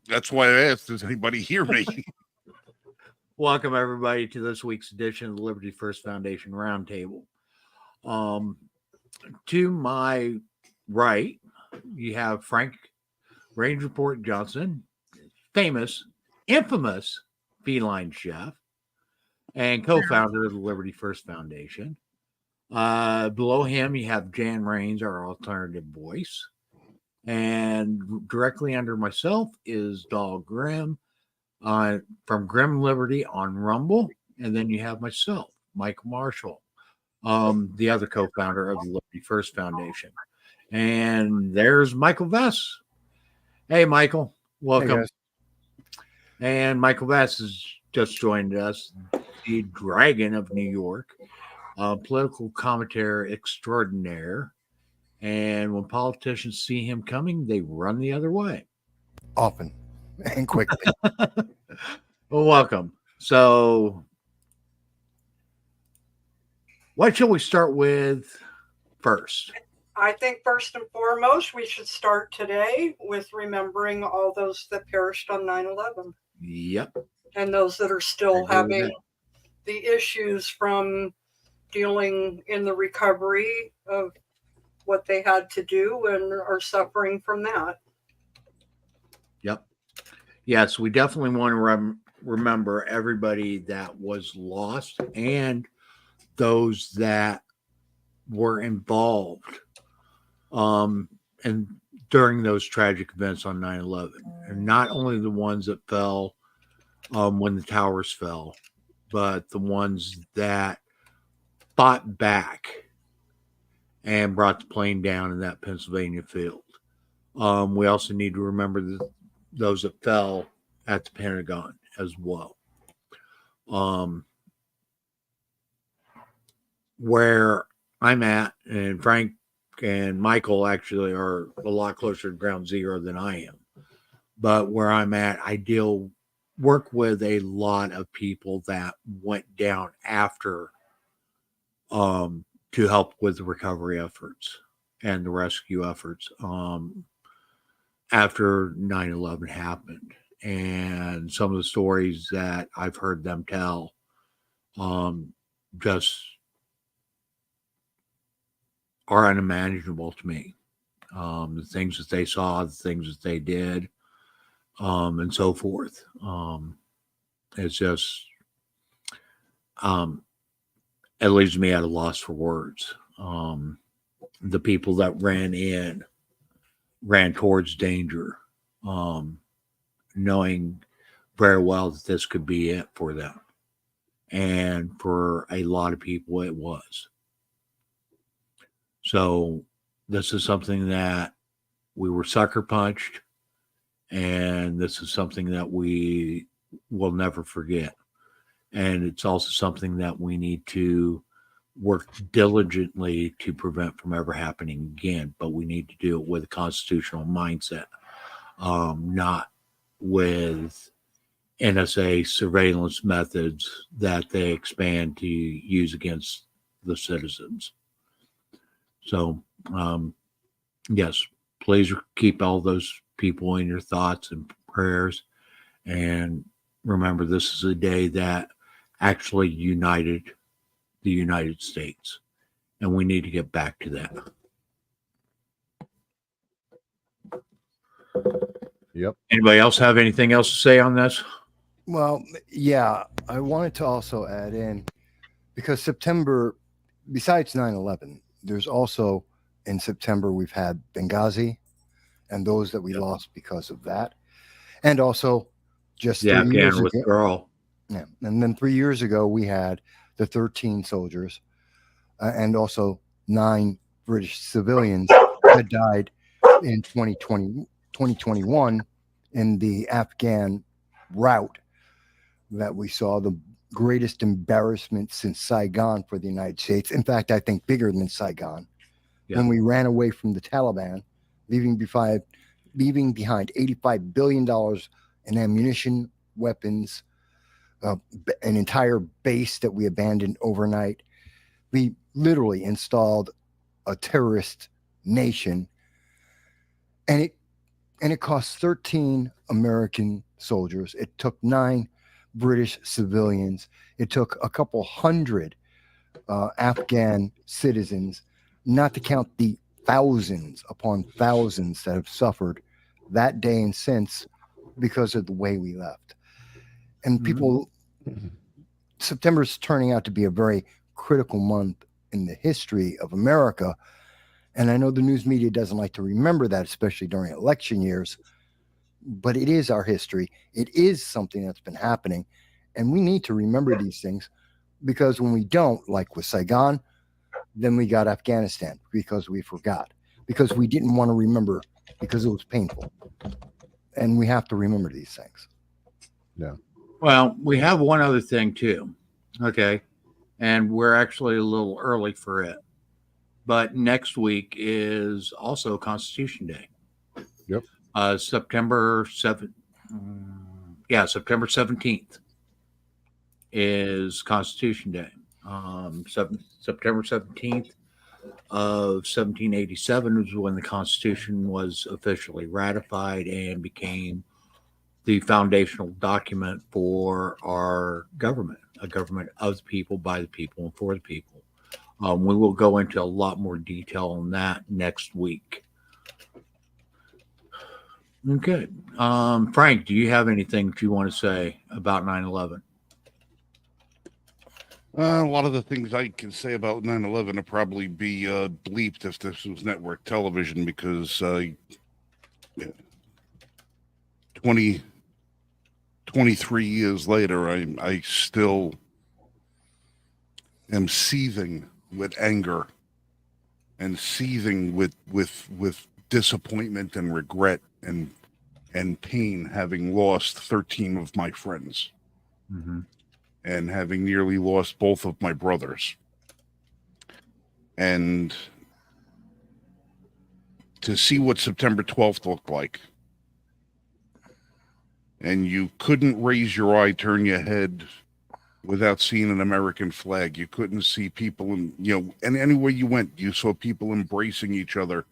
That's why I asked, does anybody hear me? Welcome, everybody, to this week's edition of the Liberty First Foundation Roundtable. To my right, you have Frank Range Report Johnson, famous, infamous feline chef, and co-founder of the Liberty First Foundation. Below him, you have Jan Rains, our alternative voice. And directly under myself is Dog Grimm from Grim Liberty on Rumble. And then you have myself, Michael Marshall, the other co-founder of the Liberty First Foundation. And there's Michael Vess. Hey, Michael, welcome. Hey, and Michael Vess has just joined us, the Dragon of New York, political commentator extraordinaire. And when politicians see him coming, they run the other way. Often and quickly. Well, welcome. So, what shall we start with first? I think first and foremost, we should start today with remembering all those that perished on 9/11. Yep. And those that are still having the issues from dealing in the recovery of what they had to do and are suffering from that. Yep. Yes, we definitely want to remember everybody that was lost and those that were involved and during those tragic events on 9/11. And not only the ones that fell when the towers fell, but the ones that fought back and brought the plane down in that Pennsylvania field. We also need to remember those that fell at the Pentagon as well. Where I'm at, and Frank and Michael actually are a lot closer to ground zero than I am. But where I'm at, I work with a lot of people that went down after to help with the recovery efforts and the rescue efforts after 9/11 happened. And some of the stories that I've heard them tell just are unimaginable to me. The things that they saw, the things that they did, and so forth. It's just it leaves me at a loss for words. The people that ran towards danger, knowing very well that this could be it for them. And for a lot of people, it was. So this is something that we were sucker punched, and this is something that we will never forget. And it's also something that we need to work diligently to prevent from ever happening again. But we need to do it with a constitutional mindset, not with NSA surveillance methods that they expand to use against the citizens. So, yes, please keep all those people in your thoughts and prayers. And remember, this is a day that actually united the United States. And we need to get back to that. Yep. Anybody else have anything else to say on this? Well, yeah, I wanted to also add in, because September, besides 9/11, there's also in September we've had Benghazi and those that we lost because of that. And also just the 3 years Afghan ago, withdrawal. yeah, and then 3 years ago we had the 13 soldiers and also 9 British civilians that died in 2021 in the Afghan rout that we saw, the greatest embarrassment since Saigon for the United States. In fact, I think bigger than Saigon. Yeah. When we ran away from the Taliban, leaving behind $85 billion in ammunition, weapons, an entire base that we abandoned overnight. We literally installed a terrorist nation, and it And it cost 13 American soldiers. It took 9 British civilians. It took a couple hundred Afghan citizens, not to count the thousands upon thousands that have suffered that day and since because of the way we left. And people, September is turning out to be a very critical month in the history of America. And I know the news media doesn't like to remember that, especially during election years, but it is our history. It is something that's been happening. And we need to remember these things, because when we don't, like with Saigon, then we got Afghanistan because we forgot, because we didn't want to remember, because it was painful. And we have to remember these things. Yeah. Well, we have one other thing too. Okay. And we're actually a little early for it. But next week is also Constitution Day. Yep. September 7th. September 17th is Constitution Day. September 17th of 1787 was when the Constitution was officially ratified and became the foundational document for our government, a government of the people, by the people, and for the people. We will go into a lot more detail on that next week. Okay. Frank, do you have anything that you want to say about 9/11? A lot of the things I can say about 9/11 will probably be bleeped if this was network television, because 23 years later, I still am seething with anger and seething with disappointment and regret and pain, having lost 13 of my friends. Mm-hmm. And having nearly lost both of my brothers. And to see what September 12th looked like. And you couldn't raise your eye, turn your head without seeing an American flag. You couldn't see people, and anywhere you went, you saw people embracing each other,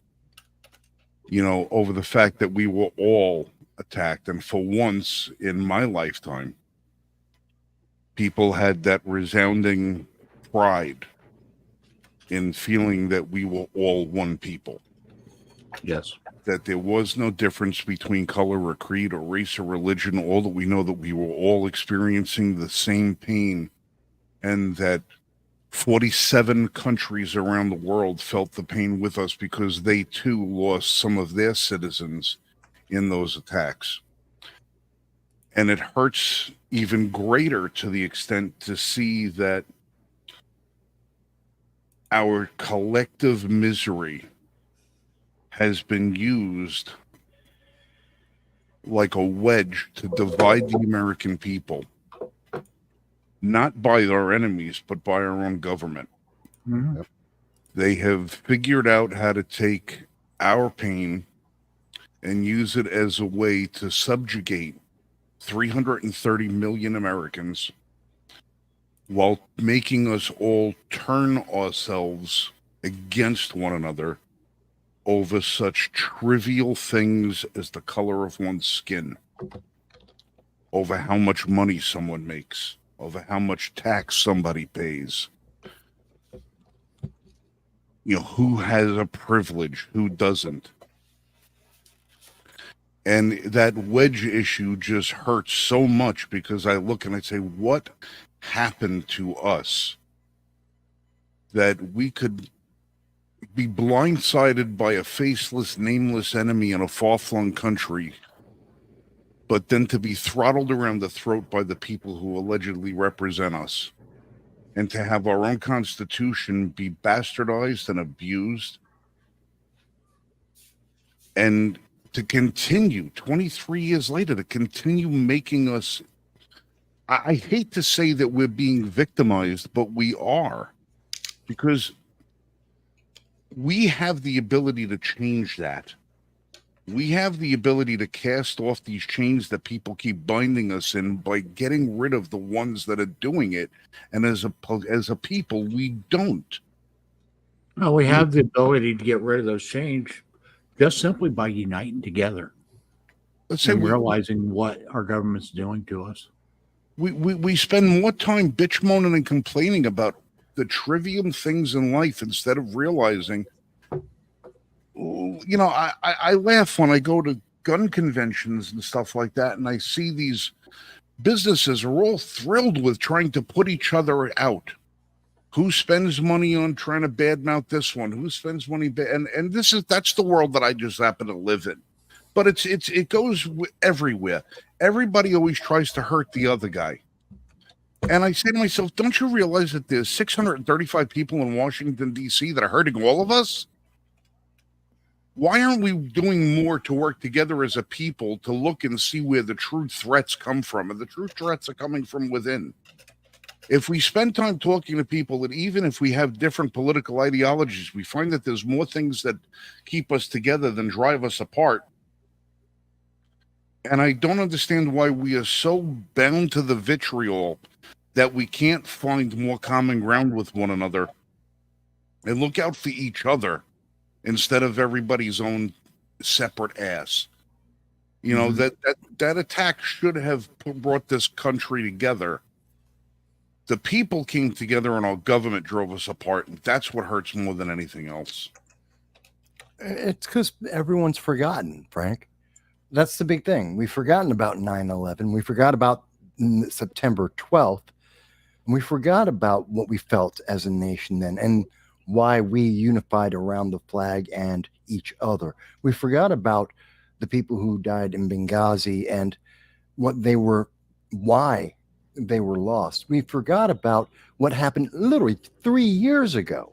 over the fact that we were all attacked. And for once in my lifetime, people had that resounding pride in feeling that we were all one people. Yes. That there was no difference between color or creed or race or religion. All that we know, that we were all experiencing the same pain, and that 47 countries around the world felt the pain with us, because they too lost some of their citizens in those attacks. And it hurts even greater to the extent to see that our collective misery has been used like a wedge to divide the American people, not by our enemies, but by our own government. Mm-hmm. They have figured out how to take our pain and use it as a way to subjugate 330 million Americans, while making us all turn ourselves against one another over such trivial things as the color of one's skin, over how much money someone makes, over how much tax somebody pays. Who has a privilege, who doesn't. And that wedge issue just hurts so much, because I look and I say, what happened to us that we could be blindsided by a faceless, nameless enemy in a far-flung country, but then to be throttled around the throat by the people who allegedly represent us, and to have our own Constitution be bastardized and abused, and to continue 23 years later, to continue making us, I hate to say that we're being victimized, but we are, because we have the ability to change that. We have the ability to cast off these chains that people keep binding us in by getting rid of the ones that are doing it. And as a people, we don't. Well, we have the ability to get rid of those chains just simply by uniting together. let's say and realizing what our government's doing to us. we spend more time bitch moaning and complaining about the trivial things in life instead of realizing, you know, I laugh when I go to gun conventions and stuff like that, and I see these businesses are all thrilled with trying to put each other out. Who spends money on trying to badmouth this one? Who spends money? And that's the world that I just happen to live in. But it goes everywhere. Everybody always tries to hurt the other guy. And I say to myself, don't you realize that there's 635 people in Washington, D.C. that are hurting all of us? Why aren't we doing more to work together as a people to look and see where the true threats come from? And the true threats are coming from within. If we spend time talking to people, that even if we have different political ideologies, we find that there's more things that keep us together than drive us apart. And I don't understand why we are so bound to the vitriol that we can't find more common ground with one another and look out for each other instead of everybody's own separate ass. You know, that attack should have brought this country together. The people came together and our government drove us apart. And that's what hurts more than anything else. It's because everyone's forgotten, Frank. That's the big thing. We've forgotten about 9/11. We forgot about September 12th. And we forgot about what we felt as a nation then and why we unified around the flag and each other. We forgot about the people who died in Benghazi and what they were, why they were lost. We forgot about what happened literally 3 years ago.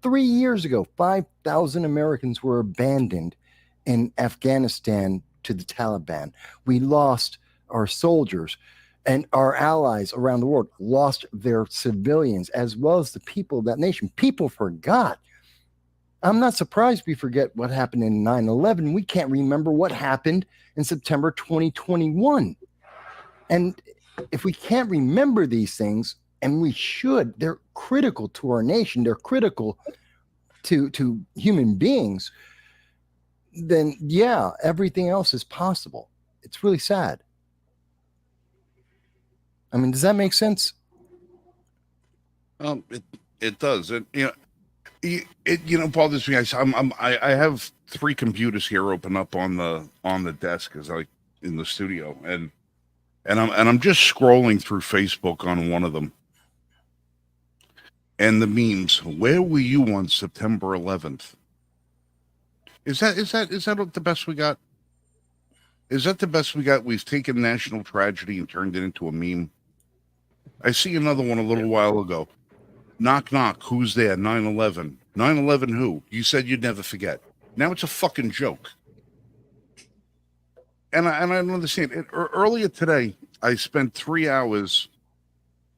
3 years ago, 5,000 Americans were abandoned in Afghanistan to the Taliban. We lost our soldiers, and our allies around the world lost their civilians as well as the people of that nation. People forgot. I'm not surprised we forget what happened in 9/11. We can't remember what happened in September 2021. And if we can't remember these things, and we should, they're critical to our nation, they're critical to human beings, then yeah, everything else is possible. It's really sad. I mean, does that make sense? It does. It bothers me. I have 3 computers here open up on the desk as I in the studio, and I'm just scrolling through Facebook on one of them, and the memes. Where were you on September 11th? Is that the best we got? Is that the best we got? We've taken national tragedy and turned it into a meme. I see another one a little while ago. Knock, knock. Who's there? 9/11. 9/11 who? You said you'd never forget. Now it's a fucking joke. And I don't understand. Earlier today, I spent 3 hours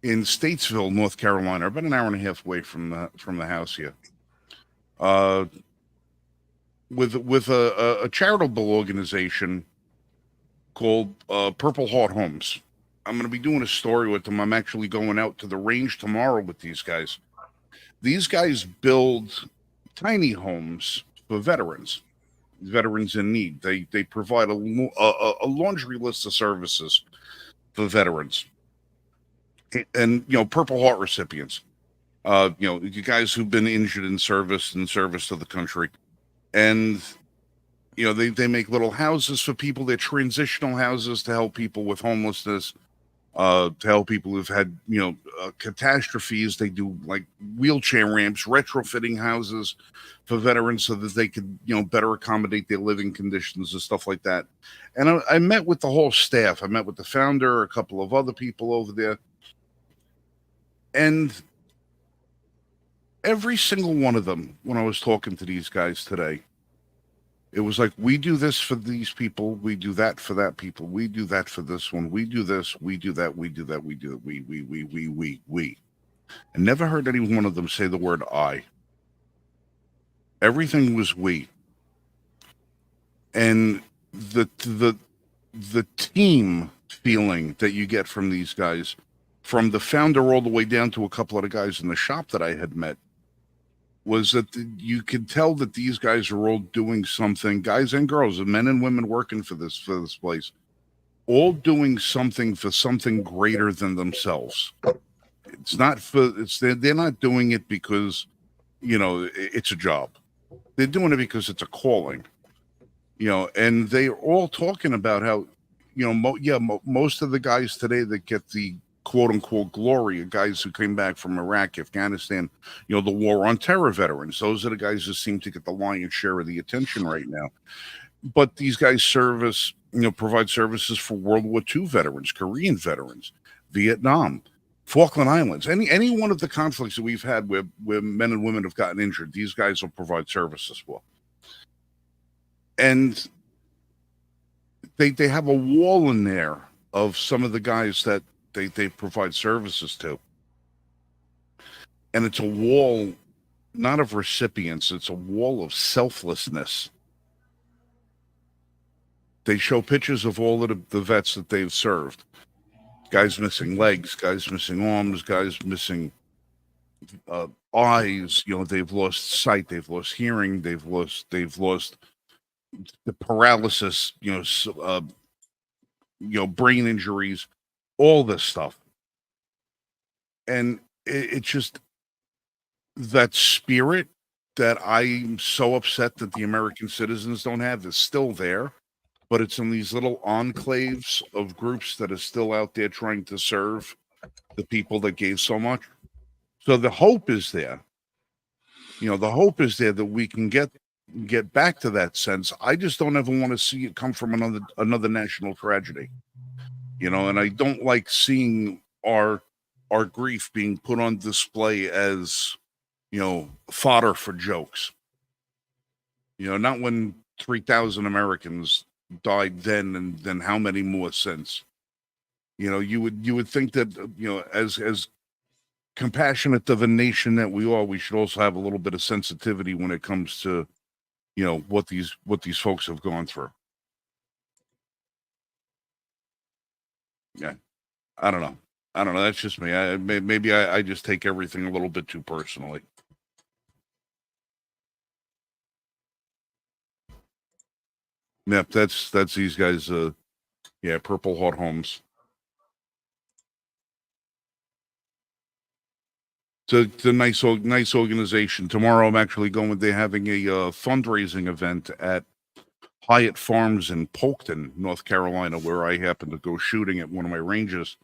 in Statesville, North Carolina, about an hour and a half away from the house here, with a charitable organization called Purple Heart Homes. I'm going to be doing a story with them. I'm actually going out to the range tomorrow with these guys. These guys build tiny homes for veterans in need. They provide a laundry list of services for veterans, and Purple Heart recipients. You guys who've been injured in service to the country, and they make little houses for people. They're transitional houses to help people with homelessness. To help people who've had, catastrophes. They do like wheelchair ramps, retrofitting houses for veterans so that they could, better accommodate their living conditions and stuff like that. And I met with the whole staff. I met with the founder, a couple of other people over there. And every single one of them, when I was talking to these guys today, it was like, we do this for these people. We do that for that people. We do that for this one. We do this. We do that. We do that. We do it. We. I never heard any one of them say the word I. Everything was we. And the team feeling that you get from these guys, from the founder all the way down to a couple of the guys in the shop that I had met, was that you could tell that these guys are all doing something, guys and girls, and men and women working for this place, all doing something for something greater than themselves. It's not for they're not doing it because it's a job. They're doing it because it's a calling. And they're all talking about how most of the guys today that get the quote unquote glory are guys who came back from Iraq, Afghanistan, the war on terror veterans. Those are the guys that seem to get the lion's share of the attention right now. But these guys provide services for World War II veterans, Korean veterans, Vietnam, Falkland Islands, any one of the conflicts that we've had where men and women have gotten injured, these guys will provide services for. And they have a wall in there of some of the guys that they provide services to. And it's a wall not of recipients, it's a wall of selflessness. They show pictures of all of the vets that they've served. Guys missing legs, guys missing arms, guys missing eyes. They've lost sight, they've lost hearing, they've lost the paralysis, brain injuries, all this stuff. And it's just that spirit that I'm so upset that the American citizens don't have is still there, but it's in these little enclaves of groups that are still out there trying to serve the people that gave so much. So the hope is there. The hope is there that we can get back to that sense. I just don't ever want to see it come from another national tragedy. And I don't like seeing our grief being put on display as fodder for jokes. Not when 3,000 Americans died then, and then how many more since. You would think that as compassionate of a nation that we are, we should also have a little bit of sensitivity when it comes to what these folks have gone through. Yeah, I don't know. That's just me. Maybe I just take everything a little bit too personally. Yep, that's these guys. Purple Heart Homes. It's a nice organization. Tomorrow I'm actually going. They're having a fundraising event at Hyatt Farms in Polkton, North Carolina, where I happen to go shooting at one of my ranges.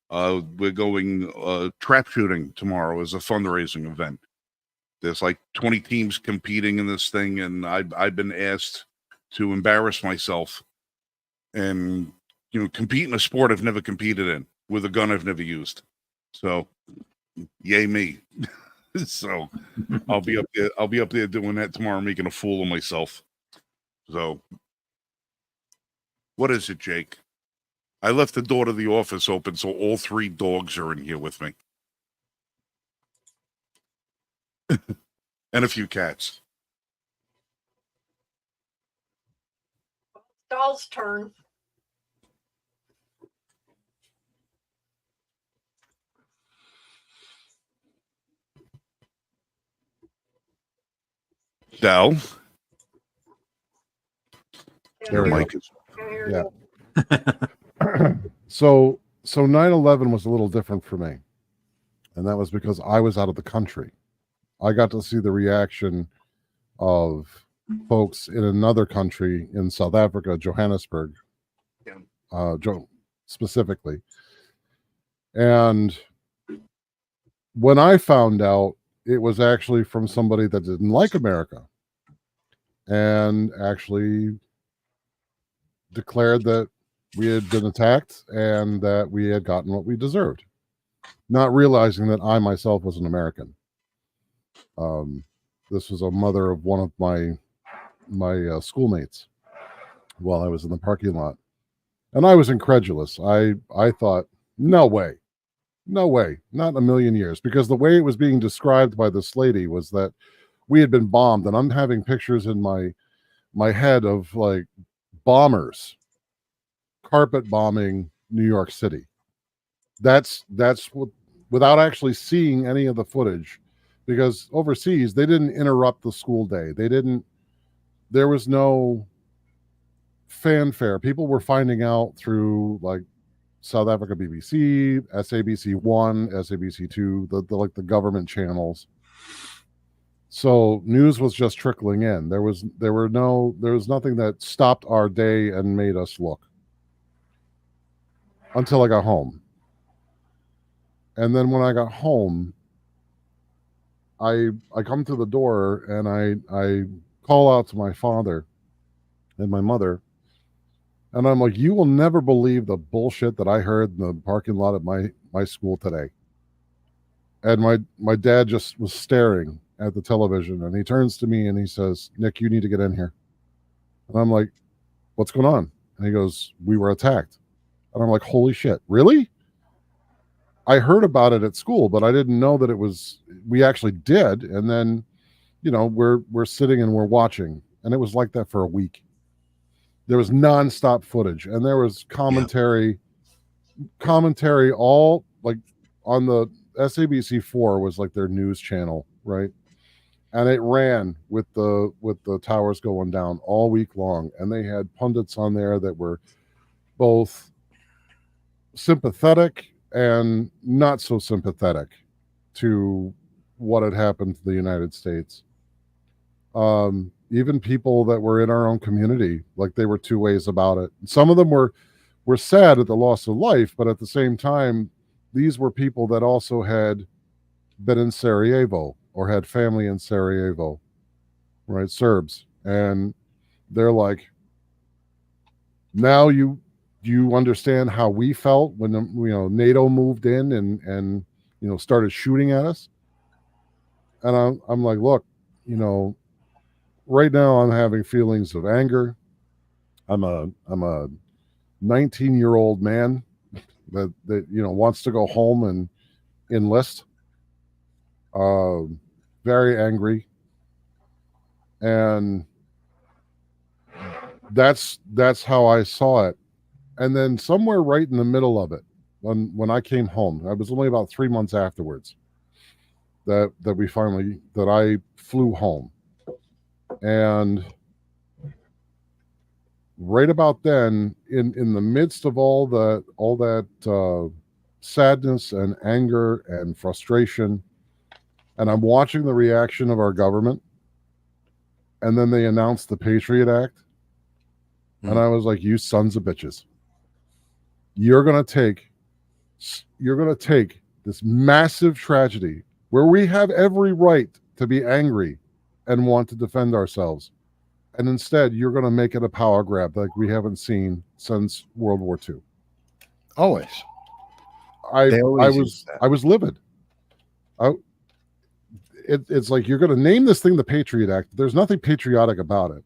We're going trap shooting tomorrow as a fundraising event. There's like 20 teams competing in this thing, and I've been asked to embarrass myself and compete in a sport I've never competed in with a gun I've never used. So, yay me! So I'll be up there doing that tomorrow, making a fool of myself. So, what is it, Jake? I left the door to the office open, so all 3 dogs are in here with me. And a few cats. Doll's turn. Dal. There we go. Mike is. Yeah. So 9/11 was a little different for me, and that was because I was out of the country. I got to see the reaction of folks in another country, in South Africa, Johannesburg, specifically. And when I found out, it was actually from somebody that didn't like America, and actually declared that we had been attacked and that we had gotten what we deserved, not realizing that I myself was an American. This was a mother of one of my schoolmates while I was in the parking lot, and I was incredulous. I thought, no way, not in a million years, because the way it was being described by this lady was that we had been bombed, and I'm having pictures in my head of like bombers carpet bombing New York City. That's what, without actually seeing any of the footage, because overseas they didn't interrupt the school day. There was no fanfare. People were finding out through like South Africa BBC, SABC1, SABC2, the government channels. So news was just trickling in. There was nothing that stopped our day and made us look until I got home. And then when I got home, I come to the door and I call out to my father and my mother, and I'm like, you will never believe the bullshit that I heard in the parking lot at my school today. And my dad just was staring at the television, and he turns to me and he says, Nick, you need to get in here. And I'm like, what's going on? And he goes, we were attacked. And I'm like, holy shit, really? I heard about it at school, but I didn't know that we actually did. And then, we're sitting and we're watching, and it was like that for a week. There was nonstop footage, and there was commentary all like on the SABC4 was like their news channel, right? And it ran with the towers going down all week long, and they had pundits on there that were both sympathetic and not so sympathetic to what had happened to the United States. Even people that were in our own community, like they were two ways about it. Some of them were sad at the loss of life, but at the same time, these were people that also had been in Sarajevo or had family in Sarajevo, right? Serbs. And they're like, now you understand how we felt when NATO moved in and started shooting at us. And I'm like, look, right now I'm having feelings of anger. I'm a 19-year-old man that wants to go home and enlist. Very angry, and that's how I saw it. And then somewhere right in the middle of it, when I came home, I was only about 3 months afterwards that I flew home. And right about then, in the midst of all that sadness and anger and frustration, and I'm watching the reaction of our government, and then they announced the Patriot Act, and I was like, you sons of bitches. You're going to take this massive tragedy where we have every right to be angry and want to defend ourselves, and instead you're going to make it a power grab like we haven't seen since World War II. Always. I was livid. It's like, you're going to name this thing the Patriot Act. There's nothing patriotic about it.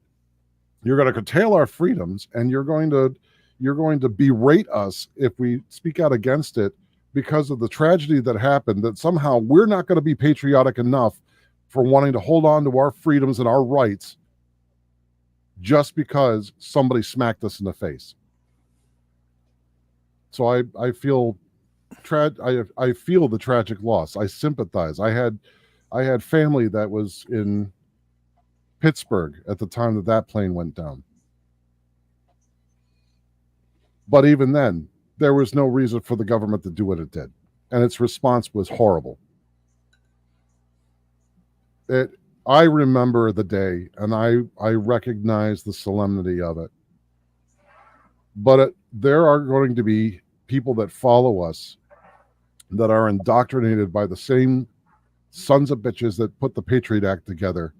You're going to curtail our freedoms, and you're going to berate us if we speak out against it because of the tragedy that happened, that somehow we're not going to be patriotic enough for wanting to hold on to our freedoms and our rights just because somebody smacked us in the face. So I feel I feel the tragic loss. I sympathize. I had family that was in Pittsburgh at the time that plane went down. But even then, there was no reason for the government to do what it did. And its response was horrible. I remember the day, and I recognize the solemnity of it. But there are going to be people that follow us that are indoctrinated by the same sons of bitches that put the Patriot Act together,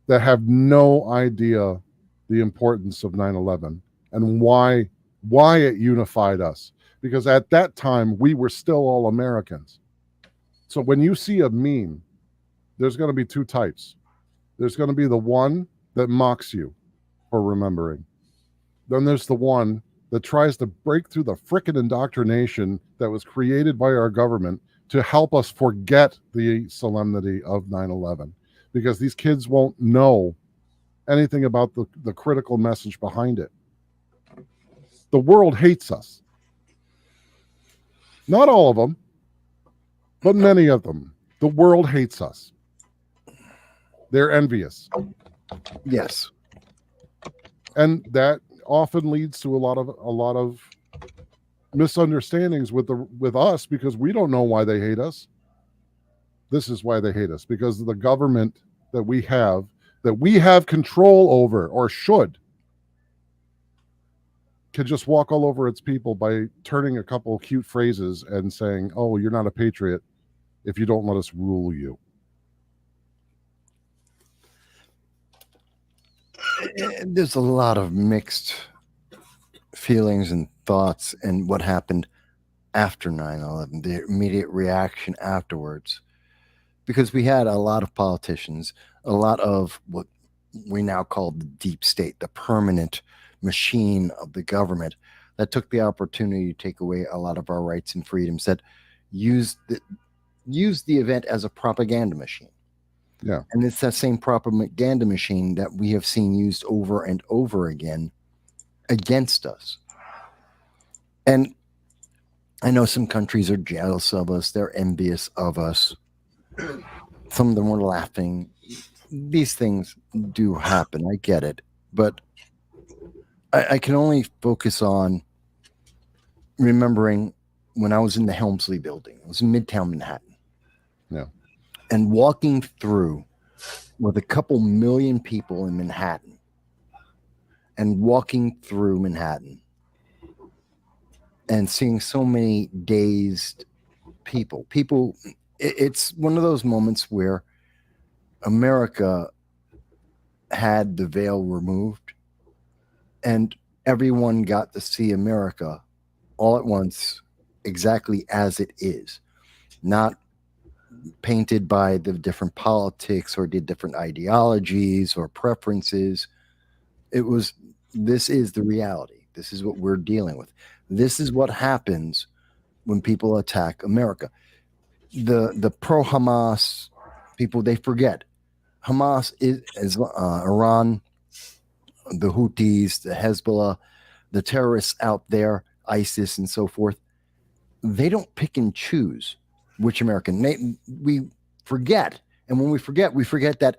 that have no idea the importance of 9/11 and why it unified us. Because at that time, we were still all Americans. So when you see a meme, there's going to be two types. There's going to be the one that mocks you for remembering. Then there's the one that tries to break through the frickin' indoctrination that was created by our government to help us forget the solemnity of 9/11. Because these kids won't know anything about the critical message behind it. The world hates us. Not all of them, but many of them. The world hates us. They're envious. Yes. And that often leads to a lot of misunderstandings with us, because we don't know why they hate us. This is why they hate us, because the government that we have control over, or should, can just walk all over its people by turning a couple of cute phrases and saying, "Oh, you're not a patriot if you don't let us rule you." There's a lot of mixed feelings and thoughts and what happened after 9/11, the immediate reaction afterwards, because we had a lot of politicians, a lot of what we now call the deep state, the permanent machine of the government, that took the opportunity to take away a lot of our rights and freedoms, that used the event as a propaganda machine. Yeah. And it's that same propaganda machine that we have seen used over and over again against us. And I know some countries are jealous of us, they're envious of us. Some of them were laughing. These things do happen, I get it. But I can only focus on remembering when I was in the Helmsley building. It was in Midtown Manhattan. Yeah. And walking through with a couple million people in Manhattan, and walking through Manhattan and seeing so many dazed people. It's one of those moments where America had the veil removed and everyone got to see America all at once, exactly as it is, not painted by the different politics or the different ideologies or preferences. It was, this is the reality. This is what we're dealing with. This is what happens when people attack America. The pro-Hamas people, they forget Hamas is Iran, the Houthis, the Hezbollah, the terrorists out there, ISIS and so forth. They don't pick and choose which American. We forget. And when we forget that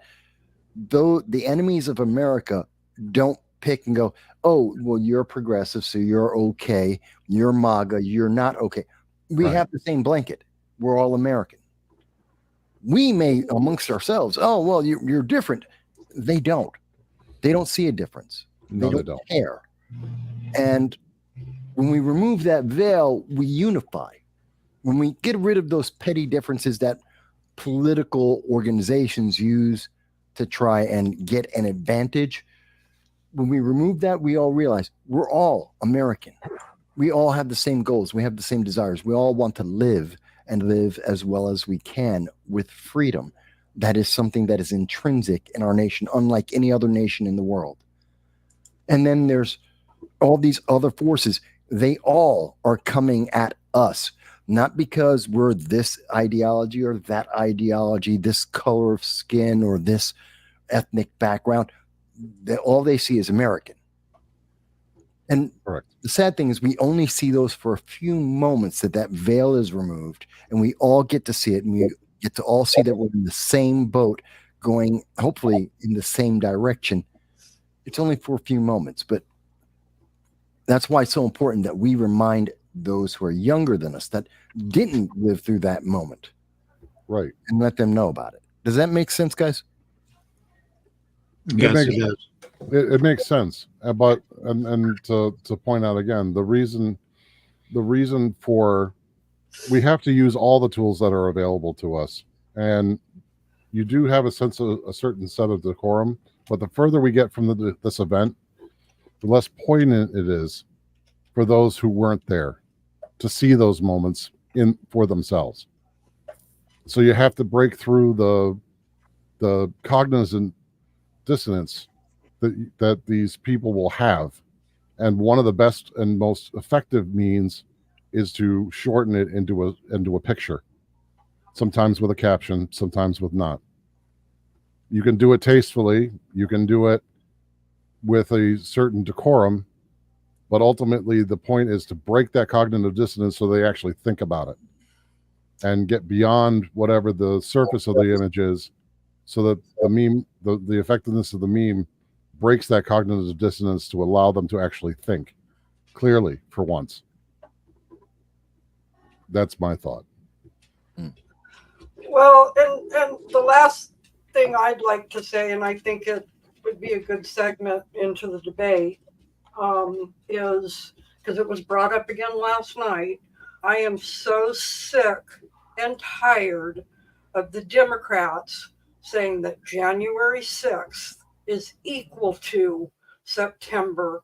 though the enemies of America don't pick and go, "Oh, well, you're progressive, so you're okay. You're MAGA, you're not okay." We Right. have the same blanket. We're all American. We may amongst ourselves, "Oh, well, you're different." They don't. They don't see a difference. No, They don't care. And when we remove that veil, we unify. When we get rid of those petty differences that political organizations use to try and get an advantage, when we remove that, we all realize we're all American. We all have the same goals. We have the same desires. We all want to live and live as well as we can with freedom. That is something that is intrinsic in our nation, unlike any other nation in the world. And then there's all these other forces. They all are coming at us, not because we're this ideology or that ideology, this color of skin or this ethnic background. All they see is American. And Correct. the sad thing is we only see those for a few moments, that veil is removed and we all get to see it, and we get to all see that we're in the same boat, going hopefully in the same direction. It's only for a few moments, but that's why it's so important that we remind those who are younger than us, that didn't live through that moment, Right. and let them know about it. Does that make sense, guys? Yes, makes- it is. It makes sense, but and to point out again, the reason for, we have to use all the tools that are available to us, and you do have a certain set of decorum, but the further we get from this event, the less poignant it is for those who weren't there to see those moments for themselves. So you have to break through the cognizant dissonance that these people will have. And one of the best and most effective means is to shorten it into a picture, sometimes with a caption, sometimes with not. You can do it tastefully, you can do it with a certain decorum, but ultimately the point is to break that cognitive dissonance so they actually think about it. and get beyond whatever the surface of the image is, so that the meme, the effectiveness of the meme breaks that cognitive dissonance to allow them to actually think clearly for once. That's my thought. Well, and the last thing I'd like to say, and I think it would be a good segment into the debate, is because it was brought up again last night. I am so sick and tired of the Democrats saying that January 6th is equal to September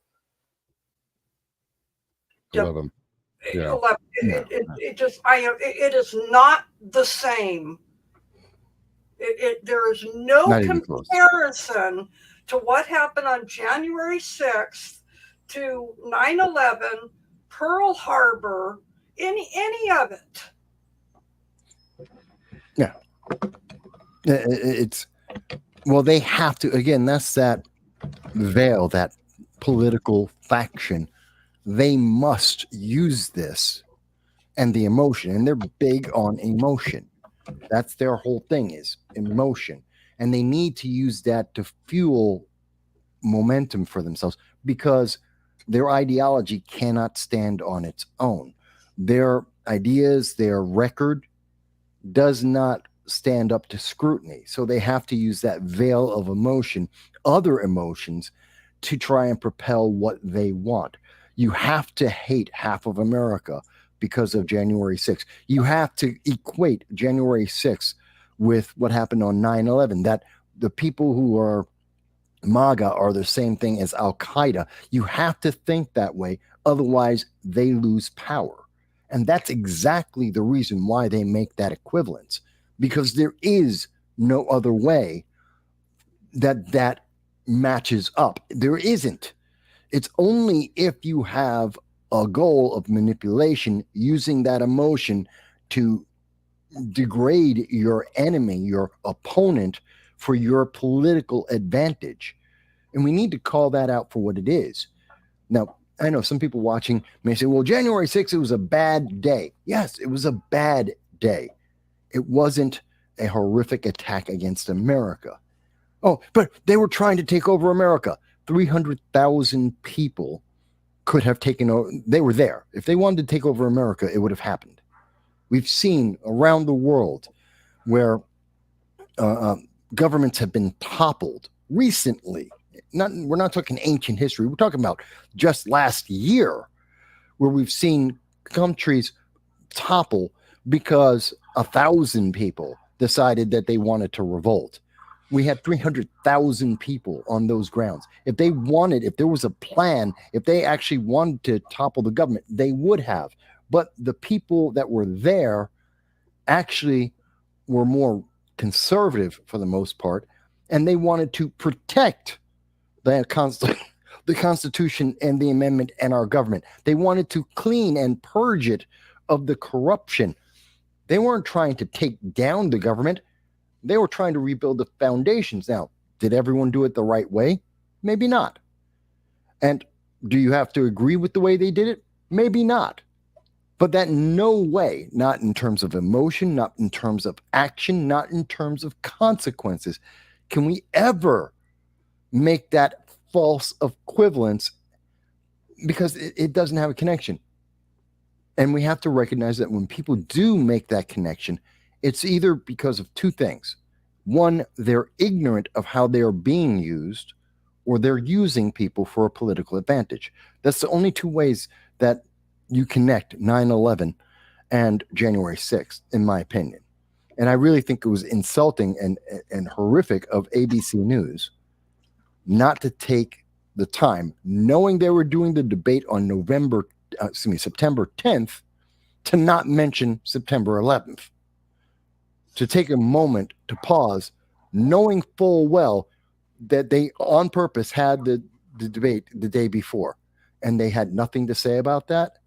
11. Yeah. 11. It is not the same. There is no Not even close. comparison to what happened on January 6th to 9/11, Pearl Harbor, any of it. Yeah. It's, well, they have to, again, that's that veil, that political faction. They must use this and the emotion, and they're big on emotion. That's their whole thing, is emotion. And they need to use that to fuel momentum for themselves, because their ideology cannot stand on its own. Their ideas, their record does not stand up to scrutiny. So they have to use that veil of emotion, other emotions, to try and propel what they want. You have to hate half of America because of January 6th. You have to equate January 6th with what happened on 9/11, that the people who are MAGA are the same thing as Al Qaeda. You have to think that way. Otherwise, they lose power. And that's exactly the reason why they make that equivalence, because there is no other way that matches up. There isn't. It's only if you have a goal of manipulation, using that emotion to degrade your enemy, your opponent, for your political advantage. And we need to call that out for what it is. Now, I know some people watching may say, well, January 6th, it was a bad day. Yes, it was a bad day. It wasn't a horrific attack against America. Oh, but they were trying to take over America. 300,000 people could have taken over. They were there. If they wanted to take over America, it would have happened. We've seen around the world where governments have been toppled recently. We're not talking ancient history. We're talking about just last year, where we've seen countries topple because 1,000 people decided that they wanted to revolt. We had 300,000 people on those grounds. If they wanted, if there was a plan, if they actually wanted to topple the government, they would have. But the people that were there actually were more conservative for the most part, and they wanted to protect the Constitution and the amendment and our government. They wanted to clean and purge it of the corruption. They weren't trying to take down the government. They were trying to rebuild the foundations. Now, did everyone do it the right way? Maybe not. And do you have to agree with the way they did it? Maybe not. But that no way, not in terms of emotion, not in terms of action, not in terms of consequences, can we ever make that false equivalence, because it doesn't have a connection. And we have to recognize that when people do make that connection, it's either because of two things. One, they're ignorant of how they are being used, or they're using people for a political advantage. That's the only two ways that you connect 9/11 and January 6th, in my opinion. And I really think it was insulting and horrific of ABC News not to take the time, knowing they were doing the debate on September 10th, to not mention September 11th. To take a moment to pause, knowing full well that they on purpose had the debate the day before, and they had nothing to say about that,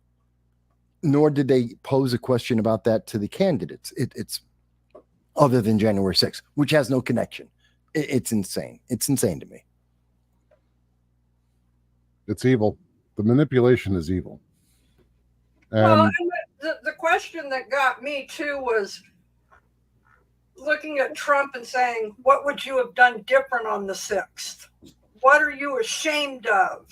nor did they pose a question about that to the candidates. It's other than January 6th, which has no connection. It's insane. It's insane to me. It's evil. The manipulation is evil. Well, And the question that got me too was looking at Trump and saying, what would you have done different on the 6th? What are you ashamed of?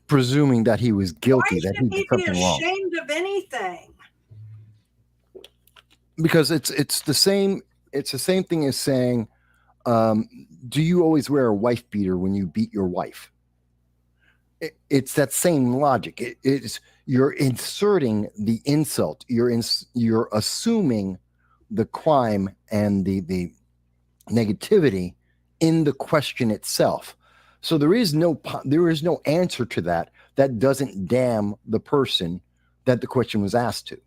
Presuming that he was guilty, Why that should he he did be something wrong. ashamed of anything? Because it's the same thing as saying, do you always wear a wife beater when you beat your wife? It's that same logic. It's you're inserting the insult. You're assuming the crime and the negativity in the question itself. So there is no answer to that doesn't damn the person that the question was asked to.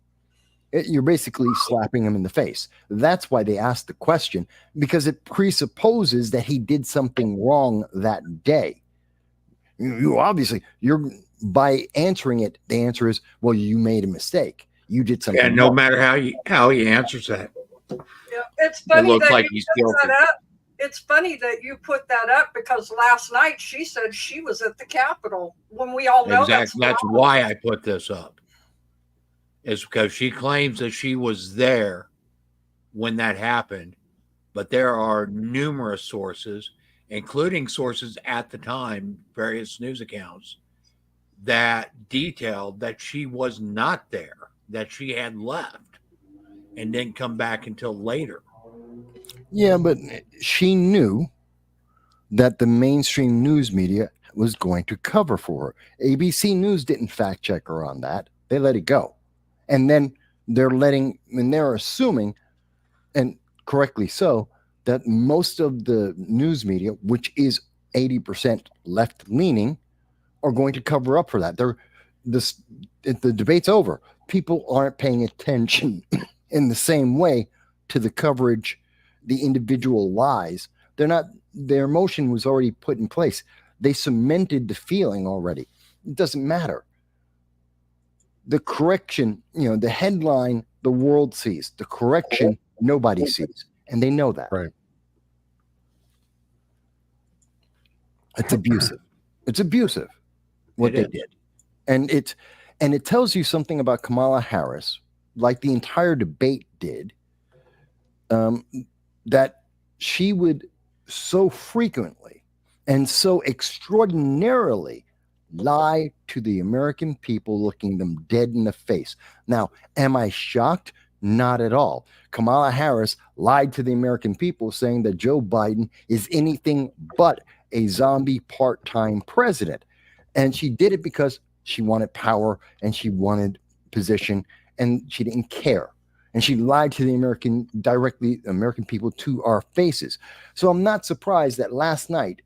You're basically slapping him in the face. That's why they asked the question, because it presupposes that he did something wrong that day. You obviously, by answering it, the answer is, well, you made a mistake. You did something And no wrong. matter how he answers that, Yeah, it's funny looks that like you he's put guilty. that up. It's funny that you put that up because last night she said she was at the Capitol when we all know exactly. That's why I put this up. Is because she claims that she was there when that happened, but there are numerous sources, including sources at the time, various news accounts, that detailed that she was not there, that she had left and didn't come back until later. Yeah, but she knew that the mainstream news media was going to cover for her. ABC News didn't fact check her on that. They let it go. And then they're assuming, and correctly so, that most of the news media, which is 80% left leaning, are going to cover up for that. The debate's over. People aren't paying attention in the same way to the coverage, the individual lies. Their emotion was already put in place. They cemented the feeling already. It doesn't matter. The correction, the headline, the world sees. The correction, nobody sees. And they know that. Right. It's abusive. It's abusive what they did. And it tells you something about Kamala Harris, like the entire debate did, that she would so frequently and so extraordinarily lie to the American people, looking them dead in the face. Now, am I shocked? Not at all. Kamala Harris lied to the American people, saying that Joe Biden is anything but a zombie part-time president. And she did it because she wanted power and she wanted position, and she didn't care. And she lied to the American people to our faces. So I'm not surprised that last night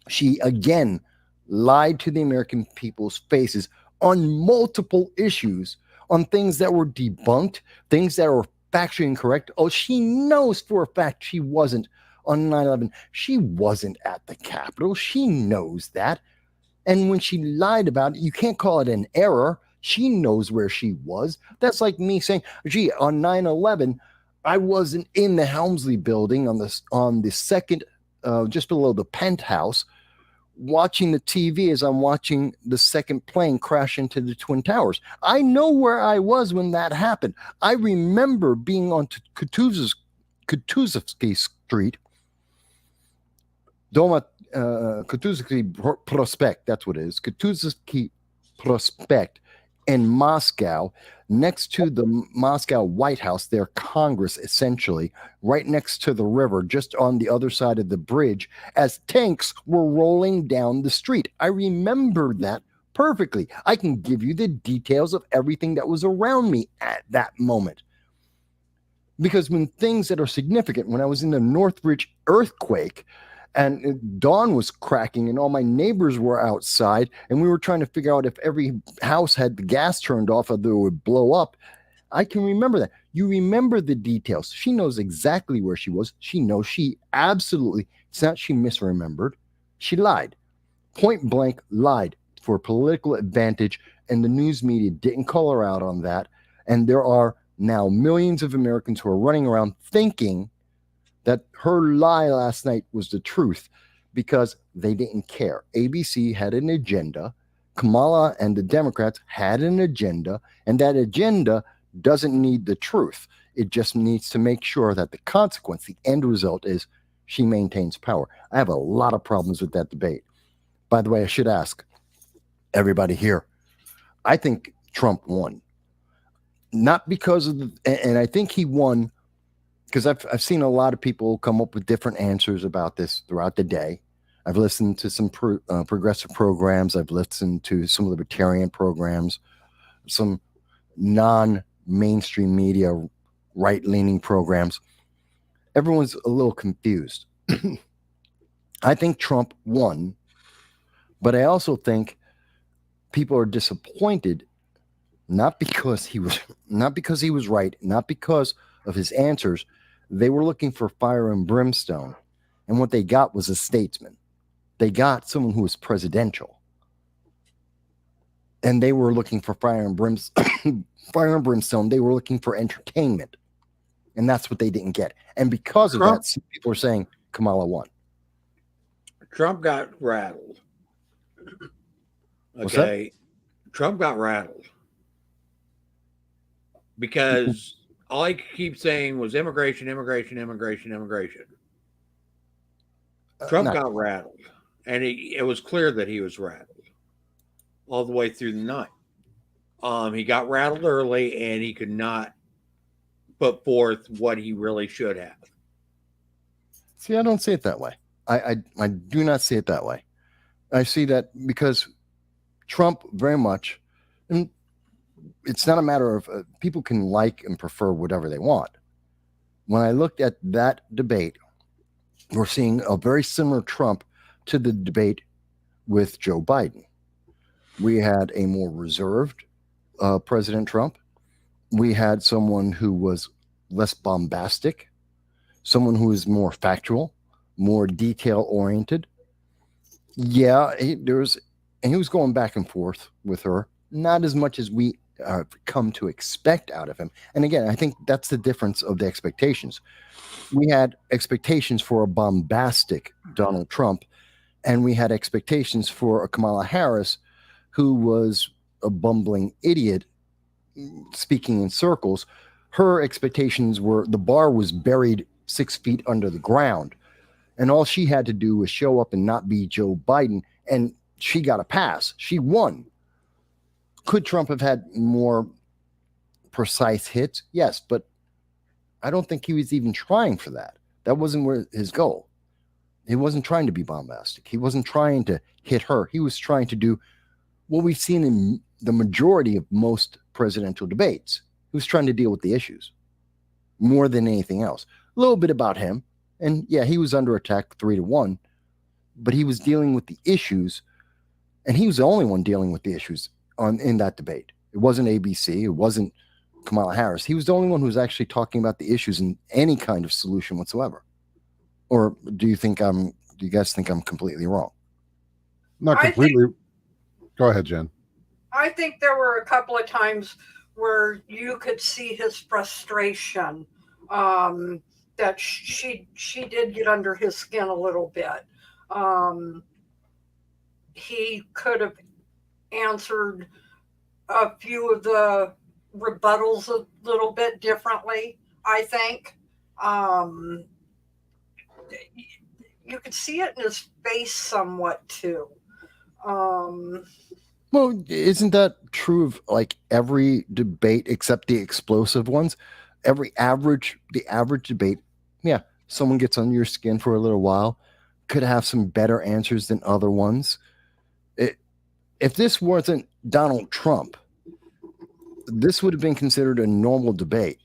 she again lied to the American people's faces on multiple issues, on things that were debunked, things that were factually incorrect. Oh, she knows for a fact she wasn't on 9/11. She wasn't at the Capitol. She knows that. And when she lied about it, you can't call it an error. She knows where she was. That's like me saying, gee, on 9/11, I wasn't in the Helmsley building on the second, just below the penthouse, watching the TV as I'm watching the second plane crash into the Twin Towers. I know where I was when that happened. I remember being on Kutuzovsky Street, Kutuzovsky Prospect, that's what it is, Kutuzovsky Prospect in Moscow, next to the Moscow White House, their Congress, essentially, right next to the river, just on the other side of the bridge, as tanks were rolling down the street. I remember that perfectly. I can give you the details of everything that was around me at that moment. Because when things that are significant, when I was in the Northridge earthquake, and dawn was cracking and all my neighbors were outside and we were trying to figure out if every house had the gas turned off or it would blow up. I can remember that. You remember the details. She knows exactly where she was. She knows she absolutely, it's not she misremembered. She lied. Point blank lied for political advantage, and the news media didn't call her out on that. And there are now millions of Americans who are running around thinking that her lie last night was the truth because they didn't care. ABC had an agenda. Kamala and the Democrats had an agenda, and that agenda doesn't need the truth. It just needs to make sure that the consequence, the end result, is she maintains power. I have a lot of problems with that debate. By the way, I should ask everybody here. I think Trump won. Not because of and I think he won because I've seen a lot of people come up with different answers about this throughout the day. I've listened to some progressive programs. I've listened to some libertarian programs, some non-mainstream media right-leaning programs. Everyone's a little confused. I think Trump won, but I also think people are disappointed not because he was right, not because of his answers. They were looking for fire and brimstone, and what they got was a statesman. They got someone who was presidential, and they were looking for fire and brimstone. They were looking for entertainment, and that's what they didn't get. And because of that, some people are saying Kamala won. Trump got rattled. What's that? Okay. Trump got rattled because all he kept saying was immigration. Trump got rattled, and it was clear that he was rattled all the way through the night. He got rattled early, and he could not put forth what he really should have. See, I don't see it that way. I do not see it that way. I see that because Trump very much, and it's not a matter of people can like and prefer whatever they want. When I looked at that debate, we're seeing a very similar Trump to the debate with Joe Biden. We had a more reserved President Trump. We had someone who was less bombastic, someone who is more factual, more detail oriented. Yeah, he was going back and forth with her, not as much as we come to expect out of him. And again, I think that's the difference of the expectations. We had expectations for a bombastic Donald Trump, and we had expectations for a Kamala Harris who was a bumbling idiot speaking in circles. Her expectations were the bar was buried 6 feet under the ground, and all she had to do was show up and not be Joe Biden, and she got a pass. She won. Could Trump have had more precise hits? Yes, but I don't think he was even trying for that. That wasn't his goal. He wasn't trying to be bombastic. He wasn't trying to hit her. He was trying to do what we've seen in the majority of most presidential debates. He was trying to deal with the issues more than anything else. A little bit about him. And yeah, he was under attack 3-1, but he was dealing with the issues, and he was the only one dealing with the issues in that debate. It wasn't ABC. It wasn't Kamala Harris. He was the only one who was actually talking about the issues and any kind of solution whatsoever. Or do you guys think I'm completely wrong? Not completely. Go ahead, Jen. I think there were a couple of times where you could see his frustration. That she did get under his skin a little bit. He could have answered a few of the rebuttals a little bit differently, I think. You could see it in his face somewhat too. Well, isn't that true of like every debate except the explosive ones? The average debate, yeah, someone gets under your skin for a little while, could have some better answers than other ones. If this wasn't Donald Trump, this would have been considered a normal debate.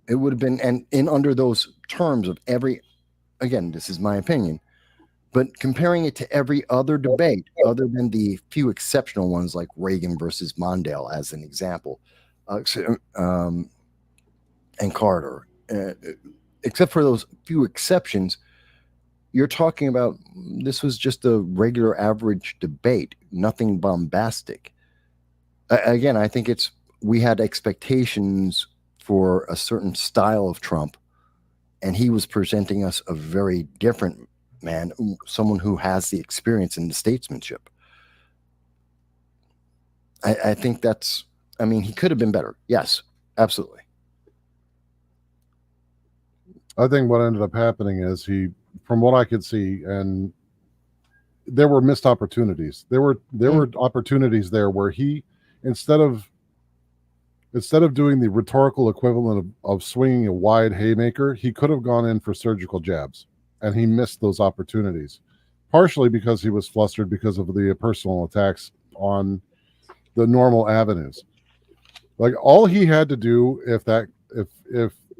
It would have been, and in under those terms of again, this is my opinion, but comparing it to every other debate, other than the few exceptional ones like Reagan versus Mondale as an example, and Carter, except for those few exceptions, you're talking about this was just a regular average debate, nothing bombastic. Again, I think we had expectations for a certain style of Trump, and he was presenting us a very different man, someone who has the experience and the statesmanship. I think that's, I mean, he could have been better. Yes, absolutely. I think what ended up happening is he, from what I could see, and there were missed opportunities. There were opportunities there where he, instead of doing the rhetorical equivalent of swinging a wide haymaker, he could have gone in for surgical jabs, and he missed those opportunities, partially because he was flustered because of the personal attacks on the normal avenues. Like, all he had to do, if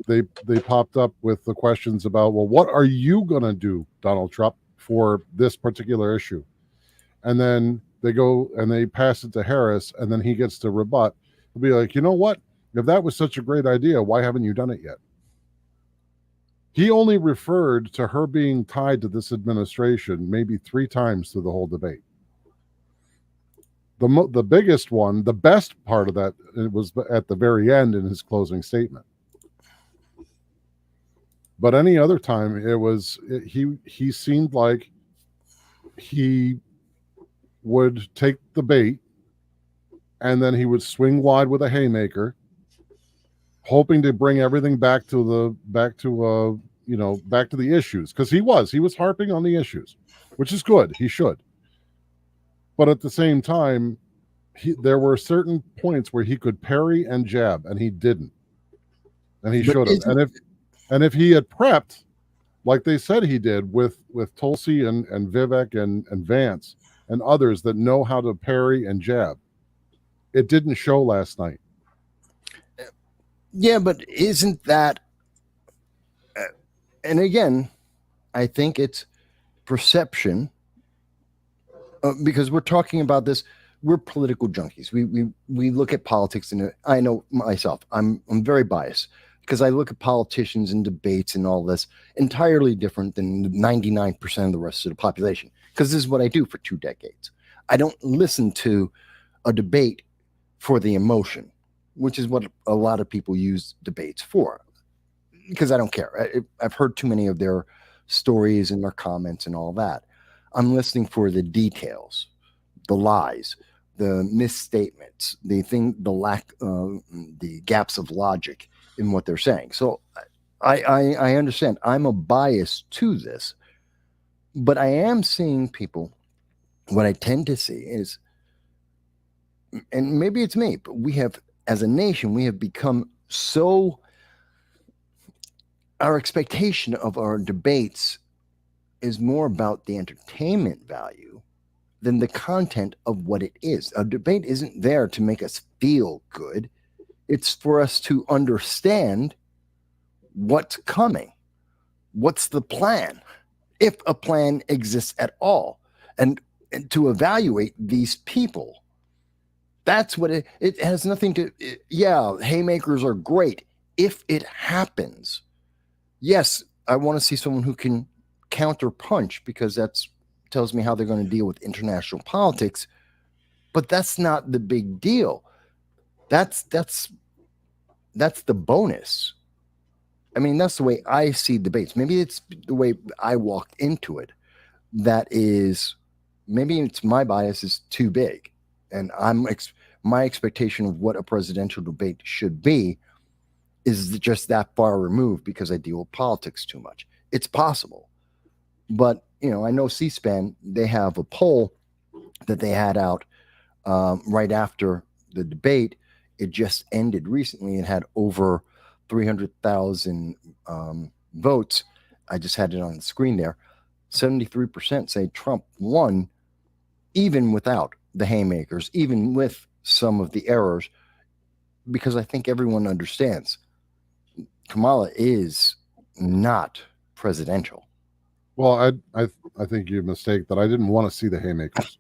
they popped up with the questions about, well, what are you going to do, Donald Trump, for this particular issue? And then they go and they pass it to Harris, and then he gets to rebut. He'll be like, you know what? If that was such a great idea, why haven't you done it yet? He only referred to her being tied to this administration maybe 3 times through the whole debate. The biggest one, the best part of that, it was at the very end in his closing statement. But any other time, he seemed like he would take the bait, and then he would swing wide with a haymaker, hoping to bring everything back to the issues, because he was harping on the issues, which is good. He should. But at the same time, there were certain points where he could parry and jab, and he didn't. And he should have. And if he had prepped, like they said he did with Tulsi and Vivek and Vance and others that know how to parry and jab, it didn't show last night. Yeah, but isn't that... and again, I think it's perception, because we're talking about this. We're political junkies. We look at politics, and I know myself. I'm very biased because I look at politicians and debates and all this entirely different than 99% of the rest of the population. Because this is what I do for 2 decades. I don't listen to a debate for the emotion, which is what a lot of people use debates for. Because I don't care. I've heard too many of their stories and their comments and all that. I'm listening for the details, the lies, the misstatements, the gaps of logic in what they're saying. So I understand. I'm a bias to this, but I am seeing people. What I tend to see is, and maybe it's me, but we have, as a nation, we have become so... our expectation of our debates is more about the entertainment value than the content of what it is. A debate isn't there to make us feel good. It's for us to understand what's coming. What's the plan? If a plan exists at all. And to evaluate these people. That's what it has nothing to... yeah, haymakers are great if it happens. Yes, I want to see someone who can counter punch, because that's tells me how they're going to deal with international politics. But that's not the big deal. That's the bonus. I mean, that's the way I see debates. Maybe it's the way I walked into it. That is, maybe it's my bias is too big, and my expectation of what a presidential debate should be is just that far removed because I deal with politics too much. It's possible. But, I know C-SPAN, they have a poll that they had out right after the debate. It just ended recently. It had over 300,000 votes. I just had it on the screen there. 73% say Trump won, even without the haymakers, even with some of the errors, because I think everyone understands Kamala is not presidential. Well, I think you mistake that. I didn't want to see the haymakers.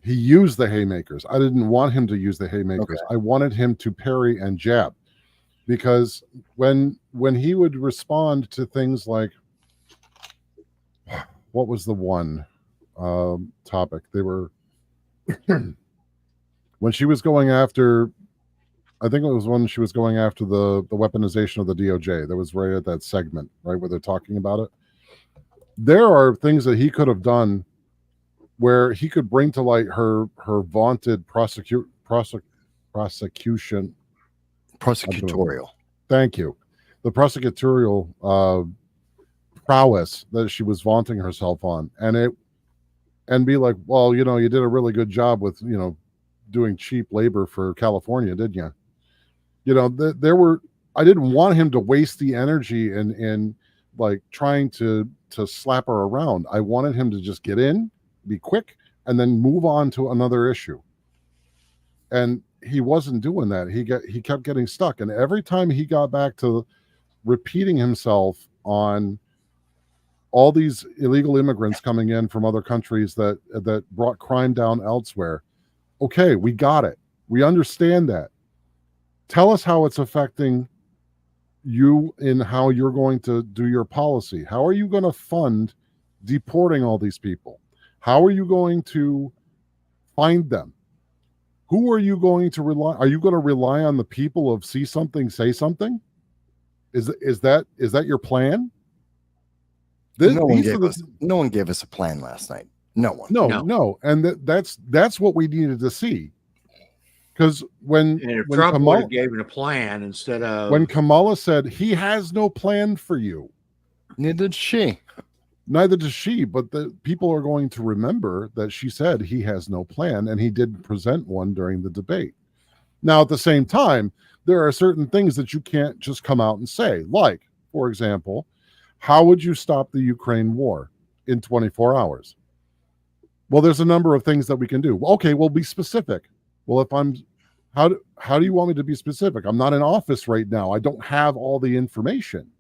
He used the haymakers. I didn't want him to use the haymakers. Okay. I wanted him to parry and jab, because when he would respond to things like, what was the one topic they were when she was going after, I think it was when she was going after the weaponization of the DOJ. That was right at that segment, right, where they're talking about it. There are things that he could have done where he could bring to light her vaunted prosecution. Prosecutorial. Thank you. The prosecutorial prowess that she was vaunting herself on, and be like, well, you know, you did a really good job with, you know, doing cheap labor for California, didn't you? You know, I didn't want him to waste the energy in like trying to slap her around. I wanted him to just get in, be quick, and then move on to another issue. And he wasn't doing that. He kept getting stuck. And every time he got back to repeating himself on all these illegal immigrants coming in from other countries that brought crime down elsewhere. Okay, we got it. We understand that. Tell us how it's affecting you in how you're going to do your policy. How are you going to fund deporting all these people? How are you going to find them? Who are you going to rely? Are you going to rely on the people of see something, say something? Is that your plan? No one gave us a plan last night. No one. No. And that's what we needed to see. Because when Trump would have given a plan instead of when Kamala said he has no plan for you, neither does she. Neither does she. But the people are going to remember that she said he has no plan, and he did present one during the debate. Now, at the same time, there are certain things that you can't just come out and say. Like, for example, how would you stop the Ukraine war in 24 hours? Well, there's a number of things that we can do. Okay, well, be specific. Well, how do you want me to be specific? I'm not in office right now. I don't have all the information.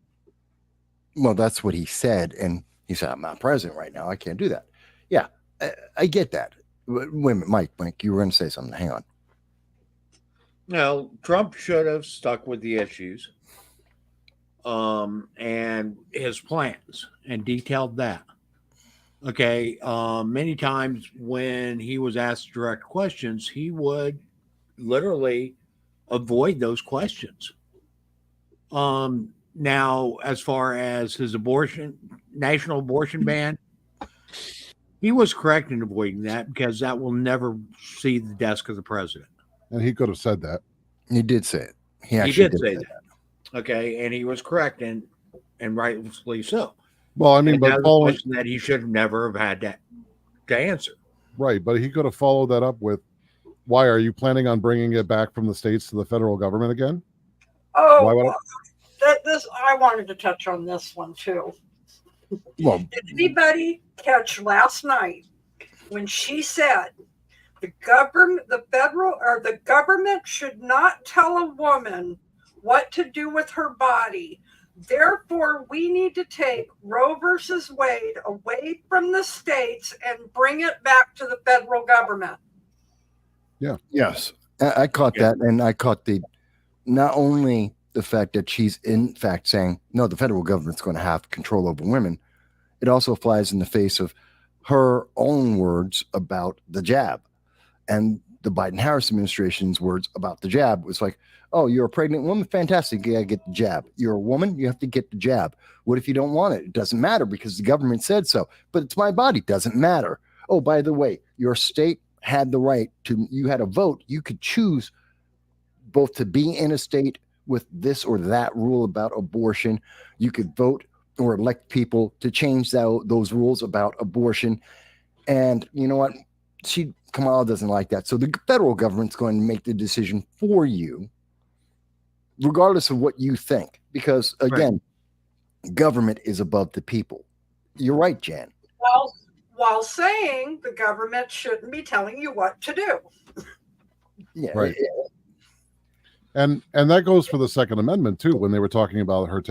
Well, that's what he said. And he said, I'm not president right now. I can't do that. Yeah, I get that. Wait a minute, Mike, you were going to say something. Hang on. No, Trump should have stuck with the issues and his plans and detailed that. Okay. Many times when he was asked direct questions, he would literally avoid those questions. Now, as far as his national abortion ban, he was correct in avoiding that because that will never see the desk of the president. And he could have said that. He did say it. He did say that. Okay. And he was correct and rightfully so. Well, I mean, but following that he should have never have had to answer. Right. But he could have followed that up with, why are you planning on bringing it back from the states to the federal government again? Oh, I wanted to touch on this one too. Well, did anybody catch last night when she said the government should not tell a woman what to do with her body? Therefore, we need to take Roe versus Wade away from the states and bring it back to the federal government. Yeah. Yes. I caught that. And I caught not only the fact that she's in fact saying, no, the federal government's going to have control over women. It also flies in the face of her own words about the jab and the Biden-Harris administration's words about the jab. Was like, oh, you're a pregnant woman? Fantastic. You got to get the jab. You're a woman? You have to get the jab. What if you don't want it? It doesn't matter because the government said so. But it's my body. Doesn't matter. Oh, by the way, your state had the right you had a vote. You could choose both to be in a state with this or that rule about abortion. You could vote or elect people to change those rules about abortion. And you know what? Kamala doesn't like that. So the federal government's going to make the decision for you, regardless of what you think. Because again, government is above the people. You're right, Jan. Well, while saying the government shouldn't be telling you what to do. Yeah. Right. And that goes for the Second Amendment too. When they were talking about her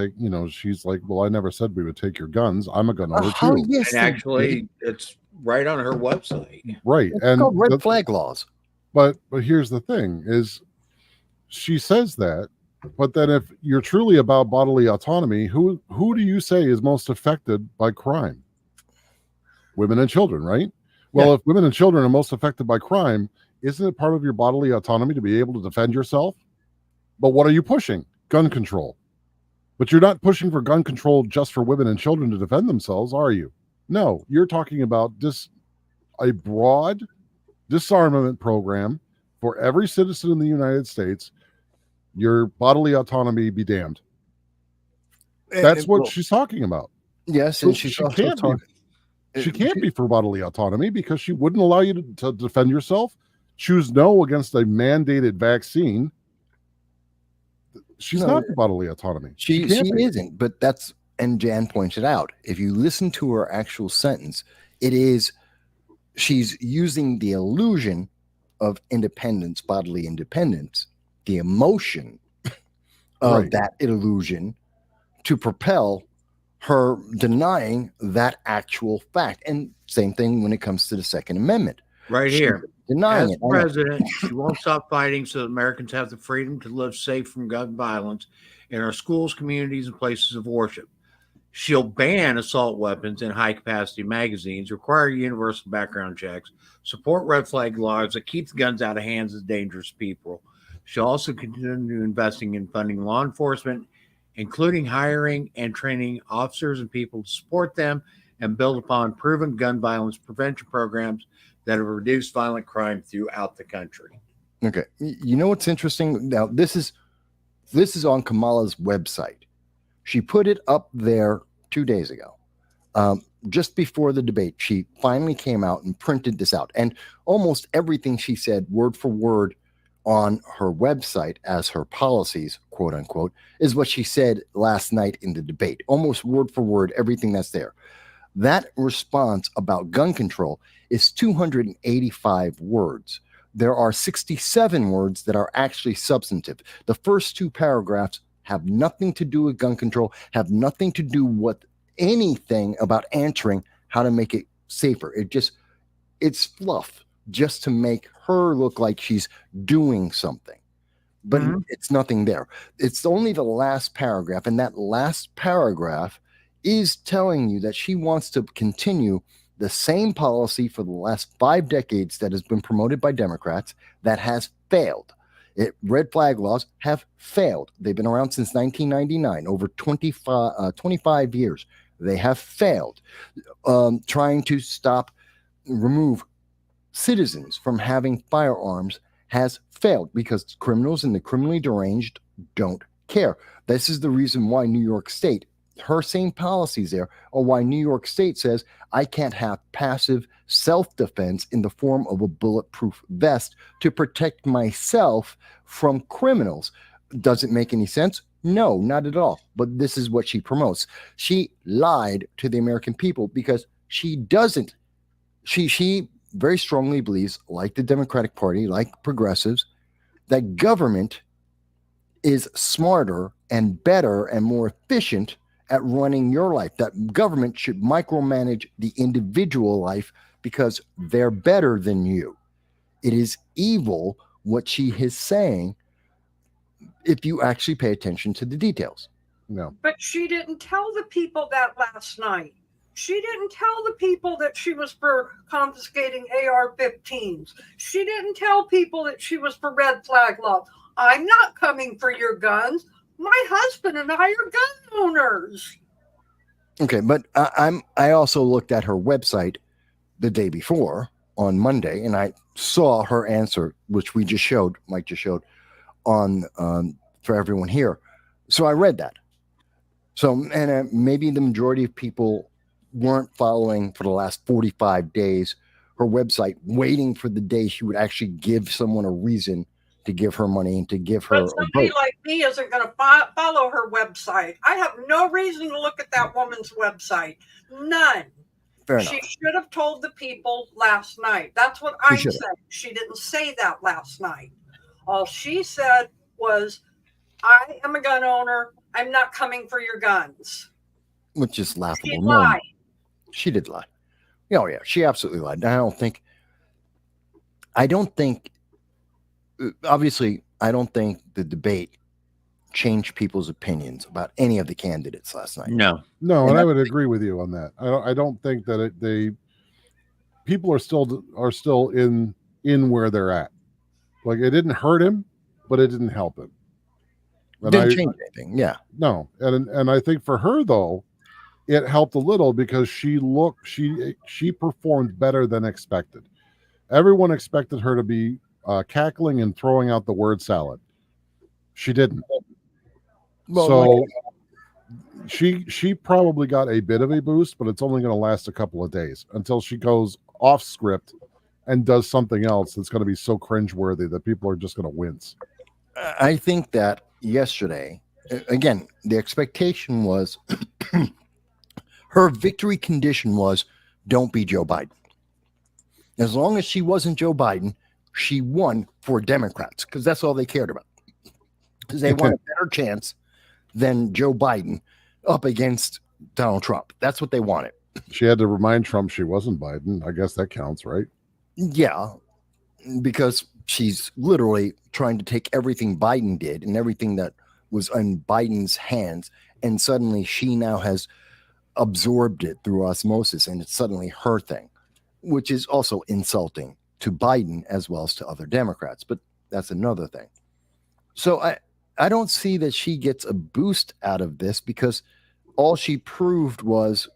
she's like, well, I never said we would take your guns. I'm a gun owner too. Yes, and actually, it's right on her website. Right. It's and called red flag laws. But here's the thing is she says that, but then if you're truly about bodily autonomy, who do you say is most affected by crime? Women and children, right? Well, if women and children are most affected by crime, isn't it part of your bodily autonomy to be able to defend yourself? But what are you pushing? Gun control. But you're not pushing for gun control just for women and children to defend themselves, are you? No, you're talking about a broad disarmament program for every citizen in the United States, your bodily autonomy be damned. That's what she's talking about. Yes, So and she's she also can't be. talking. She can't be for bodily autonomy because she wouldn't allow you to defend yourself. Choose no against a mandated vaccine. She's No, not for bodily autonomy. She can't be. isn't, but that's, and Jan pointed out, if you listen to her actual sentence, it is, she's using the illusion of independence, bodily independence, the emotion of Right. that illusion to propel her denying that actual fact. And same thing when it comes to the Second Amendment. Right She's here. denying As it. I know. president, she won't stop fighting so that Americans have the freedom to live safe from gun violence in our schools, communities, and places of worship. She'll ban assault weapons and high-capacity magazines, require universal background checks, support red flag laws that keep the guns out of hands of dangerous people. She'll also continue investing in funding law enforcement, including hiring and training officers and people to support them and build upon proven gun violence prevention programs that have reduced violent crime throughout the country. Okay. You know what's interesting? Now, this is on Kamala's website. She put it up there 2 days ago. Just before the debate, she finally came out and printed this out. And almost everything she said, word for word, on her website as her policies, quote unquote, is what she said last night in the debate. Almost word for word, everything that's there. That response about gun control is 285 words. There are 67 words that are actually substantive. The first two paragraphs have nothing to do with gun control, have nothing to do with anything about answering how to make it safer. It's fluff just to make her look like she's doing something. But it's nothing there. It's only the last paragraph, and that last paragraph is telling you that she wants to continue the same policy for the last 5 decades that has been promoted by Democrats that has failed. Red flag laws have failed. They've been around since 1999, over 25 years. They have failed. Trying to remove citizens from having firearms has failed because criminals and the criminally deranged don't care. This is the reason why New York State, her same policies there, or why New York State says I can't have passive self-defense in the form of a bulletproof vest to protect myself from criminals. Does it make any sense? No, not at all. But this is what she promotes. She lied to the American people because she doesn't. She very strongly believes, like the Democratic Party, like progressives, that government is smarter and better and more efficient at running your life, that government should micromanage the individual life because they're better than you. It is evil what she is saying if you actually pay attention to the details. No. But she didn't tell the people that last night. She didn't tell the people that she was for confiscating AR-15s. She didn't tell people that she was for red flag laws. I'm not coming for your guns. My husband and I are gun owners. Okay, but I also looked at her website the day before on Monday, and I saw her answer, which Mike just showed on for everyone here. So I read that. So, and maybe the majority of people weren't following for the last 45 days her website, waiting for the day she would actually give someone a reason to give her money and to give her But somebody like me isn't going to follow her website. I have no reason to look at that woman's website. None. Fair She enough. should have told the people last night. That's what I'm saying. She didn't say that last night. All she said was, I am a gun owner. I'm not coming for your guns. Which is laughable. She lied. She did lie. Oh yeah, she absolutely lied. I don't think obviously I don't think the debate changed people's opinions about any of the candidates last night. No, and I would agree with you on that. I don't think that people are still in where they're at. Like, it didn't hurt him, but it didn't help him. Didn't change anything. Yeah. No, and I think for her though, it helped a little because she performed better than expected. Everyone expected her to be cackling and throwing out the word salad. She didn't. Well, So she probably got a bit of a boost, but it's only going to last a couple of days until she goes off script and does something else that's going to be so cringeworthy that people are just going to wince. I think that yesterday, again, the expectation was her victory condition was don't be Joe Biden. As long as she wasn't Joe Biden, she won for Democrats because that's all they cared about. Because they want a better chance than Joe Biden up against Donald Trump. That's what they wanted. She had to remind Trump she wasn't Biden. I guess that counts, right? Yeah, because she's literally trying to take everything Biden did and everything that was in Biden's hands, and suddenly she now has absorbed it through osmosis, and it's suddenly her thing, which is also insulting to Biden as well as to other Democrats. But that's another thing. So I don't see that she gets a boost out of this because all she proved was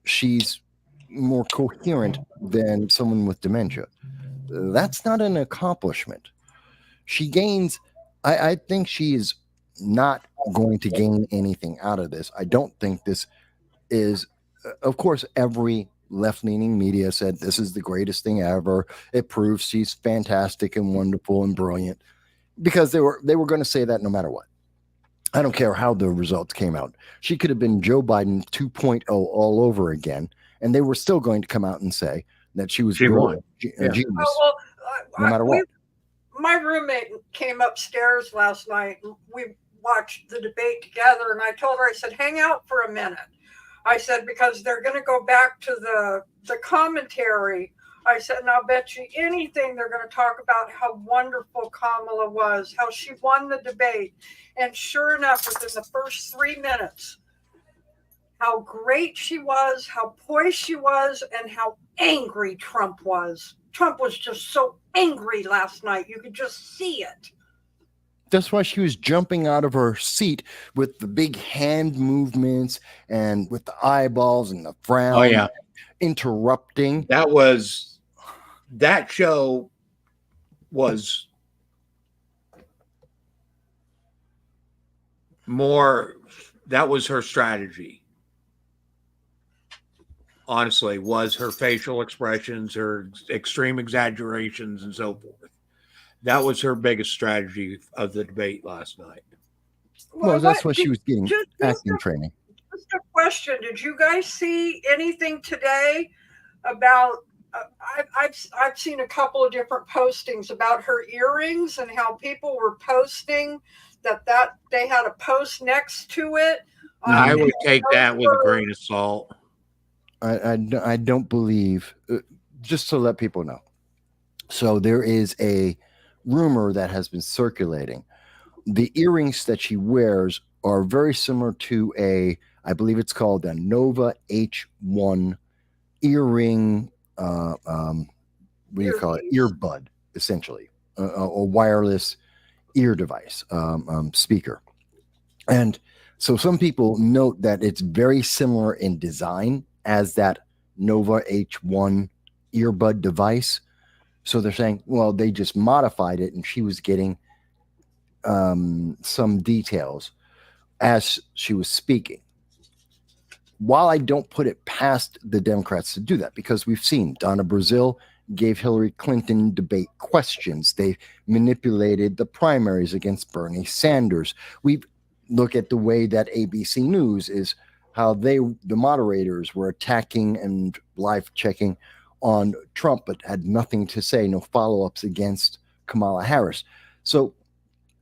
she's more coherent than someone with dementia. That's not an accomplishment. She gains, I think she is not going to gain anything out of this. I don't think this is, of course, every left-leaning media said this is the greatest thing ever. It proves she's fantastic and wonderful and brilliant because they were going to say that no matter what. I don't care how the results came out. She could have been Joe Biden 2.0 all over again, and they were still going to come out and say that she was won. a genius, no matter what. My roommate came upstairs last night, and we watched the debate together, and I told her, I said, hang out for a minute. I said, because they're going to go back to the commentary. I said, and I'll bet you anything they're going to talk about how wonderful Kamala was, how she won the debate. And sure enough, within the first 3 minutes, how great she was, how poised she was, and how angry Trump was. Trump was just so angry last night. You could just see it. That's why she was jumping out of her seat with the big hand movements and with the eyeballs and the frown. Oh, yeah. Interrupting. That show was more, that was her strategy. Honestly, was her facial expressions, her extreme exaggerations, and so forth. That was her biggest strategy of the debate last night. Well, that's what she was getting acting training. Just a question: did you guys see anything today about? I've seen a couple of different postings about her earrings and how people were posting that they had a post next to it. I would take that with a grain of salt. I don't believe, just to let people know. So there is a rumor that has been circulating. The earrings that she wears are very similar to I believe it's called a Nova H1 earring. What do you call it? Earbud, essentially, a wireless ear device, speaker. And so some people note that it's very similar in design as that Nova H1 earbud device. So they're saying, well, they just modified it and she was getting some details as she was speaking. While I don't put it past the Democrats to do that, because we've seen Donna Brazile gave Hillary Clinton debate questions. They manipulated the primaries against Bernie Sanders. We look at the way that ABC News is how the moderators were attacking and live checking on Trump, but had nothing to say, no follow-ups against Kamala Harris. So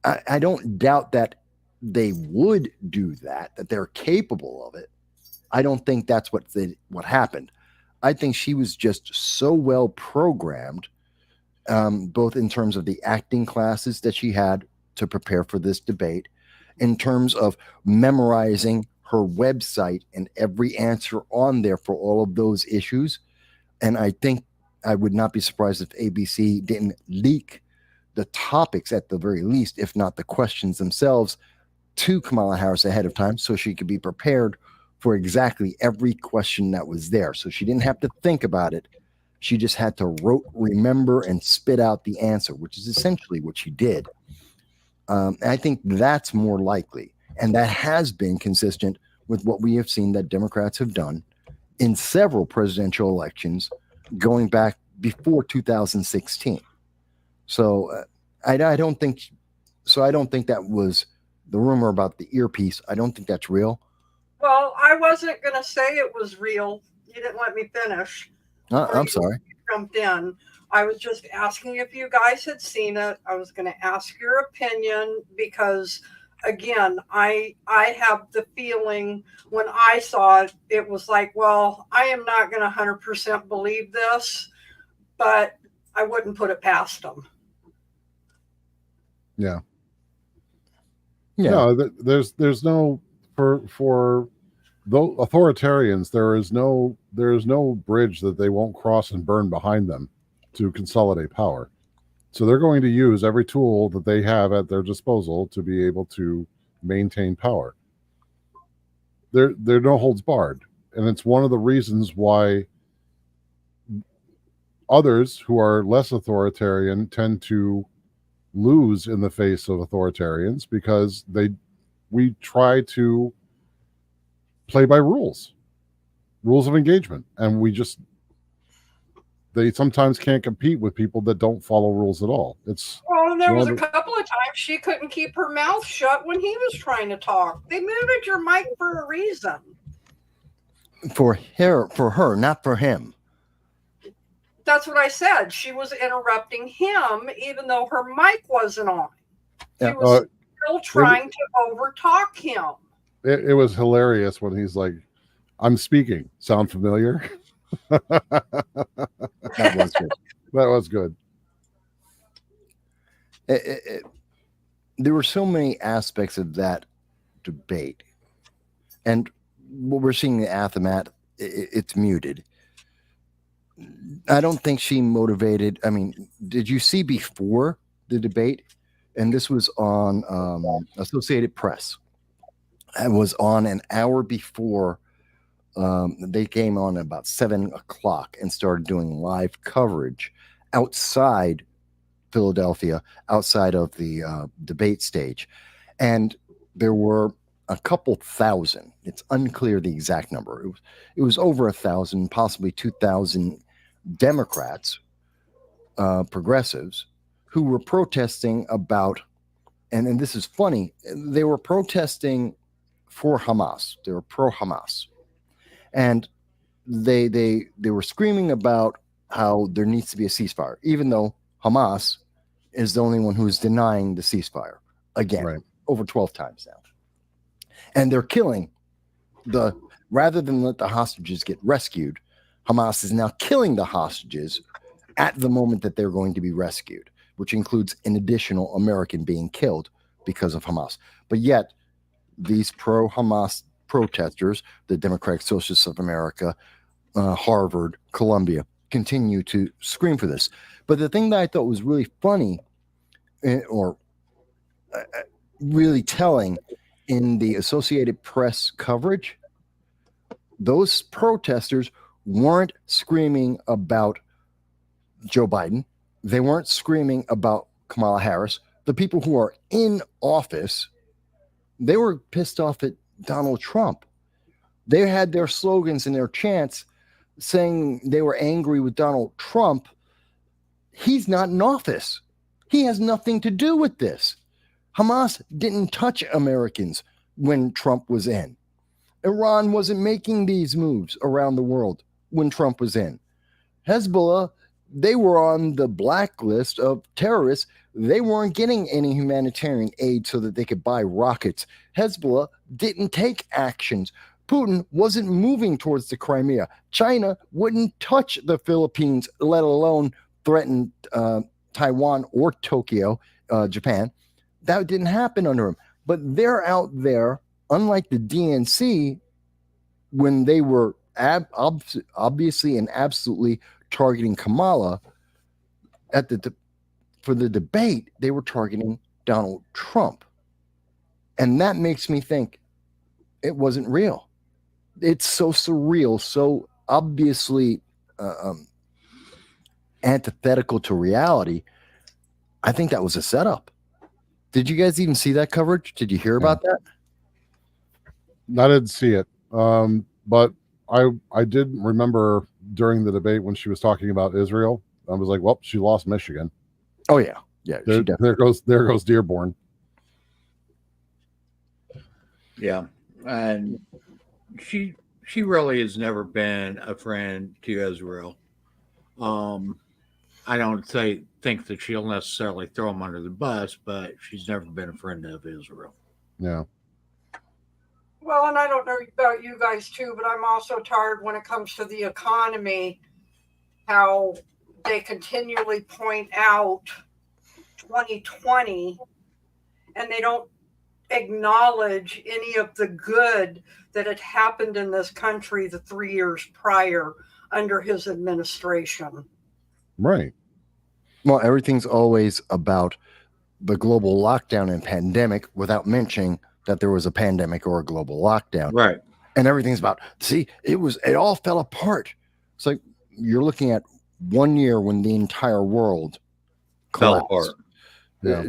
I don't doubt that they would do that they're capable of it. I don't think that's what happened. I think she was just so well programmed, both in terms of the acting classes that she had to prepare for this debate, in terms of memorizing her website and every answer on there for all of those issues. And I think I would not be surprised if ABC didn't leak the topics at the very least, if not the questions themselves, to Kamala Harris ahead of time so she could be prepared for exactly every question that was there. So she didn't have to think about it. She just had to remember and spit out the answer, which is essentially what she did. And I think that's more likely. And that has been consistent with what we have seen that Democrats have done in several presidential elections going back before 2016. So I don't think that was the rumor about the earpiece. I don't think that's real. Well, I wasn't going to say it was real. You didn't let me finish. I'm sorry. Jumped in. I was just asking if you guys had seen it. I was going to ask your opinion because, again, I have the feeling when I saw it, it was like, well, I am not going to 100% believe this, but I wouldn't put it past them. Yeah. Yeah. No, there's no for though authoritarians, there is no bridge that they won't cross and burn behind them to consolidate power. So they're going to use every tool that they have at their disposal to be able to maintain power. They're no holds barred, and it's one of the reasons why others who are less authoritarian tend to lose in the face of authoritarians, because we try to play by rules of engagement, and they sometimes can't compete with people that don't follow rules at all. Well, there was a couple of times she couldn't keep her mouth shut when he was trying to talk. They muted your mic for a reason. For her, not for him. That's what I said. She was interrupting him, even though her mic wasn't on. She was still trying to overtalk him. It was hilarious when he's like, "I'm speaking. Sound familiar?" That was good. That was good. There were so many aspects of that debate, and what we're seeing the aftermath, it's muted. I don't think she motivated. I mean, did you see before the debate? And this was on Associated Press. It was on an hour before. They came on about 7:00 and started doing live coverage outside Philadelphia, outside of the debate stage. And there were a couple thousand. It's unclear the exact number. It was over 1,000, possibly 2,000 Democrats, progressives, who were protesting about, and this is funny, they were protesting for Hamas. They were pro-Hamas. And they were screaming about how there needs to be a ceasefire, even though Hamas is the only one who's denying the ceasefire again, over 12 times now. And they're killing rather than let the hostages get rescued, Hamas is now killing the hostages at the moment that they're going to be rescued, which includes an additional American being killed because of Hamas. But yet, these pro-Hamas protesters, the Democratic Socialists of America, Harvard, Columbia, continue to scream for this. But the thing that I thought was really funny, or really telling in the Associated Press coverage, those protesters weren't screaming about Joe Biden. They weren't screaming about Kamala Harris. The people who are in office, they were pissed off at Donald Trump. They had their slogans and their chants saying they were angry with Donald Trump. He's not in office. He has nothing to do with this. Hamas didn't touch Americans when Trump was in. Iran wasn't making these moves around the world when Trump was in. Hezbollah, they were on the blacklist of terrorists. They weren't getting any humanitarian aid so that they could buy rockets. Hezbollah didn't take actions. Putin wasn't moving towards the Crimea. China wouldn't touch the Philippines, let alone threaten Taiwan or Tokyo, Japan. That didn't happen under him. But they're out there, unlike the DNC, when they were obviously and absolutely targeting Kamala for the debate, they were targeting Donald Trump. And that makes me think it wasn't real. it's so surreal, so obviously antithetical to reality. I think that was a setup. Did you guys even see that coverage? Did you hear about that? I didn't see it, but I did remember during the debate when she was talking about Israel. I was like, well, she lost Michigan. Oh yeah, yeah. There goes Dearborn. Yeah, and she really has never been a friend to Israel. I don't think that she'll necessarily throw him under the bus, but she's never been a friend of Israel. Yeah. Well, and I don't know about you guys too, but I'm also tired when it comes to the economy, how they continually point out 2020 and they don't acknowledge any of the good that had happened in this country the 3 years prior under his administration. Right. Well, everything's always about the global lockdown and pandemic without mentioning that there was a pandemic or a global lockdown. Right. And everything's about, see, it all fell apart. It's like you're looking at 1 year when the entire world Fell collapsed. apart. Yeah.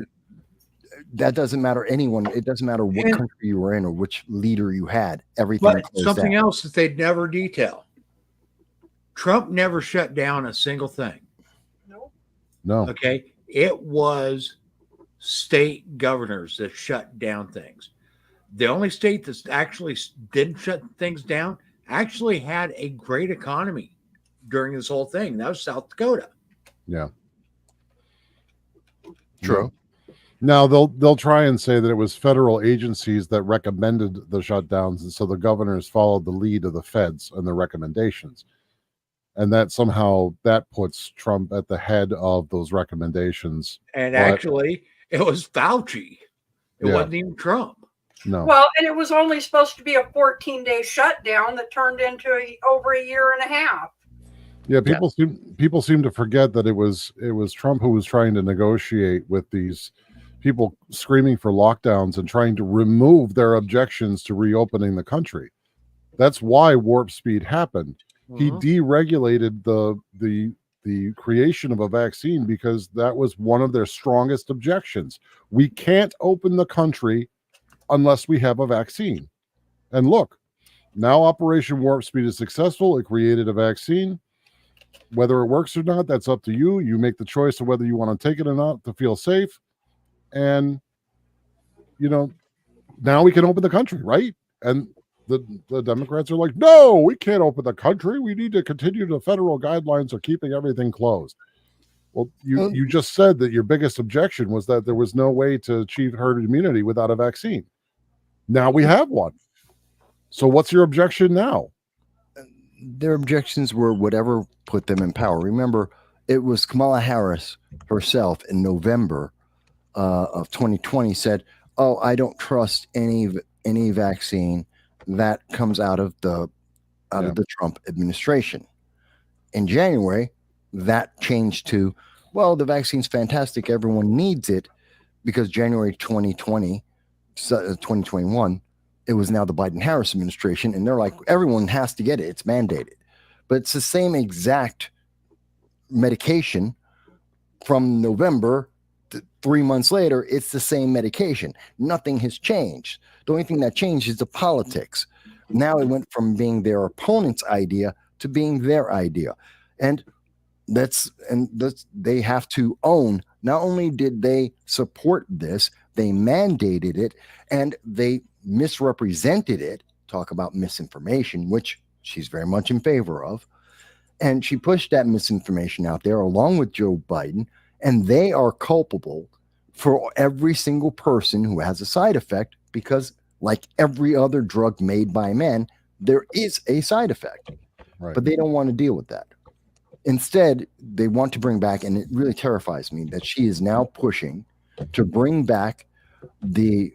That doesn't matter anyone. It doesn't matter what country you were in or which leader you had. Everything. But something down. else that they'd never detail. Trump never shut down a single thing. No. Okay. It was state governors that shut down things. The only state that actually didn't shut things down actually had a great economy during this whole thing. That was South Dakota. Yeah. True. Now they'll try and say that it was federal agencies that recommended the shutdowns, and so the governors followed the lead of the feds and the recommendations, and that somehow that puts Trump at the head of those recommendations. And actually, it was Fauci. It wasn't even Trump. No. Well, and it was only supposed to be a 14-day shutdown that turned into over a year and a half. Yeah, people seem to forget that it was Trump who was trying to negotiate with these people screaming for lockdowns and trying to remove their objections to reopening the country. That's why warp speed happened. He deregulated the creation of a vaccine because that was one of their strongest objections. We can't open the country unless we have a vaccine. And look, now Operation Warp Speed is successful. It created a vaccine. Whether it works or not, that's up to you. You make the choice of whether you want to take it or not to feel safe. And, now we can open the country, right? And the Democrats are like, no, we can't open the country. We need to continue the federal guidelines of keeping everything closed. Well, you just said that your biggest objection was that there was no way to achieve herd immunity without a vaccine. Now we have one. So what's your objection now? Their objections were whatever put them in power. Remember, it was Kamala Harris herself in November of 2020 said, "Oh, I don't trust any vaccine that comes out of the Trump administration." In January, that changed to, "Well, the vaccine's fantastic. Everyone needs it," because January 2021. It was now the Biden-Harris administration, and they're like, everyone has to get it. It's mandated. But it's the same exact medication from November to 3 months later. It's the same medication. Nothing has changed. The only thing that changed is the politics. Now it went from being their opponent's idea to being their idea. And they have to own, not only did they support this, they mandated it, and they misrepresented it. Talk about misinformation, which she's very much in favor of. And she pushed that misinformation out there along with Joe Biden, and they are culpable for every single person who has a side effect, because like every other drug made by man, there is a side effect. Right. But they don't want to deal with that. Instead, they want to bring back, and it really terrifies me that she is now pushing to bring back the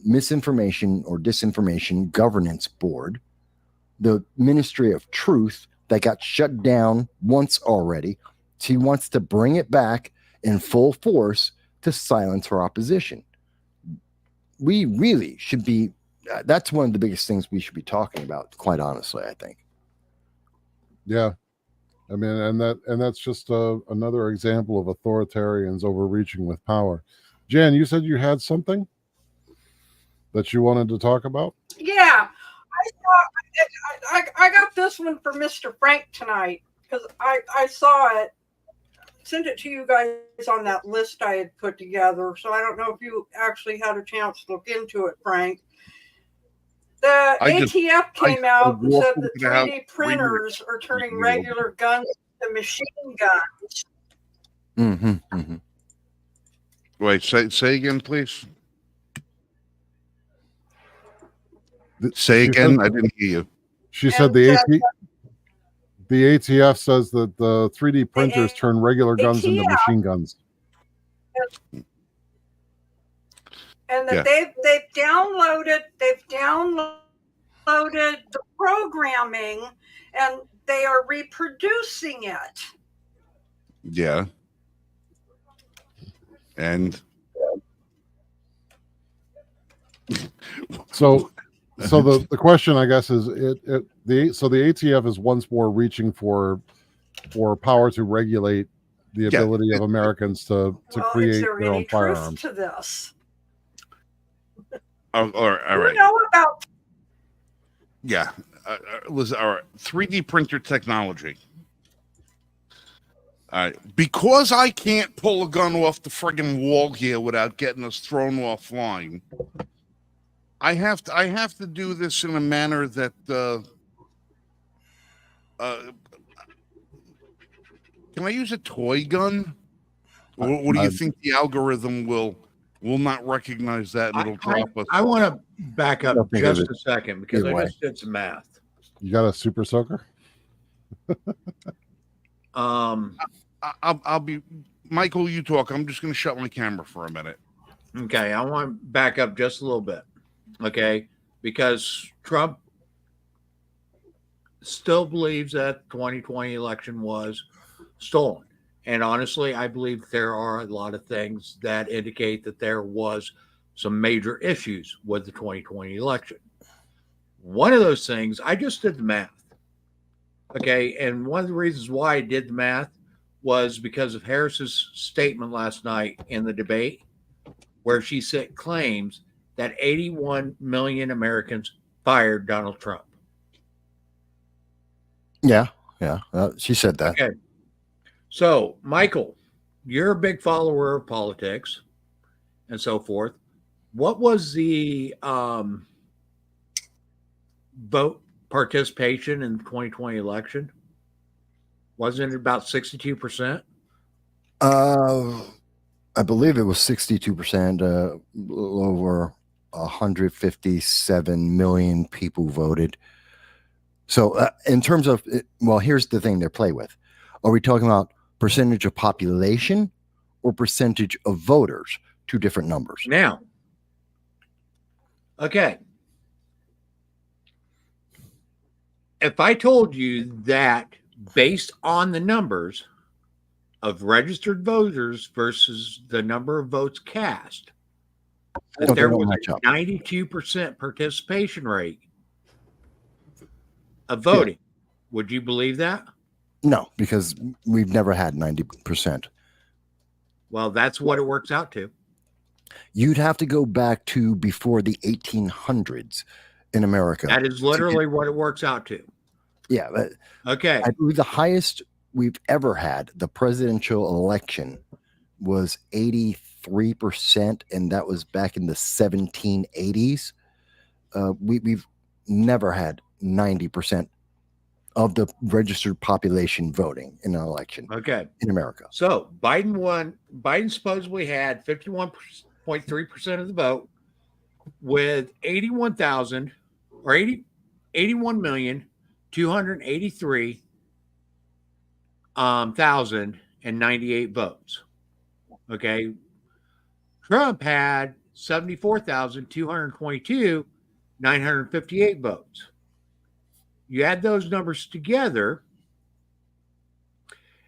Misinformation or Disinformation Governance Board, the Ministry of Truth that got shut down once already. She wants to bring it back in full force to silence her opposition. We really should be that's one of the biggest things we should be talking about, quite honestly, I think. Yeah. I mean, and that's just another example of authoritarians overreaching with power. Jan, you said you had something that you wanted to talk about? Yeah, I got this one for Mr. Frank tonight because I saw it. Sent it to you guys on that list I had put together. So I don't know if you actually had a chance to look into it, Frank. The ATF came out and said that 3D printers are turning regular guns into machine guns. Mm-hmm, mm-hmm. Wait, say again, please. Say again. I didn't hear you. She said the ATF says that the 3D printers turn regular guns into machine guns. And that they've downloaded the programming and they are reproducing it. Yeah. And so the question, I guess, is the ATF is once more reaching for power to regulate the ability of Americans to create their own firearms. To this. all right. You know about? Yeah. Listen, all right. 3D printer technology. Because I can't pull a gun off the friggin' wall here without getting us thrown offline, I have to do this in a manner that can I use a toy gun? What do you think the algorithm will not recognize that and it'll drop us? I want to back up just a second because I just did some math. You got a super soaker? I'll be Michael. You talk. I'm just going to shut my camera for a minute. Okay, I want to back up just a little bit. Okay, because Trump still believes that the 2020 election was stolen. And honestly, I believe there are a lot of things that indicate that there was some major issues with the 2020 election. One of those things, I just did the math. Okay, and one of the reasons why I did the math was because of Harris's statement last night in the debate, where she claims that 81 million Americans fired Donald Trump. Yeah, she said that. Okay. So, Michael, you're a big follower of politics and so forth. What was the vote participation in the 2020 election? Wasn't it about 62%? I believe it was 62%, over 157 million people voted. So in terms of, well, here's the thing they play with. Are we talking about percentage of population or percentage of voters? Two different numbers. Now, okay. If I told you that based on the numbers of registered voters versus the number of votes cast, that there was a 92% participation rate of voting, would you believe that? No, because we've never had 90%. Well, that's what it works out to. You'd have to go back to before the 1800s in America. That is literally what it works out to. Yeah. Okay. I believe the highest we've ever had, the presidential election, was 83%, and that was back in the 1780s. We've never had 90% of the registered population voting in an election. Okay. In America. So Biden won. Biden supposedly had 51.3% of the vote with 81,283,098 votes. Okay. Trump had 74,222,958 votes. You add those numbers together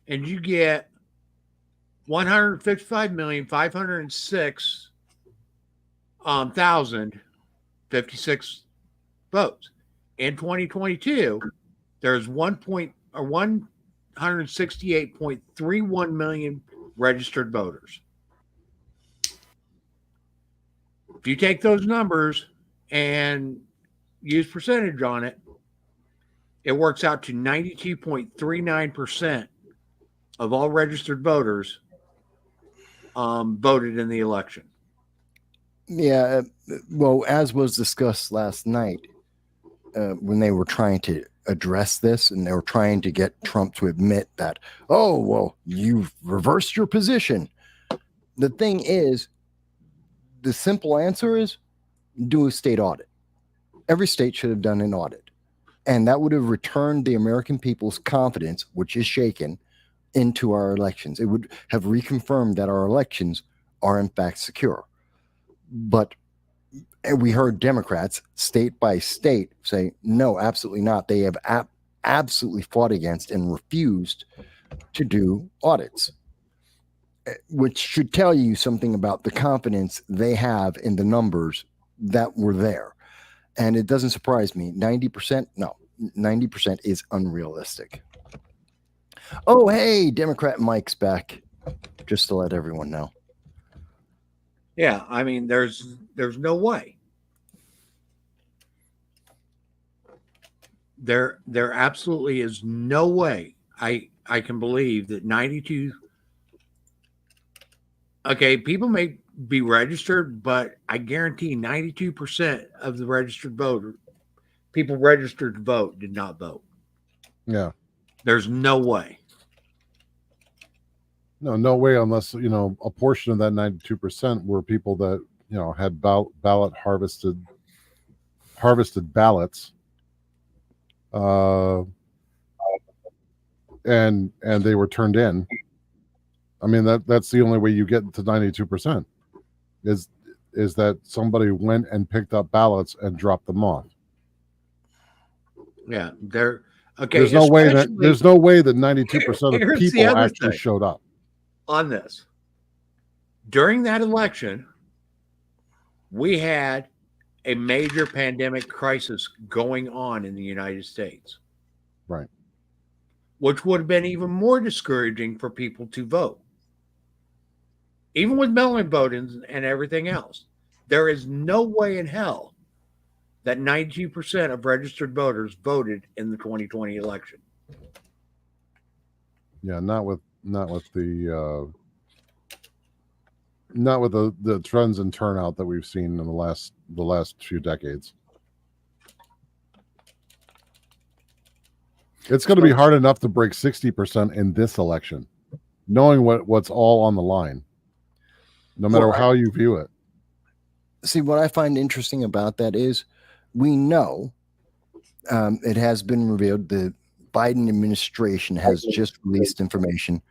and you get 155,506,000 56 votes. In 2022, there's 168.31 million registered voters. If you take those numbers and use percentage on it, it works out to 92.39% of all registered voters voted in the election. Yeah, well, as was discussed last night, when they were trying to address this and they were trying to get Trump to admit that, oh, well, you've reversed your position. The thing is, the simple answer is do a state audit. Every state should have done an audit. And that would have returned the American people's confidence, which is shaken, into our elections. It would have reconfirmed that our elections are in fact secure. But we heard Democrats state by state say, no, absolutely not. They have absolutely fought against and refused to do audits, which should tell you something about the confidence they have in the numbers that were there. And it doesn't surprise me. 90%? No, 90% is unrealistic. Oh, hey, Democrat Mike's back, just to let everyone know. Yeah, I mean, there's no way. There absolutely is no way I can believe that 92. Okay, people may be registered, but I guarantee 92% of the registered people registered to vote did not vote. Yeah. There's no way. No way, unless, a portion of that 92% were people that, had ballot harvested ballots. And they were turned in. I mean, that's the only way you get to 92% is that somebody went and picked up ballots and dropped them off. Yeah, okay. There's no way that 92% of people actually showed up on this. During that election, we had a major pandemic crisis going on in the United States. Right. Which would have been even more discouraging for people to vote. Even with mail-in voting and everything else, there is no way in hell that 92% of registered voters voted in the 2020 election. Yeah, not with the trends and turnout that we've seen in the last few decades. It's going to be hard enough to break 60% in this election, knowing what's all on the line, no matter how you view it. See, what I find interesting about that is we know it has been revealed, the Biden administration has just released information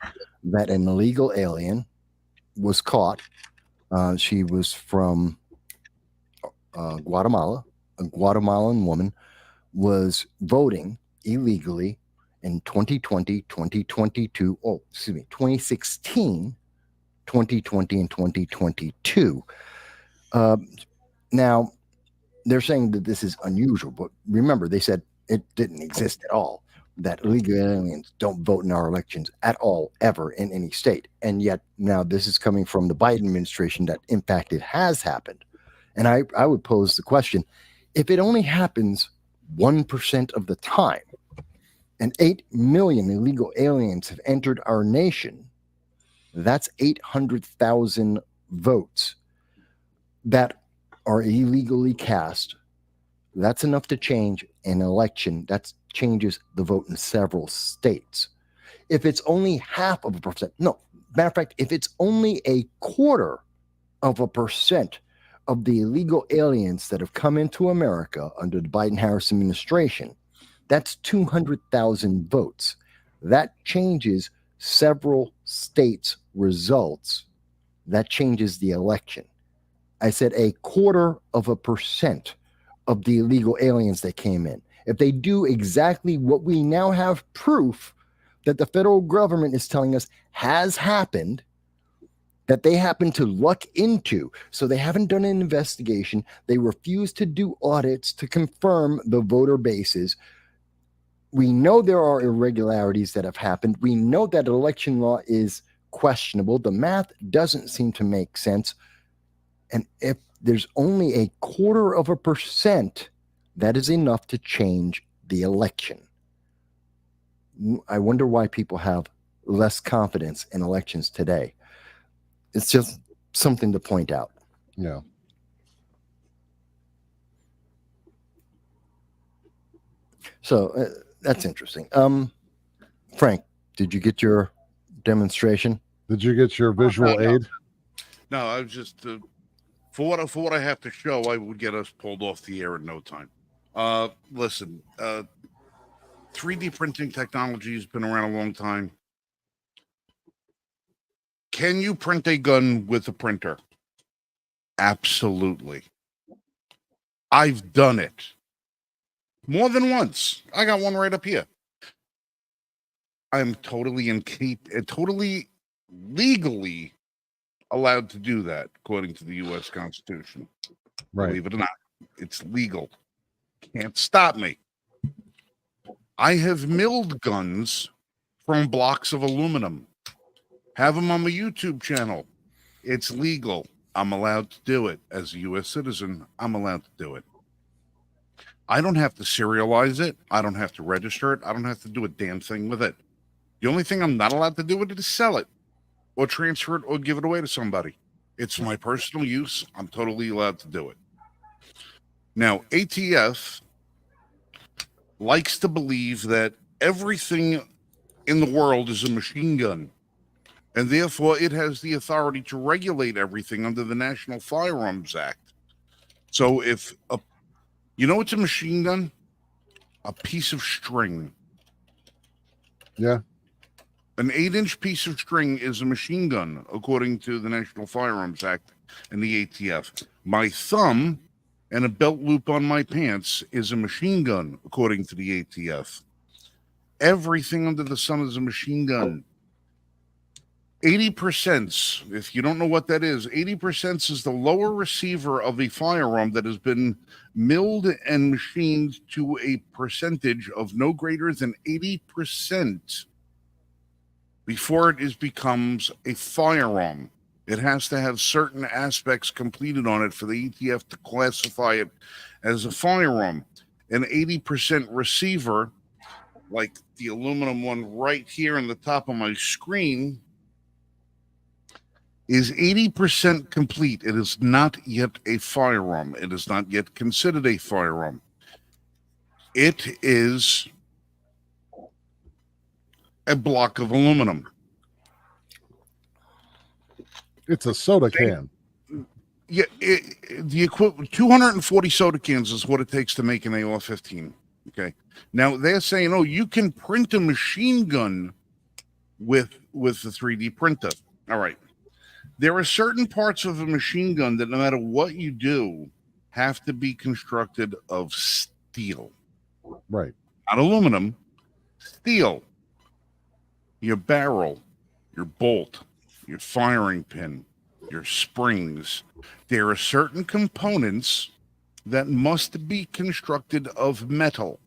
that an illegal alien was caught. She was from Guatemala. A Guatemalan woman was voting illegally in 2020, 2022, 2016, 2020, and 2022. Now, they're saying that this is unusual, but remember, they said it didn't exist at all, that illegal aliens don't vote in our elections at all, ever, in any state. And yet now this is coming from the Biden administration that, in fact, it has happened. And I would pose the question, if it only happens 1% of the time, and 8 million illegal aliens have entered our nation, that's 800,000 votes that are illegally cast. That's enough to change an election. That changes the vote in several states. If it's only 0.5%, no, matter of fact, if it's only 0.25% of the illegal aliens that have come into America under the Biden-Harris administration, that's 200,000 votes. That changes several states' results. That changes the election. I said 0.25% of the illegal aliens that came in. If they do exactly what we now have proof that the federal government is telling us has happened, that they happen to luck into. So they haven't done an investigation. They refuse to do audits to confirm the voter bases. We know there are irregularities that have happened. We know that election law is questionable. The math doesn't seem to make sense. And if there's only 0.25%, that is enough to change the election. I wonder why people have less confidence in elections today. It's just something to point out. Yeah. So that's interesting. Frank, did you get your demonstration? Did you get your visual no. aid? No, I was just for what I have to show, I would get us pulled off the air in no time. Listen, 3D printing technology has been around a long time. Can you print a gun with a printer? Absolutely. I've done it more than once. I got one right up here. I'm totally totally legally allowed to do that, according to the U.S. Constitution. Right. Believe it or not, it's legal. Can't stop me. I have milled guns from blocks of aluminum. Have them on my YouTube channel. It's legal. I'm allowed to do it. As a U.S. citizen, I'm allowed to do it. I don't have to serialize it. I don't have to register it. I don't have to do a damn thing with it. The only thing I'm not allowed to do with it is sell it or transfer it or give it away to somebody. It's my personal use. I'm totally allowed to do it. Now, ATF likes to believe that everything in the world is a machine gun, and therefore it has the authority to regulate everything under the National Firearms Act. So if you know what's a machine gun? A piece of string. Yeah. An 8-inch piece of string is a machine gun, according to the National Firearms Act and the ATF. My thumb and a belt loop on my pants is a machine gun, according to the ATF. Everything under the sun is a machine gun. 80%, if you don't know what that is, 80% is the lower receiver of a firearm that has been milled and machined to a percentage of no greater than 80% before it becomes a firearm. It has to have certain aspects completed on it for the ATF to classify it as a firearm. An 80% receiver, like the aluminum one right here in the top of my screen, is 80% complete. It is not yet a firearm. It is not yet considered a firearm. It is a block of aluminum. It's a soda can. Yeah, the equivalent 240 soda cans is what it takes to make an AR-15. Okay. Now they're saying, oh, you can print a machine gun with the 3D printer. All right. There are certain parts of a machine gun that no matter what you do have to be constructed of steel. Right. Not aluminum, steel. Your barrel, your bolt, your firing pin, your springs. There are certain components that must be constructed of metal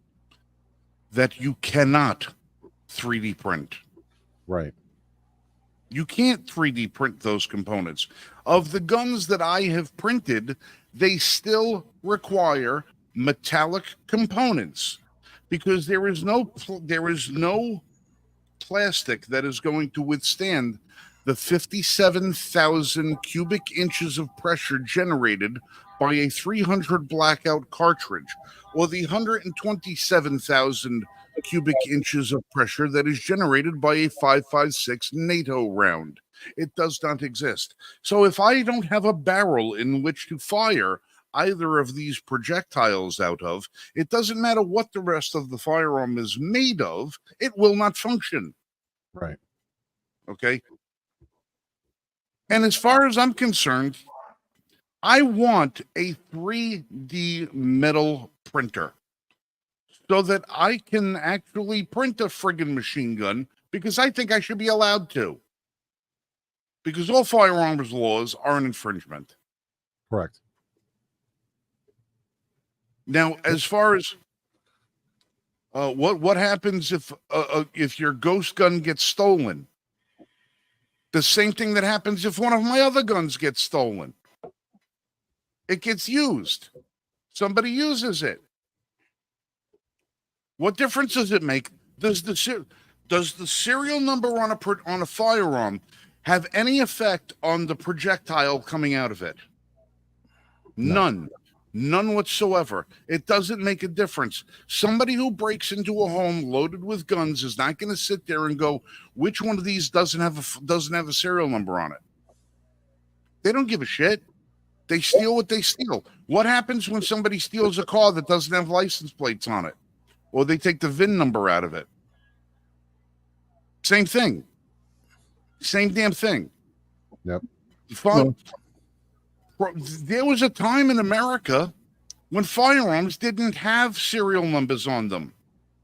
that you cannot 3D print. Right. You can't 3D print those components. Of the guns that I have printed, they still require metallic components because there is no plastic that is going to withstand the 57,000 cubic inches of pressure generated by a 300 blackout cartridge, or the 127,000 cubic inches of pressure that is generated by a 5.56 NATO round. It does not exist. So if I don't have a barrel in which to fire either of these projectiles out of, it doesn't matter what the rest of the firearm is made of, it will not function. Right. Okay. And as far as I'm concerned, I want a 3D metal printer so that I can actually print a friggin' machine gun because I think I should be allowed to. because all firearms laws are an infringement. Correct. Now, as far as what happens if your ghost gun gets stolen? The same thing that happens if one of my other guns gets stolen. It gets used. Somebody uses it. What difference does it make? Does the serial number on a firearm have any effect on the projectile coming out of it? No. None whatsoever. It doesn't make a difference. Somebody who breaks into a home loaded with guns is not going to sit there and go, which one of these doesn't have a serial number on it? They don't give a shit. They steal what they steal. What happens when somebody steals a car that doesn't have license plates on it? Or they take the VIN number out of it? Same thing. Same damn thing. Yep. There was a time in America when firearms didn't have serial numbers on them.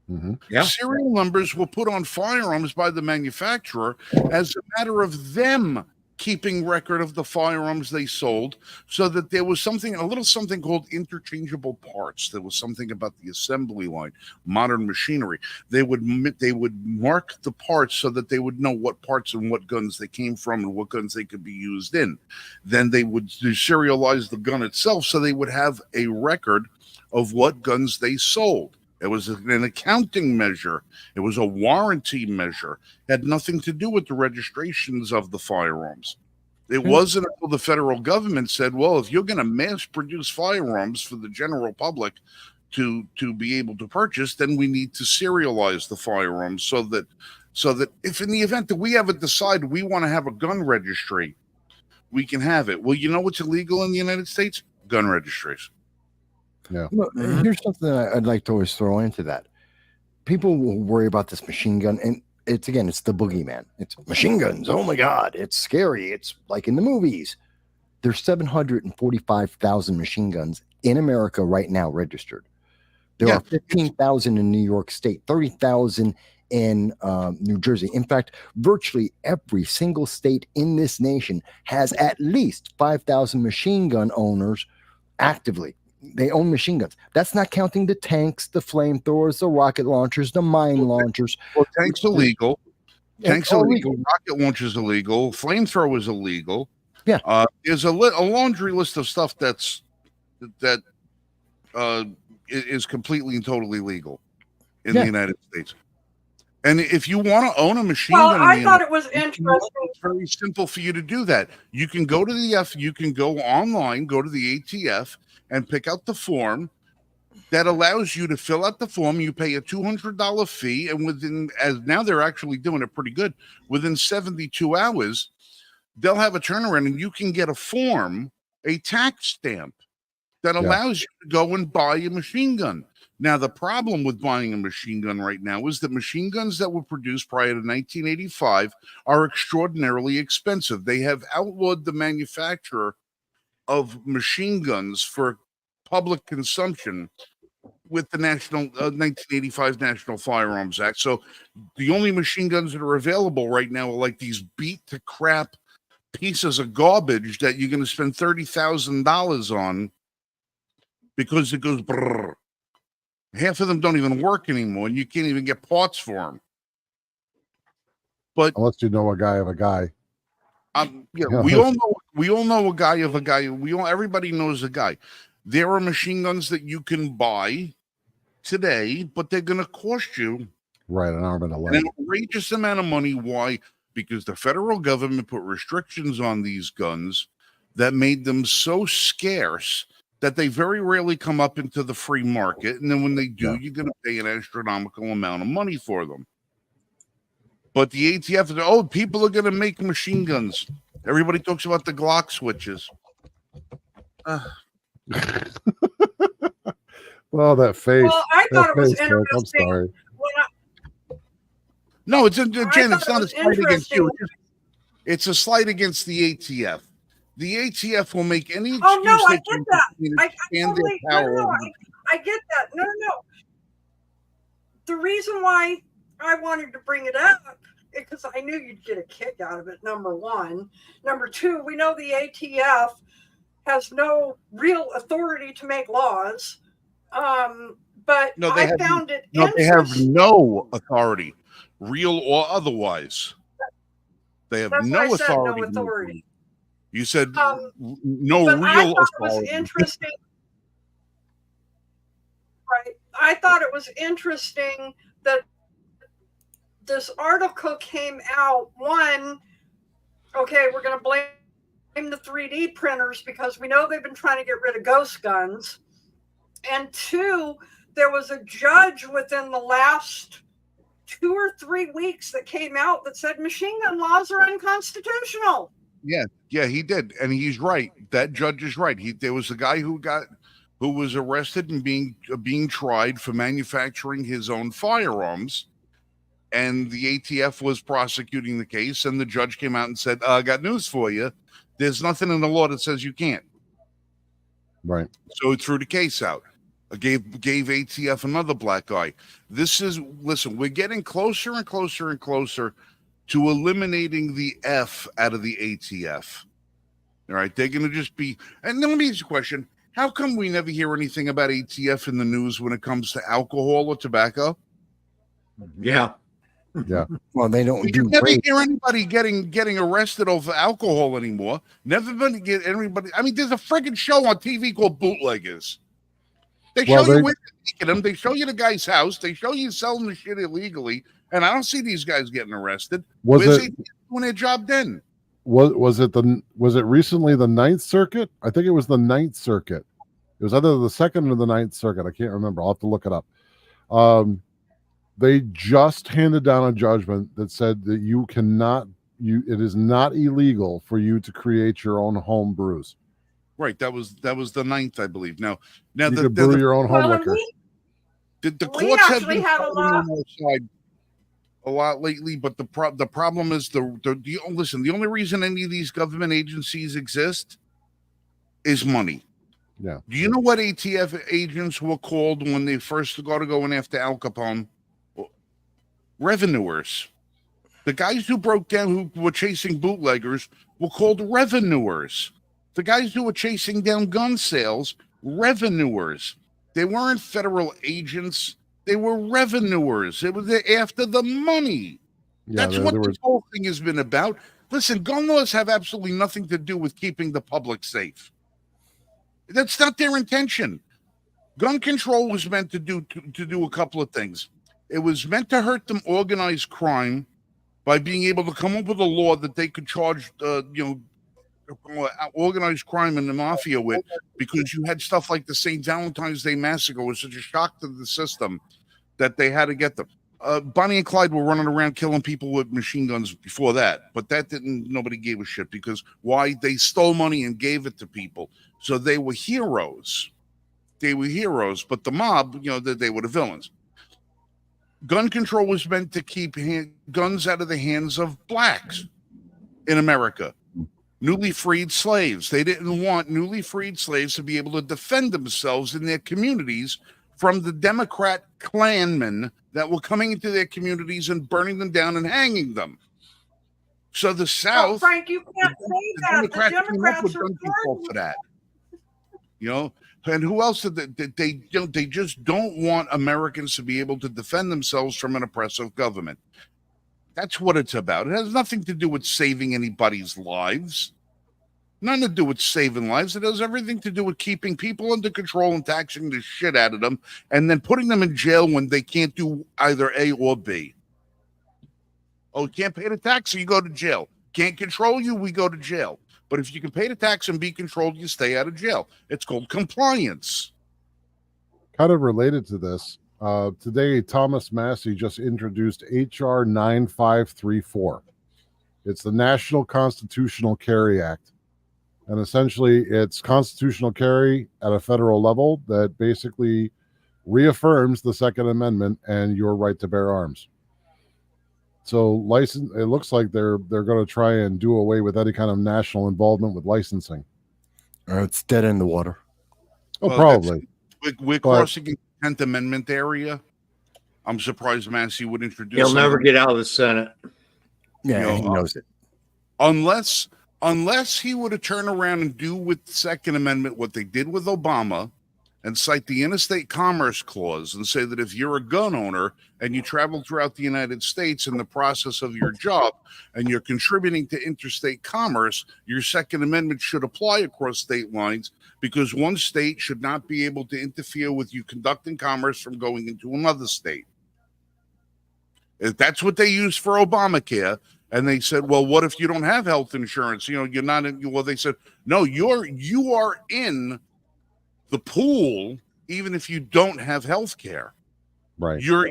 Mm-hmm. Yeah. Serial numbers were put on firearms by the manufacturer as a matter of them keeping record of the firearms they sold, so that there was a little something called interchangeable parts. There was something about the assembly line, modern machinery. They would mark the parts so that they would know what parts and what guns they came from and what guns they could be used in. Then they would serialize the gun itself, so they would have a record of what guns they sold. It was an accounting measure. It was a warranty measure. It had nothing to do with the registrations of the firearms. It wasn't until the federal government said, well, if you're going to mass produce firearms for the general public to be able to purchase, then we need to serialize the firearms so that if in the event that we ever decide we want to have a gun registry, we can have it. Well, you know what's illegal in the United States? Gun registries. Yeah. Look, here's something I'd like to always throw into that. People will worry about this machine gun, and it's the boogeyman. It's machine guns. Oh my God, it's scary. It's like in the movies. There's 745,000 machine guns in America right now registered. There are 15,000 in New York State, 30,000 in New Jersey. In fact, virtually every single state in this nation has at least 5,000 machine gun owners actively. They own machine guns. That's not counting the tanks, the flamethrowers, the rocket launchers, the mine launchers. Well, tanks illegal. Tanks illegal. Rocket launchers illegal. Flamethrower is illegal. Yeah. There's a laundry list of stuff that is completely and totally legal in the United States. And if you want to own a machine gun, I thought it was interesting. It's very simple for you to do that. You can go to you can go online, go to the ATF, and pick out the form that allows you to fill out the form. You pay a $200 fee, and now they're actually doing it pretty good. Within 72 hours, they'll have a turnaround, and you can get a form, a tax stamp that allows you to go and buy a machine gun. Now, the problem with buying a machine gun right now is that machine guns that were produced prior to 1985 are extraordinarily expensive. They have outlawed the manufacturer of machine guns for public consumption with the 1985 National Firearms Act. So the only machine guns that are available right now are like these beat to crap pieces of garbage that you're going to spend $30,000 on because it goes brrr. Half of them don't even work anymore, and you can't even get parts for them. But unless you know a guy of a guy. We all know a guy of a guy. Everybody knows a guy. There are machine guns that you can buy today, but they're going to cost you an arm and a leg. An outrageous amount of money. Why? Because the federal government put restrictions on these guns that made them so scarce that they very rarely come up into the free market. And then when they do, you're going to pay an astronomical amount of money for them. But the ATF, people are going to make machine guns. Everybody talks about the Glock switches. Well, that face. Well, I thought it was interesting. I'm sorry. No, it's not a slight against you. interesting. It's a slight against the ATF. The ATF will make any excuse. Oh no, I they get can that. to I expand totally, their power no, over I get that. No. The reason why I wanted to bring it up because I knew you'd get a kick out of it, number one. Number two, we know the ATF has no real authority to make laws. But No, they I have found it no. They have interesting. no authority, real or otherwise. They have That's why I no said no authority. authority. You said no But I real thought it was authority. interesting. Right. I thought it was interesting that this article came out. One, okay, we're going to blame the 3D printers because we know they've been trying to get rid of ghost guns. And two, there was a judge within the last 2 or 3 weeks that came out that said machine gun laws are unconstitutional. Yeah, he did, and he's right. That judge is right. There was a guy who was arrested and being tried for manufacturing his own firearms, and the ATF was prosecuting the case, and the judge came out and said, "I got news for you. There's nothing in the law that says you can't." Right. So he threw the case out. Gave ATF another black eye. Listen, we're getting closer and closer and closer to eliminating the F out of the ATF. All right, they're going to just be. And let me ask you a question: how come we never hear anything about ATF in the news when it comes to alcohol or tobacco? Yeah. Yeah. Well, they don't You do never great. hear anybody getting arrested over alcohol anymore. Never been get anybody. I mean, there's a friggin' show on TV called Bootleggers. They show you where they're taking them. They show you the guy's house. They show you selling the shit illegally. And I don't see these guys getting arrested. Where's ATF doing their job then? Was it recently the Ninth Circuit? I think it was the Ninth Circuit. It was either the Second or the Ninth Circuit. I can't remember. I'll have to look it up. They just handed down a judgment that said that it is not illegal for you to create your own home brews. Right. That was the ninth, I believe. Now You could brew your own home liquor. The We courts have actually been had a lot. on our side a lot lately, but the problem is listen. The only reason any of these government agencies exist is money. Yeah. Do you know what ATF agents were called when they first started going after Al Capone? Revenuers. The guys who broke down, who were chasing bootleggers, were called revenuers. The guys who were chasing down gun sales, revenuers. They weren't federal agents. They were revenuers. It was after the money. Yeah, That's what this whole thing has been about. Listen, gun laws have absolutely nothing to do with keeping the public safe. That's not their intention. Gun control was meant to do a couple of things. It was meant to hurt them organized crime by being able to come up with a law that they could charge, organized crime and the mafia with, because you had stuff like the St. Valentine's Day Massacre was such a shock to the system that they had to get them. Bonnie and Clyde were running around killing people with machine guns before that, but nobody gave a shit because why? They stole money and gave it to people. So they were heroes. But the mob, they were the villains. Gun control was meant to keep guns out of the hands of blacks in America. Newly freed slaves. They didn't want newly freed slaves to be able to defend themselves in their communities from the Democrat Klansmen that were coming into their communities and burning them down and hanging them. So the South, Frank, you can't say that. The Democrats are for that. And who else did they just don't want Americans to be able to defend themselves from an oppressive government. That's what it's about. It has nothing to do with saving anybody's lives. Nothing to do with saving lives. It has everything to do with keeping people under control and taxing the shit out of them and then putting them in jail when they can't do either A or B. Oh, can't pay the tax, so you go to jail. Can't control you, we go to jail. But if you can pay the tax and be controlled, you stay out of jail. It's called compliance. Kind of related to this, today Thomas Massey just introduced HR 9534. It's the National Constitutional Carry Act. And essentially, it's constitutional carry at a federal level that basically reaffirms the Second Amendment and your right to bear arms. So it looks like they're going to try and do away with any kind of national involvement with licensing. It's dead in the water. Oh, well, probably. We're crossing the 10th Amendment area. I'm surprised Massey would introduce. He'll never get out of the Senate. Yeah, You he know, knows it. unless he would have turned around and do with the Second Amendment what they did with Obama and cite the interstate commerce clause and say that if you're a gun owner and you travel throughout the United States in the process of your job and you're contributing to interstate commerce, your Second Amendment should apply across state lines, because one state should not be able to interfere with you conducting commerce from going into another state. If that's what they used for Obamacare. And they said, well, what if you don't have health insurance? You know, you're not in, well, they said, no, you are in the pool even if you don't have health care. Right. You're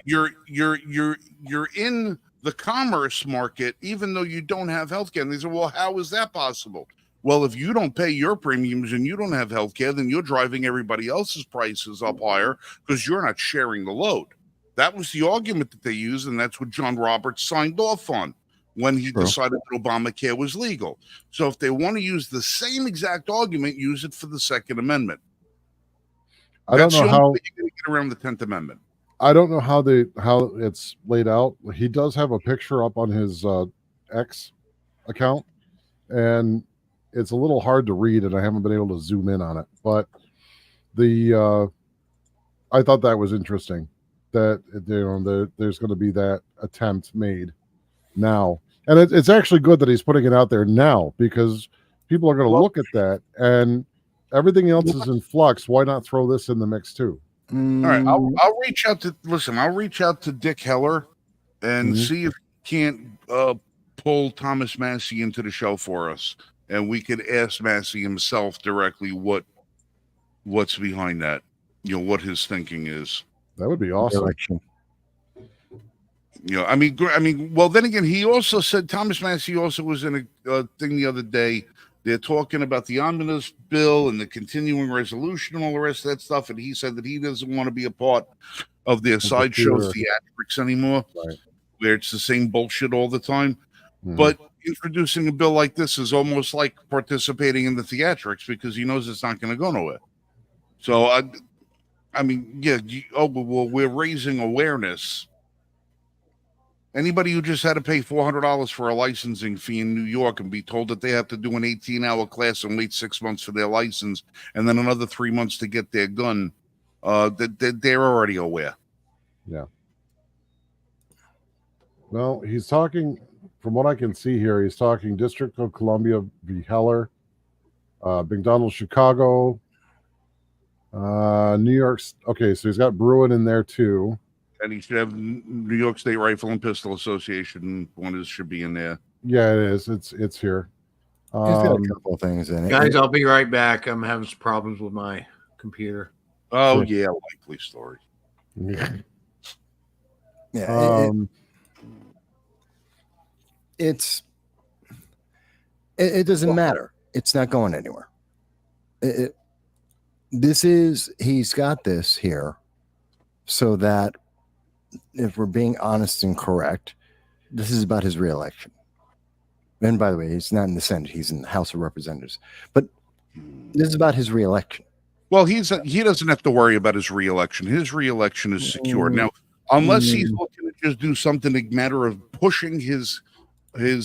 in the commerce market even though you don't have health care. And they said, well, how is that possible? Well, if you don't pay your premiums and you don't have health care, then you're driving everybody else's prices up higher because you're not sharing the load. That was the argument that they used, and that's what John Roberts signed off on when he decided that Obamacare was legal. So if they want to use the same exact argument, use it for the Second Amendment. I don't know how you're going to get around the 10th Amendment. I don't know how it's laid out. He does have a picture up on his X account, and it's a little hard to read, and I haven't been able to zoom in on it. But I thought that was interesting that there's going to be that attempt made now, and it's actually good that he's putting it out there now, because people are going to look at that, and everything else is in flux. Why not throw this in the mix too? All right, I'll reach out to Dick Heller and see if he can't pull Thomas Massey into the show for us, and we could ask Massey himself directly what's behind that, you know, what his thinking is. That would be awesome. You know, I mean, well, then again, he also said, Thomas Massey also was in a thing the other day. They're talking about the omnibus bill and the continuing resolution and all the rest of that stuff. And he said that he doesn't want to be a part of their sideshow theatrics anymore, right, where it's the same bullshit all the time. But introducing a bill like this is almost like participating in the theatrics, because he knows it's not going to go nowhere. So, I mean, yeah. Well, we're raising awareness. Anybody who just had to pay $400 for a licensing fee in New York and be told that they have to do an 18-hour class and wait 6 months for their license and then another 3 months to get their gun, they're already aware. Yeah. Well, he's talking, from what I can see here, he's talking District of Columbia v. Heller, McDonald's Chicago, New York. Okay, so he's got Bruin in there too. And he should have New York State Rifle and Pistol Association. One should be in there. Yeah, it is. It's here. He's got a couple of things in it. Guys, I'll be right back. I'm having some problems with my computer. Oh, yeah, likely story. Yeah. Yeah. It doesn't matter. It's not going anywhere. He's got this here so that, if we're being honest and correct, this is about his reelection. And by the way, he's not in the Senate; he's in the House of Representatives. But this is about his reelection. Well, he doesn't have to worry about his reelection. His reelection is secure now, unless he's looking to just do something a matter of pushing his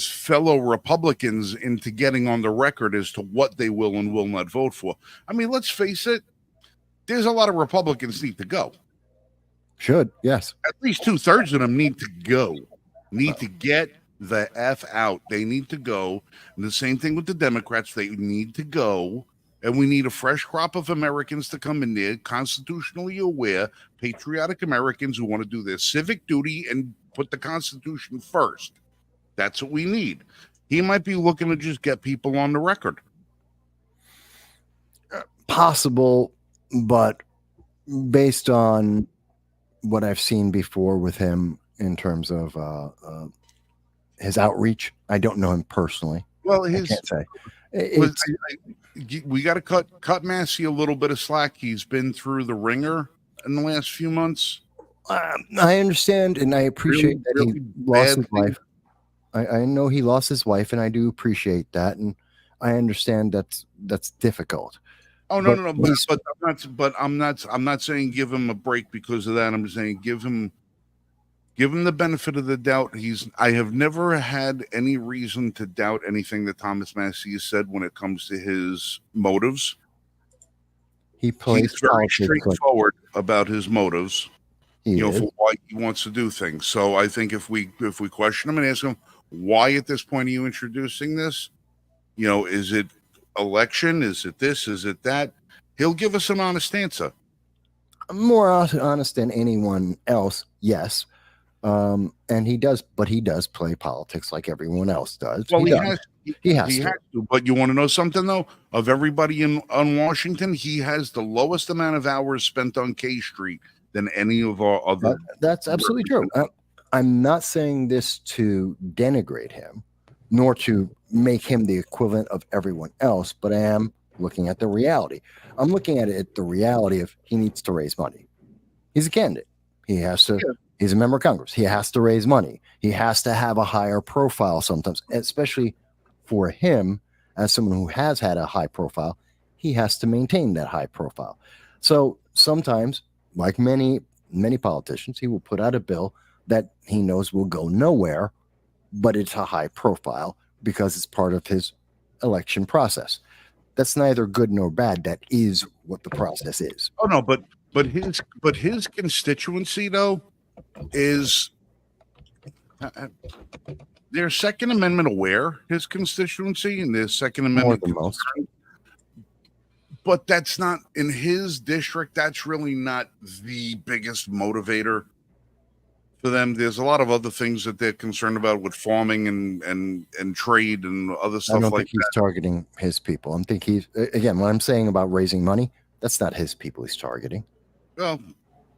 fellow Republicans into getting on the record as to what they will and will not vote for. I mean, let's face it. There's a lot of Republicans need to go. Should, yes. At least 2/3 of them need to go. Need to get the F out. They need to go. And the same thing with the Democrats. They need to go. And we need a fresh crop of Americans to come in there, constitutionally aware, patriotic Americans who want to do their civic duty and put the Constitution first. That's what we need. He might be looking to just get people on the record. Possible, but based on what I've seen before with him in terms of his outreach, I don't know him personally. Well, I can't say. We got to cut Massey a little bit of slack. He's been through the ringer in the last few months. I understand, and I appreciate that he lost his wife. I know he lost his wife, and I do appreciate that, and I understand that's difficult. Oh no, but I'm not saying give him a break because of that. I'm just saying give him give him the benefit of the doubt. I have never had any reason to doubt anything that Thomas Massey has said when it comes to his motives. He plays He's very politics like straightforward about his motives, he is. for why he wants to do things. So I think if we question him and ask him, why at this point are you introducing this? Is it election? Is it this? Is it that? He'll give us an honest answer. More honest than anyone else, yes. And he does play politics like everyone else does. Well, he has he to. has to. But you want to know something though? Of everybody on Washington, he has the lowest amount of hours spent on K Street than any of our other. That's absolutely true. I'm not saying this to denigrate him, nor to make him the equivalent of everyone else, but I am looking at the reality. I'm looking at the reality of he needs to raise money. He's a candidate. He has to. Yeah. He's a member of Congress. He has to raise money. He has to have a higher profile sometimes, especially for him as someone who has had a high profile. He has to maintain that high profile. So sometimes, like many politicians, he will put out a bill that he knows will go nowhere, but it's a high profile because it's part of his election process. That's neither good nor bad. That is what the process is. Oh no, but his constituency though is they're Second Amendment aware. His constituency and the Second Amendment More than most. But that's not in his district. That's really not the biggest motivator for them. There's a lot of other things that they're concerned about with farming and trade and other stuff. I don't like think he's targeting his people. I think he's, again, what I'm saying about raising money, that's not his people he's targeting.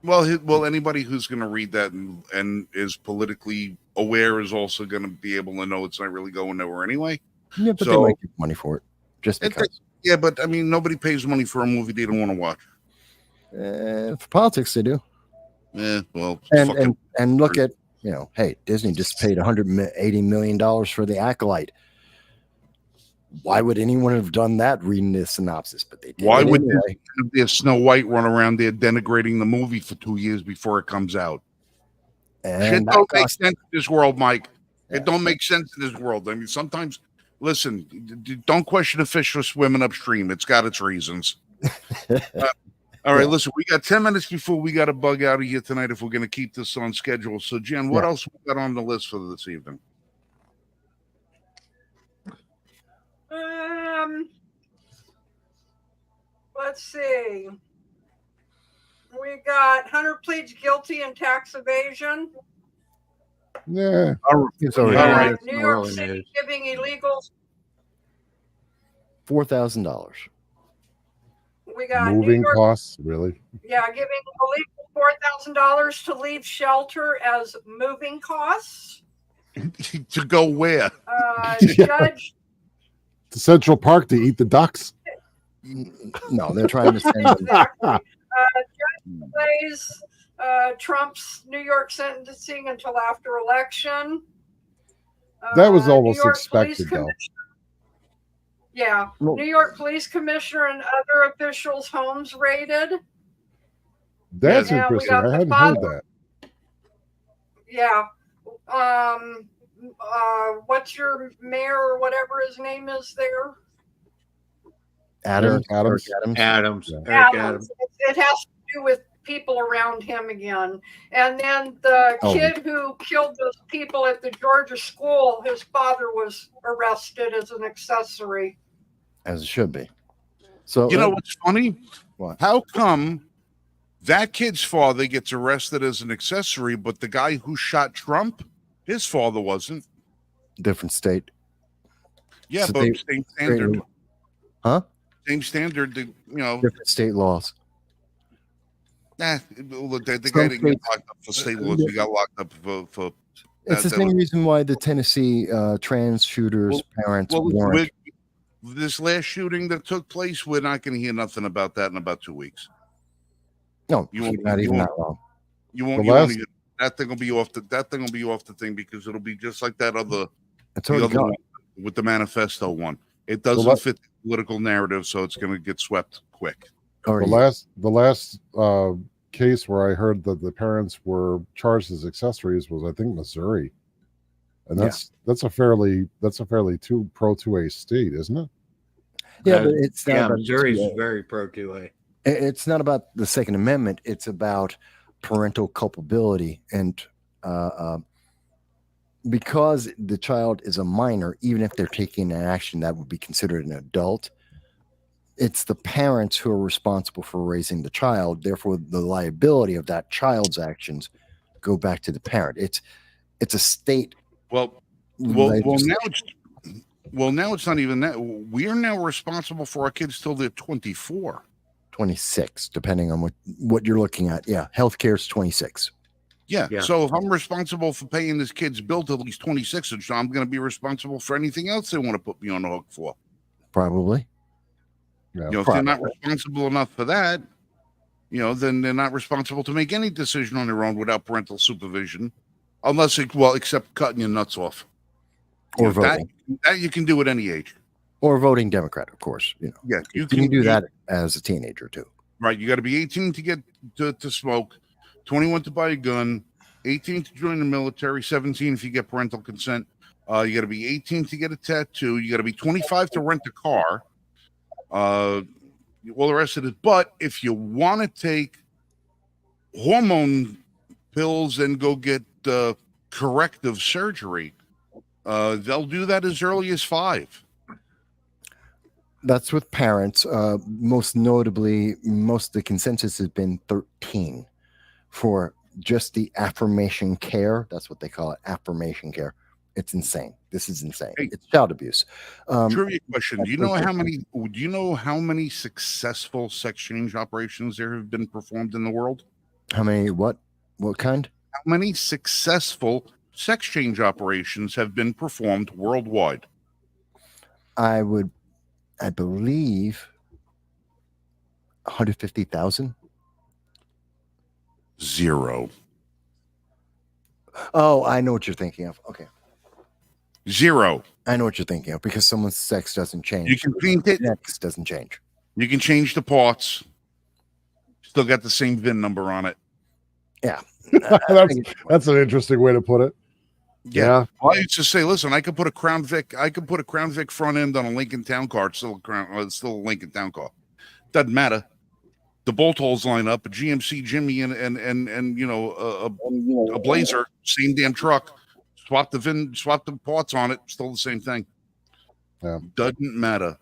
Well, anybody who's going to read that and is politically aware is also going to be able to know it's not really going nowhere anyway. Yeah, but they might give money for it just because. Yeah, but I mean, nobody pays money for a movie they don't want to watch. For politics, they do. Yeah, well, and look at, hey, Disney just paid $180 million for The Acolyte. Why would anyone have done that reading the synopsis? But they did. Why would there Snow White run around there denigrating the movie for 2 years before it comes out? And shit don't make sense in this world, Mike. Yeah. It don't make sense in this world. I mean, sometimes, listen, don't question a fish for swimming upstream. It's got its reasons. All right, listen, we got 10 minutes before we got to bug out of here tonight if we're going to keep this on schedule. So, Jen, what else we got on the list for this evening? Let's see. We got Hunter pleads guilty in tax evasion. Yeah. It's already New York City giving illegals $4,000. We got moving costs, really? Yeah, giving illegal $4,000 to leave shelter as moving costs. To go where? Judge to Central Park to eat the ducks. No, they're trying to send them. Judge plays Trump's New York sentencing until after election. That was almost expected, though. Yeah. Well, New York Police Commissioner and other officials' homes raided. That's interesting. I hadn't heard that. Yeah. What's your mayor or whatever his name is there? Adams. It has to do with people around him again. And then the kid who killed those people at the Georgia school, his father was arrested as an accessory. As it should be. So you know what's funny? What? How come that kid's father gets arrested as an accessory, but the guy who shot Trump, his father wasn't? Different state. Yeah, so but same standard. Huh? Same standard, different state laws. Look, the guy didn't get locked up for state laws. He got locked up for it's the same reason why the Tennessee trans shooters' parents weren't. This last shooting that took place, we're not going to hear nothing about that in about 2 weeks. No, not even that long. You won't hear that thing will be off the thing because it'll be just like that other one with the manifesto one. It doesn't fit the political narrative, so it's going to get swept quick. The last case where I heard that the parents were charged as accessories was, I think, Missouri, and that's a fairly too pro 2A state, isn't it? Yeah, but it's not about Missouri's 2A. very pro 2A. It's not about the Second Amendment. It's about parental culpability. And because the child is a minor, even if they're taking an action that would be considered an adult, it's the parents who are responsible for raising the child. Therefore, the liability of that child's actions go back to the parent. It's a state. Well, now it's not even that. We are now responsible for our kids till they're 24. 26, depending on what you're looking at. Yeah, healthcare is 26. Yeah. Yeah. So if I'm responsible for paying this kid's bill till he's 26, so I'm going to be responsible for anything else they want to put me on the hook for. Probably. Yeah. If they're not responsible enough for that, then they're not responsible to make any decision on their own without parental supervision, except cutting your nuts off. Or voting. That you can do at any age. Or voting Democrat, of course. Yeah, you can do that as a teenager too. Right. You got to be 18 to get to smoke, 21 to buy a gun, 18 to join the military, 17 if you get parental consent. You got to be 18 to get a tattoo. You got to be 25 to rent a car. The rest of it. But if you want to take hormone pills and go get corrective surgery, they'll do that as early as 5. That's with parents. Most notably, most of the consensus has been 13 for just the affirmation care. That's what they call it, affirmation care. It's insane. This is insane. Hey, it's child abuse. Trivia question: Do you know how many successful sex change operations there have been performed in the world? How many? What kind? How many successful sex change operations have been performed worldwide? I believe 150,000. 0. Oh, I know what you're thinking of. Okay. 0. I know what you're thinking of because someone's sex doesn't change. You can paint it. Sex doesn't change. You can change the parts. Still got the same VIN number on it. Yeah. That's an interesting way to put it. Yeah. Well, I used to say, listen, I could put a Crown Vic front end on a Lincoln Town car. It's still a Lincoln Town car. Doesn't matter. The bolt holes line up. A GMC Jimmy and a Blazer, same damn truck. Swap the parts on it. Still the same thing. Yeah. Doesn't matter.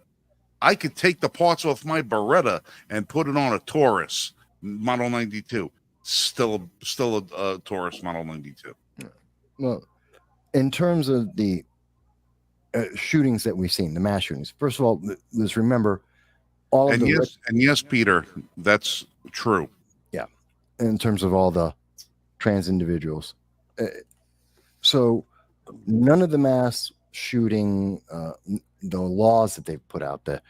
I could take the parts off my Beretta and put it on a Taurus Model 92. Still a Taurus Model 92. Well, in terms of the shootings that we've seen, the mass shootings, first of all, let's remember all of the... Yes, Peter, that's true. Yeah, in terms of all the trans individuals. So none of the mass shooting, the laws that they've put out, the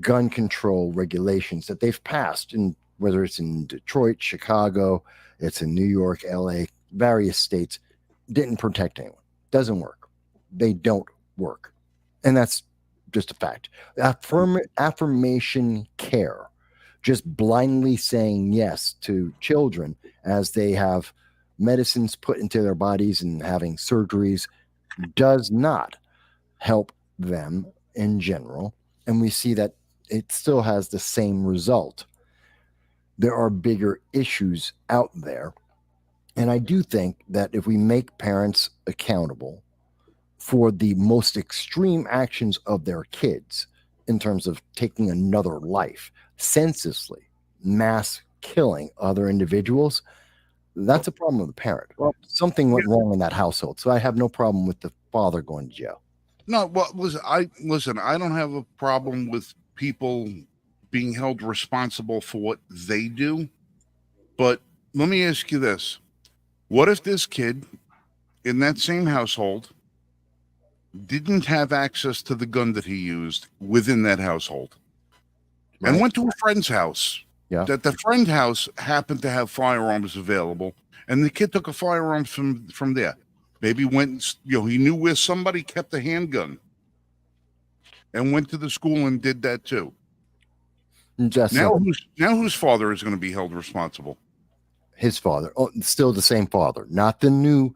gun control regulations that they've passed, and whether it's in Detroit, Chicago, it's in New York, LA, various states, didn't protect anyone. Doesn't work. They don't work. And that's just a fact. Affirmation care, just blindly saying yes to children as they have medicines put into their bodies and having surgeries, does not help them in general. And we see that it still has the same result. There are bigger issues out there. And I do think that if we make parents accountable for the most extreme actions of their kids in terms of taking another life, senselessly, mass killing other individuals, that's a problem with the parent. Well, something went wrong in that household. So I have no problem with the father going to jail. No, well, listen, I don't have a problem with people being held responsible for what they do. But let me ask you this. What if this kid in that same household didn't have access to the gun that he used within that household and went to a friend's house? Yeah. That the friend house happened to have firearms available, and the kid took a firearm from there. Maybe went, he knew where somebody kept a handgun and went to the school and did that too. Just Now whose father is going to be held responsible? his father, still the same father, not the new.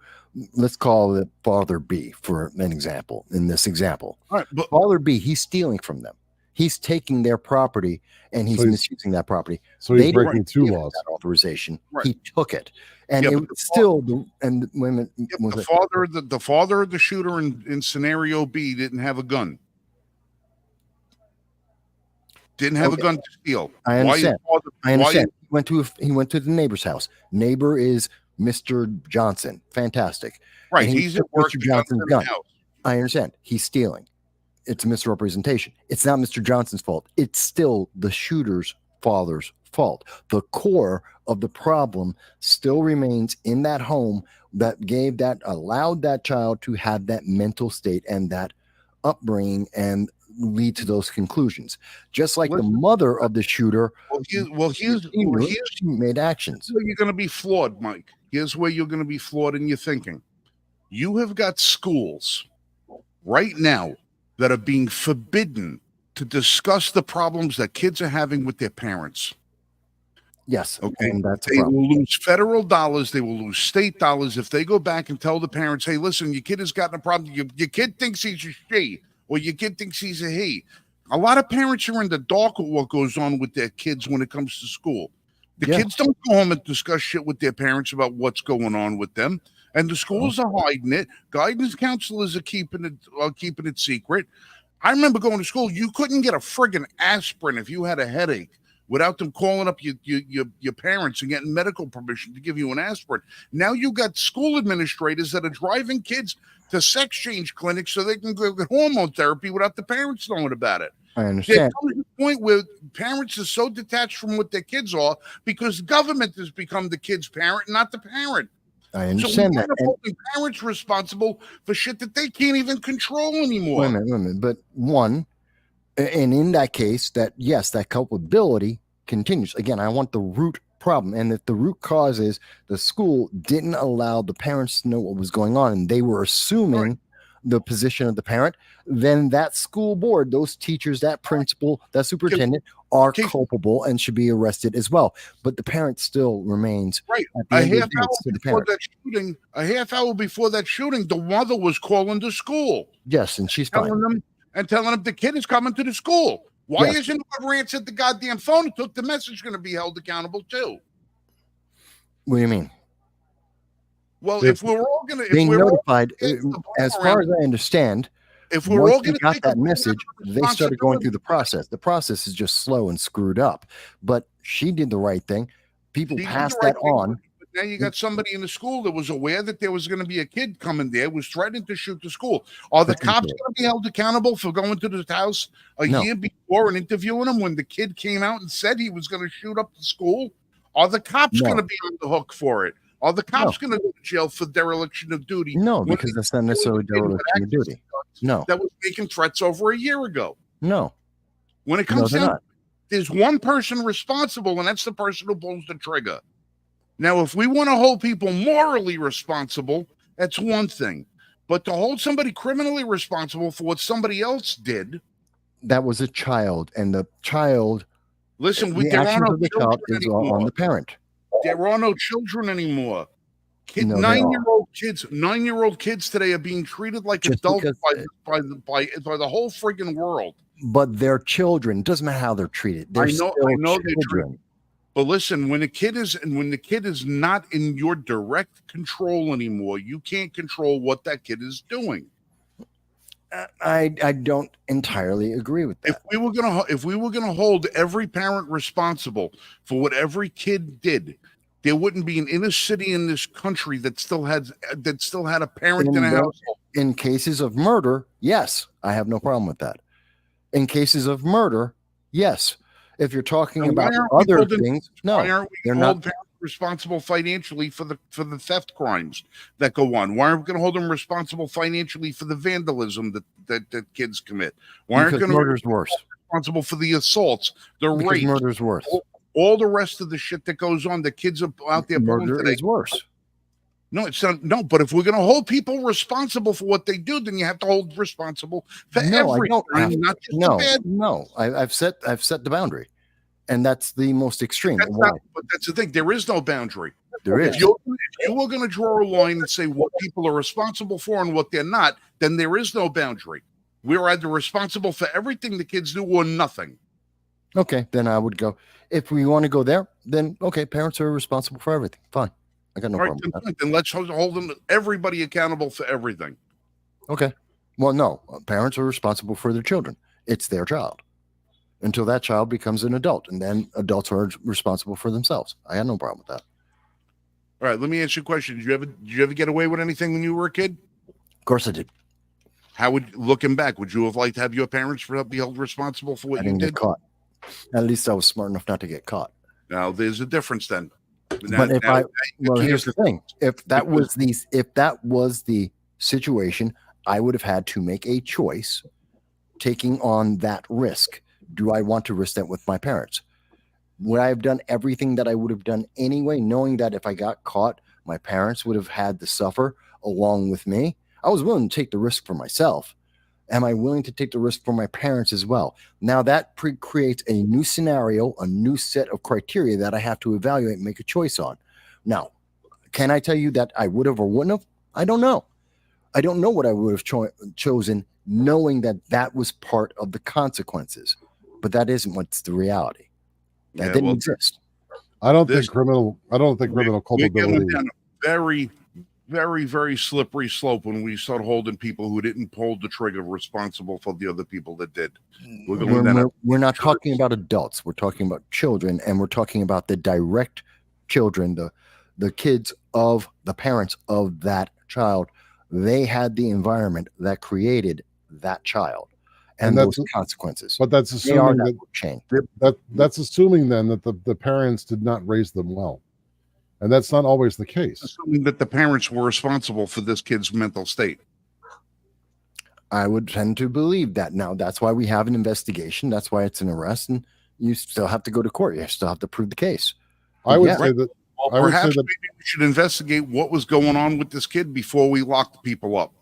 Let's call it Father B for an example. In this example, All right, but Father B, he's stealing from them. He's taking their property and he's So he's- misusing that property. So he's They didn't breaking two give him laws. that authorization. Right. He took it, and Yeah, it but was still the and the women. yeah, was the it- father of the shooter in scenario B didn't have a gun. Didn't have Okay. a gun to steal. I understand. I Why understand. He went to the neighbor's house. Neighbor is Mr. Johnson. Fantastic. right, And he he's took at work. Mr. The gun's Johnson's in the gun. house. I understand. He's stealing. It's a misrepresentation. It's not Mr. Johnson's fault. It's still the shooter's father's fault. The core of the problem still remains in that home that allowed that child to have that mental state and that upbringing and lead to those conclusions. Just like the Listen, mother of the shooter, Here's she made actions. where you're going to be flawed, Mike. Here's where you're going to be flawed in your thinking. You have got schools right now that are being forbidden to discuss the problems that kids are having with their parents. Yes, Okay. and that's a They problem. will lose federal dollars. They will lose state dollars if they go back and tell the parents, hey, listen, your kid has gotten a problem. Your kid thinks he's a she or your kid thinks he's a he. A lot of parents are in the dark with what goes on with their kids when it comes to school. The Yeah. kids don't go home and discuss shit with their parents about what's going on with them. And the schools are hiding it. Guidance counselors are keeping it secret. I remember going to school. You couldn't get a friggin' aspirin if you had a headache without them calling up your parents and getting medical permission to give you an aspirin. Now you got school administrators that are driving kids to sex change clinics so they can go get hormone therapy without the parents knowing about it. I There understand. comes a point where parents are so detached from what their kids are because government has become the kid's parent, not the parent. I So understand we that. end up And holding parents responsible for shit that they can't even control anymore. wait a minute. But and in that case, that yes, that culpability continues. Again, I want the root problem. And if the root cause is the school didn't allow the parents to know what was going on and they were assuming the position of the parent, then that school board, those teachers, that principal, that superintendent are Okay. culpable and should be arrested as well. But the parent still remains Right. at the A end of half the day, hour it's to the before parent. that shooting, the mother was calling the school, Yes, and she's fine. telling them the kid is coming to the school. Why Yes. isn't whoever answered the goddamn phone and took the message going to be held accountable too? What do you mean? Well, If if we're all going to, They if we're all, notified, it's the as far as I understand, if we're all once they going to got take that message, they started going through the process. The process is just slow and screwed up. But she did the right thing. People She did the passed right that thing, on. But now you got somebody in the school that was aware that there was going to be a kid coming there, was threatening to shoot the school. Are the cops Potentially. going to be held accountable for going to the house a No. year before and interviewing him when the kid came out and said he was going to shoot up the school? Are the cops No. going to be on the hook for it? Are the cops going to go to jail for dereliction of duty? No, when because they that's not killed necessarily a kid with dereliction of duty. No, that was making threats over a year ago? no, When it no, comes they're down, not. there's one person responsible, and that's the person who pulls the trigger. Now, if we want to hold people morally responsible, that's one thing. But to hold somebody criminally responsible for what somebody else did, That was a child, and the child, listen, the there are actions no of the child children is on anymore. the parent. There are no children anymore. No, they Nine-year-old kids today are being treated like Just adults because- by the whole friggin' world. But they're children. Doesn't matter how they're treated. They're I know they're children. But listen, when the kid is not in your direct control anymore, you can't control what that kid is doing. I don't entirely agree with If that. we were gonna hold every parent responsible for what every kid did, there wouldn't be an inner city in this country that still had a parent in a household. In cases of murder, yes, I have no problem with that. In cases of murder, yes. If you're talking And why about aren't we other holding- things, Why no, aren't we they're going to hold not. parents responsible financially for the theft crimes that go on? Why aren't we going to hold them responsible financially for the vandalism that kids commit? Why aren't we Because going to be murder's worse. responsible for the assaults, the Because rapes, murder's worse. all the rest of the shit that goes on? The kids are out there pulling Murder today. is worse. No, it's not. No, but if we're going to hold people responsible for what they do, then you have to hold responsible for No, I every don't crime, have not just the bad. No. I've set the boundary, and that's the most extreme. That's Why? not, but that's the thing. There is no boundary. There If is. you were going to draw a line and say what people are responsible for and what they're not, then there is no boundary. We're either responsible for everything the kids do or nothing. Okay, then I would go. If we want to go there, then okay, parents are responsible for everything. Fine. I got no All right, problem with that. then let's hold them, everybody accountable for everything. Okay. Well, no, parents are responsible for their children. It's their child until that child becomes an adult, and then adults are responsible for themselves. I had no problem with that. All right, let me ask you a question. Did you ever get away with anything when you were a kid? Of course, I did. How would, looking back, would you have liked to have your parents be held responsible for what I you didn't get did? caught. At least I was smart enough not to get caught. Now there's a difference then. But if well, here's the thing: if that was the situation, I would have had to make a choice, taking on that risk. Do I want to risk that with my parents? Would I have done everything that I would have done anyway, knowing that if I got caught, my parents would have had to suffer along with me? I was willing to take the risk for myself. Am I willing to take the risk for my parents as well? Now that creates a new scenario, a new set of criteria that I have to evaluate and make a choice on. Now, can I tell you that I would have or wouldn't have? I don't know. I don't know what I would have chosen, knowing that that was part of the consequences. But that isn't what's the reality. That didn't exist. I don't think criminal We're culpability. going down a very, very, very slippery slope when we start holding people who didn't pull the trigger responsible for the other people that did. We're not talking about adults. We're talking about children, and we're talking about the direct children, the kids of the parents of that child. They had the environment that created that child and those consequences. But that's assuming that's assuming then that the parents did not raise them well. And that's not always the case. Assuming that the parents were responsible for this kid's mental state. I would tend to believe that. Now, that's why we have an investigation. That's why it's an arrest, and you still have to go to court. You still have to prove the case. I would say that. Well, perhaps maybe we should investigate what was going on with this kid before we locked people up.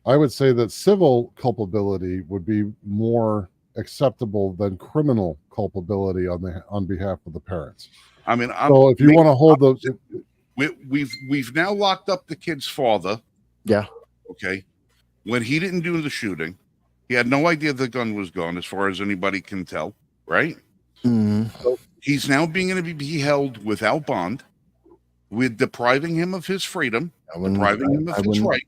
I would say that civil culpability would be more acceptable than criminal culpability on behalf of the parents. I mean, so if you want to hold we've now locked up the kid's father. Yeah. Okay. When he didn't do the shooting, he had no idea the gun was gone, as far as anybody can tell, right? Mm-hmm. So he's now going to be held without bond. We're depriving him of his freedom, depriving him of his rights.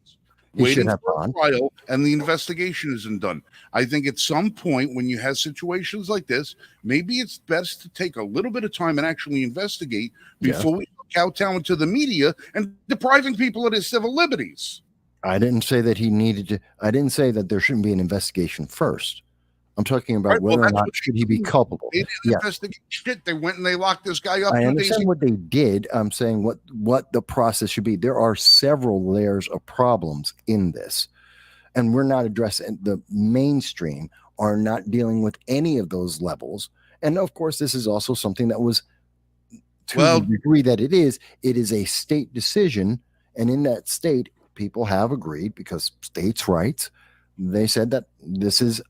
Waiting for a trial, and the investigation isn't done. I think at some point when you have situations like this, maybe it's best to take a little bit of time and actually investigate before we kowtow to the media and depriving people of their civil liberties. I didn't say that he needed to. I didn't say that there shouldn't be an investigation first. I'm talking about whether or not should he be culpable. They didn't investigate shit. They went and they locked this guy up. I understand what they did. I'm saying what the process should be. There are several layers of problems in this, and we're not addressing the mainstream are not dealing with any of those levels. And of course, this is also something that was to the degree that it is a state decision, and in that state, people have agreed because states' rights. They said that this is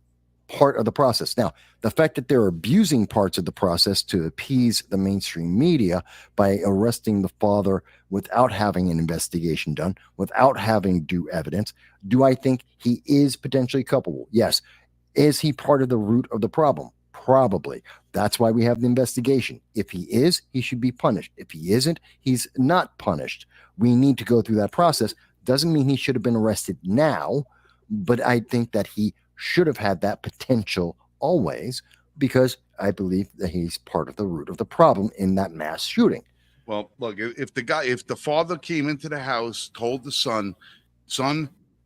part of the process. Now, the fact that they're abusing parts of the process to appease the mainstream media by arresting the father without having an investigation done, without having due evidence, do I think he is potentially culpable? Yes. Is he part of the root of the problem? Probably. That's why we have the investigation. If he is, he should be punished. If he isn't, he's not punished. We need to go through that process. Doesn't mean he should have been arrested now, but I think that he should have had that potential always, because I believe that he's part of the root of the problem in that mass shooting. Well, look, if the father came into the house, told the son,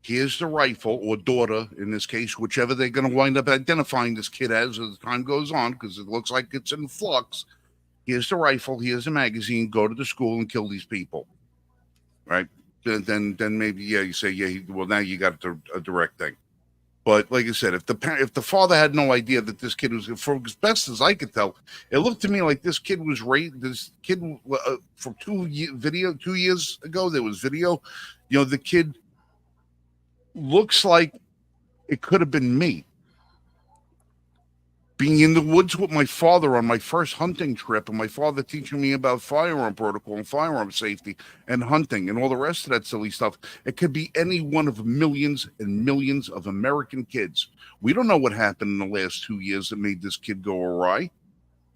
here's the rifle, or daughter in this case, whichever they're going to wind up identifying this kid as time goes on, because it looks like it's in flux. Here's the rifle, here's the magazine, go to the school and kill these people. Right? Then maybe, you say, well, now you got a direct thing. But like I said, if the father had no idea that this kid was, for as best as I could tell, it looked to me like this kid was raised. This kid from 2 years ago, there was video. The kid looks like it could have been me. being in the woods with my father on my first hunting trip, and my father teaching me about firearm protocol and firearm safety and hunting and all the rest of that silly stuff. It could be any one of millions and millions of American kids. We don't know what happened in the last 2 years that made this kid go awry,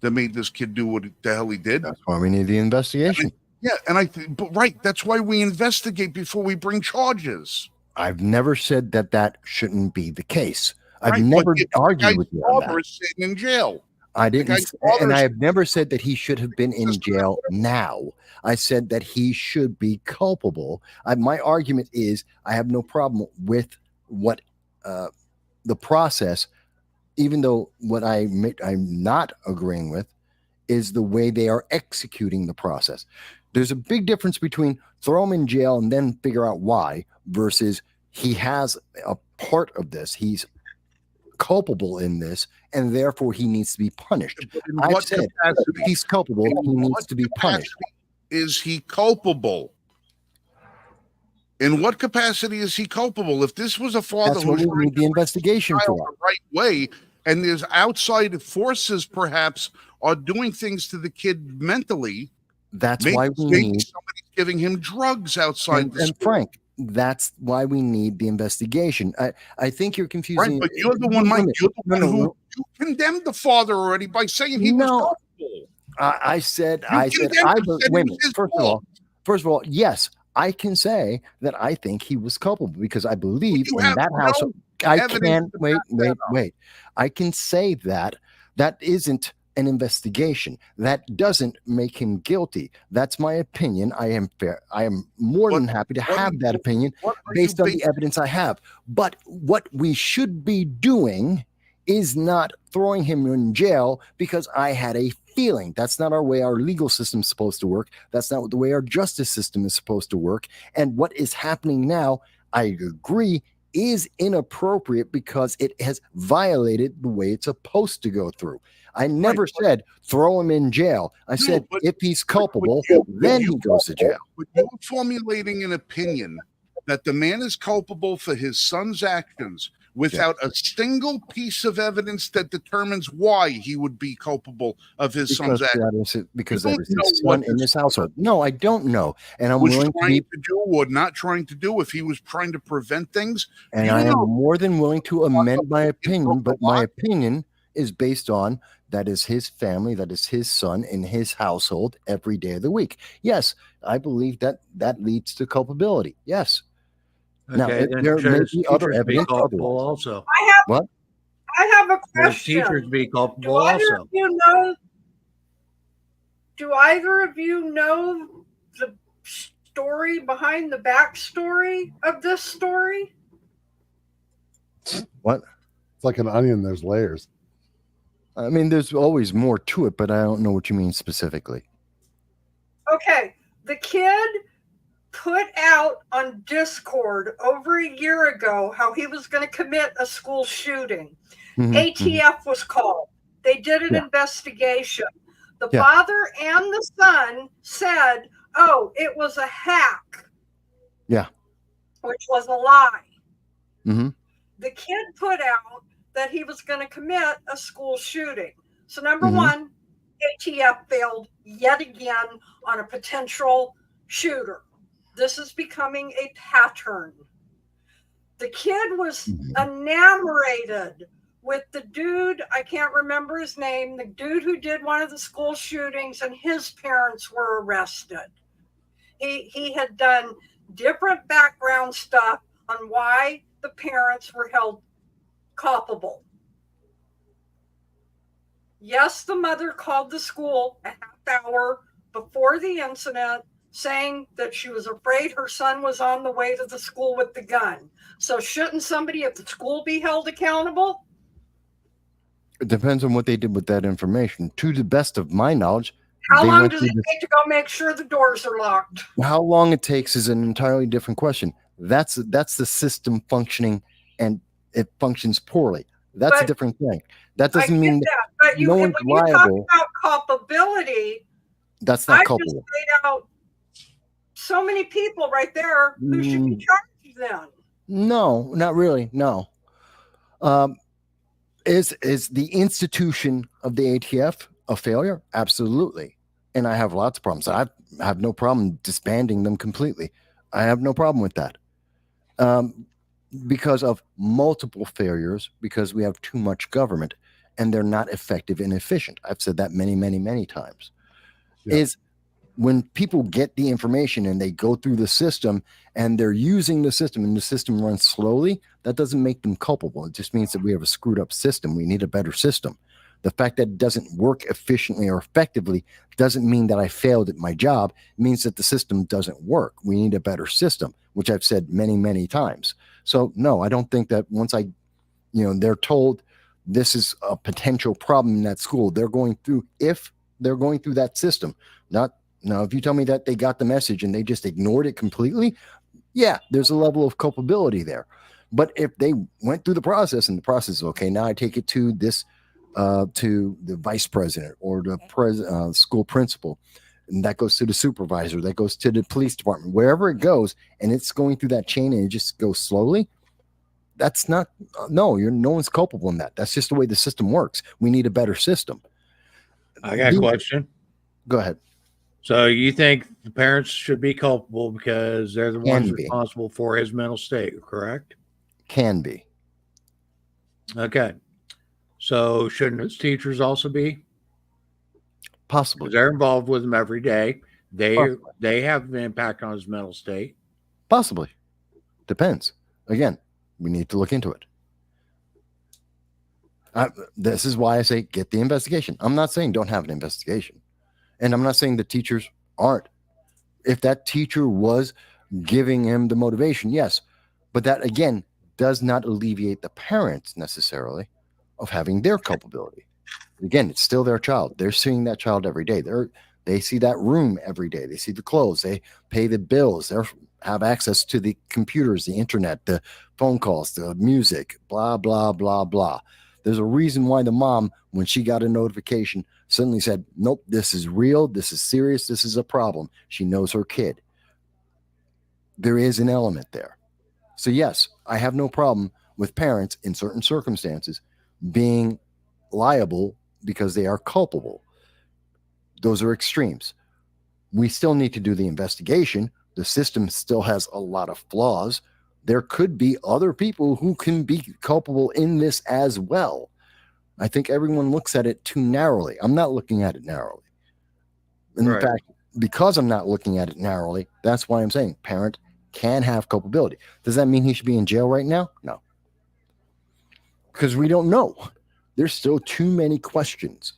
that made this kid do what the hell he did. That's why we need the investigation. Yeah, and but right, that's why we investigate before we bring charges. I've never said that that shouldn't be the case. I've Right, never but the argued guy's with you on father that. is sitting in jail. I didn't, guy's father and is- I have never said that he should have been in jail now. I said that he should be culpable. My argument is I have no problem with what the process, even though what I'm not agreeing with is the way they are executing the process. There's a big difference between throw him in jail and then figure out why versus he has a part of this. He's culpable in this, and therefore he needs to be punished. But in I've what said capacity? if he's culpable, In he needs what to be punished. capacity is he culpable? In what capacity is he culpable? If this was a father That's who what was we trying need the investigation child for. the right way, and there's outside forces perhaps are doing things to the kid mentally. That's Maybe, why we maybe need, somebody's giving him drugs outside the and school. Frank, that's why we need the investigation. I think you're confusing. Right, but you're the one, Mike. You're the one who you condemned the father already by saying he was No. culpable. I said, You I said, condemned him, said it wait a was minute. his First of all, yes, I can say that I think he was culpable because I believe You in have that no house. I evidence can to wait. back that up. I can say that that isn't an investigation. That doesn't make him guilty. That's my opinion. I am fair. I am more than happy to have that opinion based on the evidence I have. But what we should be doing is not throwing him in jail because I had a feeling. That's not our way our legal system is supposed to work. That's not the way our justice system is supposed to work. And what is happening now, I agree, is inappropriate because it has violated the way it's supposed to go through. I never said throw him in jail. I said if he's culpable, then he goes to jail. But you're formulating an opinion that the man is culpable for his son's actions without a single piece of evidence that determines why he would be culpable of his son's actions. Because that is his son in this household. No, I don't know. And I'm was willing trying to do or not trying to do, if he was trying to prevent things. And I am more than willing to amend my opinion, but my opinion is based on that is his family, that is his son in his household every day of the week. Yes, I believe that that leads to culpability. Yes. Now, Okay, there may be other evidence culpable otherwise. also. I have a Should question. teachers be Do culpable either also? of you know? Do either of you know the story behind the backstory of this story? What? It's like an onion. There's layers. I mean, there's always more to it, but I don't know what you mean specifically. Okay, the kid put out on Discord over a year ago how he was going to commit a school shooting. ATF was called. They did an investigation. The father and the son said, oh, it was a hack. Yeah. Which was a lie. Mm-hmm. The kid put out that he was going to commit a school shooting. So number one, ATF failed yet again on a potential shooter. This is becoming a pattern. The kid was enamored with the dude, I can't remember his name, the dude who did one of the school shootings, and his parents were arrested. He had done different background stuff on why the parents were held culpable. Yes, the mother called the school a half hour before the incident saying that she was afraid her son was on the way to the school with the gun. So shouldn't somebody at the school be held accountable? It depends on what they did with that information. To the best of my knowledge, how long does it take to go make sure the doors are locked? How long it takes is an entirely different question. That's the system functioning, and it functions poorly. That's a different thing. That doesn't mean that. But no one's when you liable. talk about culpability, that's not I culpable. just laid out so many people right there who should be charged then. No, not really. No. Is the institution of the ATF a failure? Absolutely. And I have lots of problems. I have no problem disbanding them completely. I have no problem with that. Because of multiple failures, because we have too much government and they're not effective and efficient. I've said that many, many, many times. Yeah. Is when people get the information and they go through the system and they're using the system and the system runs slowly, that doesn't make them culpable. It just means that we have a screwed up system. We need a better system. The fact that it doesn't work efficiently or effectively doesn't mean that I failed at my job. It means that the system doesn't work. We need a better system, which I've said many, many times. So no, I don't think that once they're told this is a potential problem in that school, if they're going through that system, not now, if you tell me that they got the message and they just ignored it completely, yeah, there's a level of culpability there. But if they went through the process and the process is okay, now I take it to this, to the vice president or the school principal, and that goes to the supervisor, that goes to the police department, wherever it goes, and it's going through that chain and it just goes slowly. That's not, no one's culpable in that. That's just the way the system works. We need a better system. I got a question. Go ahead. So you think the parents should be culpable because they're the ones Can be. responsible for his mental state, correct? Can be. Okay. So shouldn't his teachers also be? Possibly. Because they're involved with him every day. Possibly. They have an impact on his mental state. Possibly. Depends. Again, we need to look into it. This is why I say get the investigation. I'm not saying don't have an investigation. And I'm not saying the teachers aren't. If that teacher was giving him the motivation, yes. But that, again, does not alleviate the parents necessarily of having their culpability. Again, it's still their child. They're seeing that child every day. They see that room every day. They see the clothes. They pay the bills. They have access to the computers, the internet, the phone calls, the music, blah, blah, blah, blah. There's a reason why the mom, when she got a notification, suddenly said, nope, this is real. This is serious. This is a problem. She knows her kid. There is an element there. So yes, I have no problem with parents in certain circumstances being liable because they are culpable. Those are extremes. We still need to do the investigation. The system still has a lot of flaws. There could be other people who can be culpable in this as well. I think everyone looks at it too narrowly. I'm not looking at it narrowly. In fact, because I'm not looking at it narrowly, that's why I'm saying parent can have culpability. Does that mean he should be in jail right now? No. Because we don't know. There's still too many questions.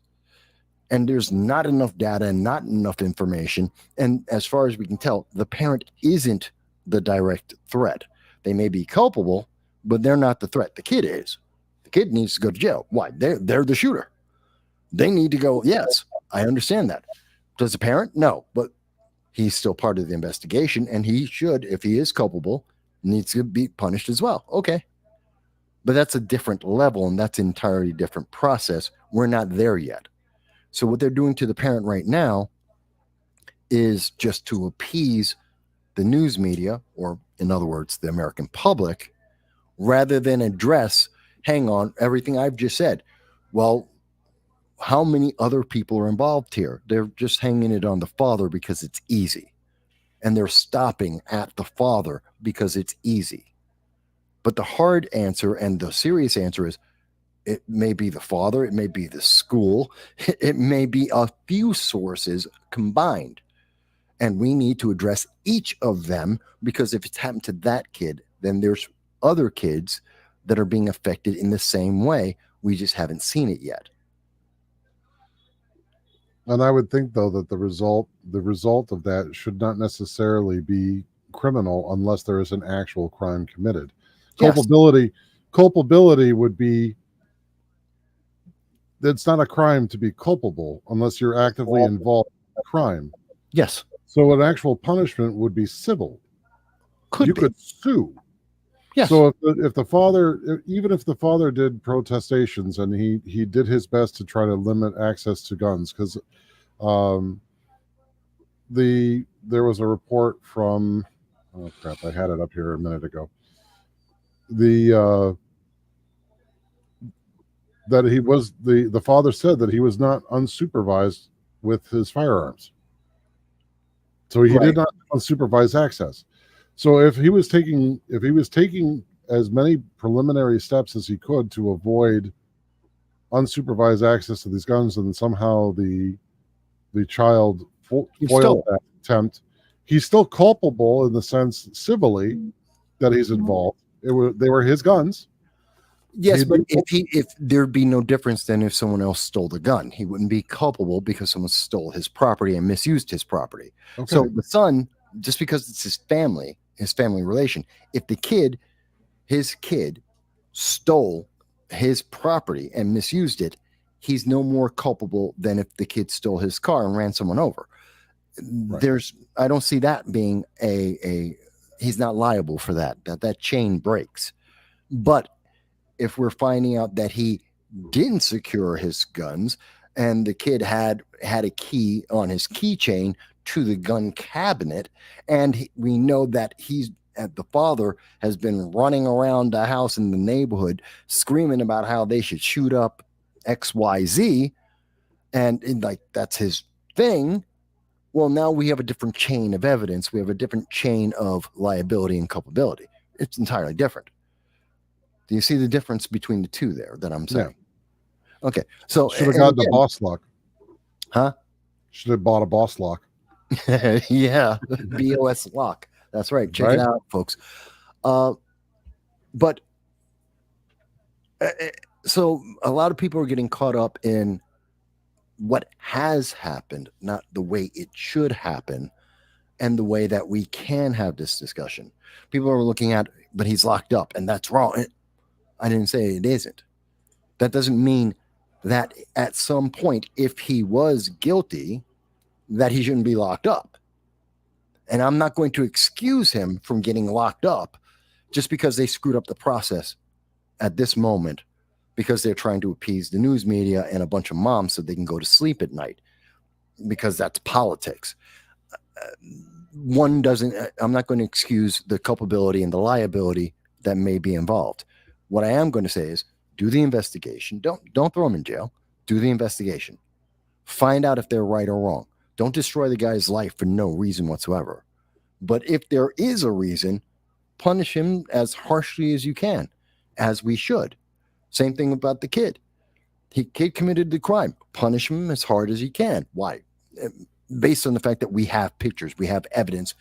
And there's not enough data and not enough information. And as far as we can tell, the parent isn't the direct threat. They may be culpable, but they're not the threat. The kid is. The kid needs to go to jail. Why? They're the shooter. They need to go. Yes, I understand that. Does the parent? No, but he's still part of the investigation, and he should, if he is culpable, needs to be punished as well. Okay. But that's a different level, and that's an entirely different process. We're not there yet. So what they're doing to the parent right now is just to appease the news media, or in other words, the American public, rather than address, hang on, everything I've just said. Well, how many other people are involved here? They're just hanging it on the father because it's easy. And they're stopping at the father because it's easy. But the hard answer and the serious answer is, it may be the father, it may be the school, it may be a few sources combined. And we need to address each of them, because if it's happened to that kid, then there's other kids that are being affected in the same way. We just haven't seen it yet. And I would think, though, that the result of that should not necessarily be criminal unless there is an actual crime committed. Yes. Culpability would be, it's not a crime to be culpable unless you're actively involved in a crime. Yes. So an actual punishment would be civil. You could sue. Yes. So if the father, even if the father did protestations and he did his best to try to limit access to guns, because there was a report from, oh crap, I had it up here a minute ago. that he was the father said that he was not unsupervised with his firearms. So he did not have unsupervised access. So if he was taking as many preliminary steps as he could to avoid unsupervised access to these guns, and somehow the child foiled that attempt, he's still culpable in the sense civilly that he's involved. They were his guns. Yes, but if there'd be no difference than if someone else stole the gun, he wouldn't be culpable because someone stole his property and misused his property. Okay. So the son, just because it's his family relation, if his kid stole his property and misused it, he's no more culpable than if the kid stole his car and ran someone over. Right. I don't see that being he's not liable for that. That chain breaks. But if we're finding out that he didn't secure his guns and the kid had a key on his keychain to the gun cabinet, and we know that the father has been running around the house in the neighborhood screaming about how they should shoot up XYZ, and like that's his thing. Well, now we have a different chain of evidence. We have a different chain of liability and culpability. It's entirely different. Do you see the difference between the two there that I'm saying? Yeah. Okay. So should have gotten a boss lock. Huh? Should have bought a boss lock. Yeah. BOS lock. That's right. Check it out, folks. But so a lot of people are getting caught up in what has happened, not the way it should happen, and the way that we can have this discussion. People are looking at, but he's locked up, and that's wrong. I didn't say it isn't. That doesn't mean that at some point, if he was guilty, that he shouldn't be locked up. And I'm not going to excuse him from getting locked up just because they screwed up the process at this moment, because they're trying to appease the news media and a bunch of moms so they can go to sleep at night, because that's politics. I'm not going to excuse the culpability and the liability that may be involved. What I am going to say is do the investigation. Don't throw them in jail. Do the investigation. Find out if they're right or wrong. Don't destroy the guy's life for no reason whatsoever. But if there is a reason, punish him as harshly as you can, as we should. Same thing about the kid. Kid committed the crime. Punish him as hard as you can. Why? Based on the fact that we have pictures, we have evidence.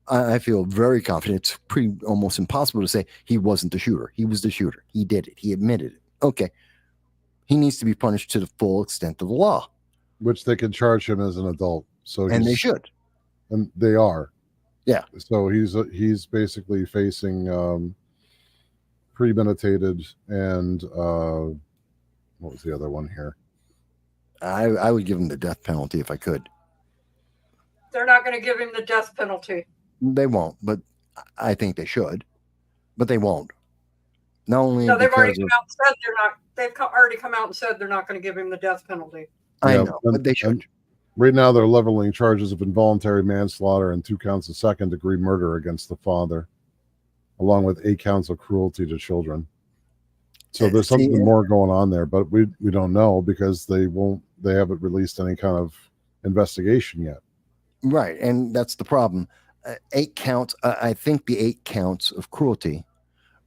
I feel very confident. It's pretty almost impossible to say he wasn't the shooter. He was the shooter. He did it. He admitted it. Okay. He needs to be punished to the full extent of the law. Which they can charge him as an adult. And they should. And they are. Yeah. So he's basically facing premeditated and what was the other one here? I would give him the death penalty if I could. They're not going to give him the death penalty. They won't, but I think they should. But they won't. Not only they've already come out and said they're not. They've already come out and said they're not going to give him the death penalty. I know, but they should. Right now, they're leveling charges of involuntary manslaughter and 2 counts of second-degree murder against the father, along with 8 counts of cruelty to children. So there's something more going on there, but we don't know because they haven't released any kind of investigation yet. Right, and that's the problem. 8 counts. I think the 8 counts of cruelty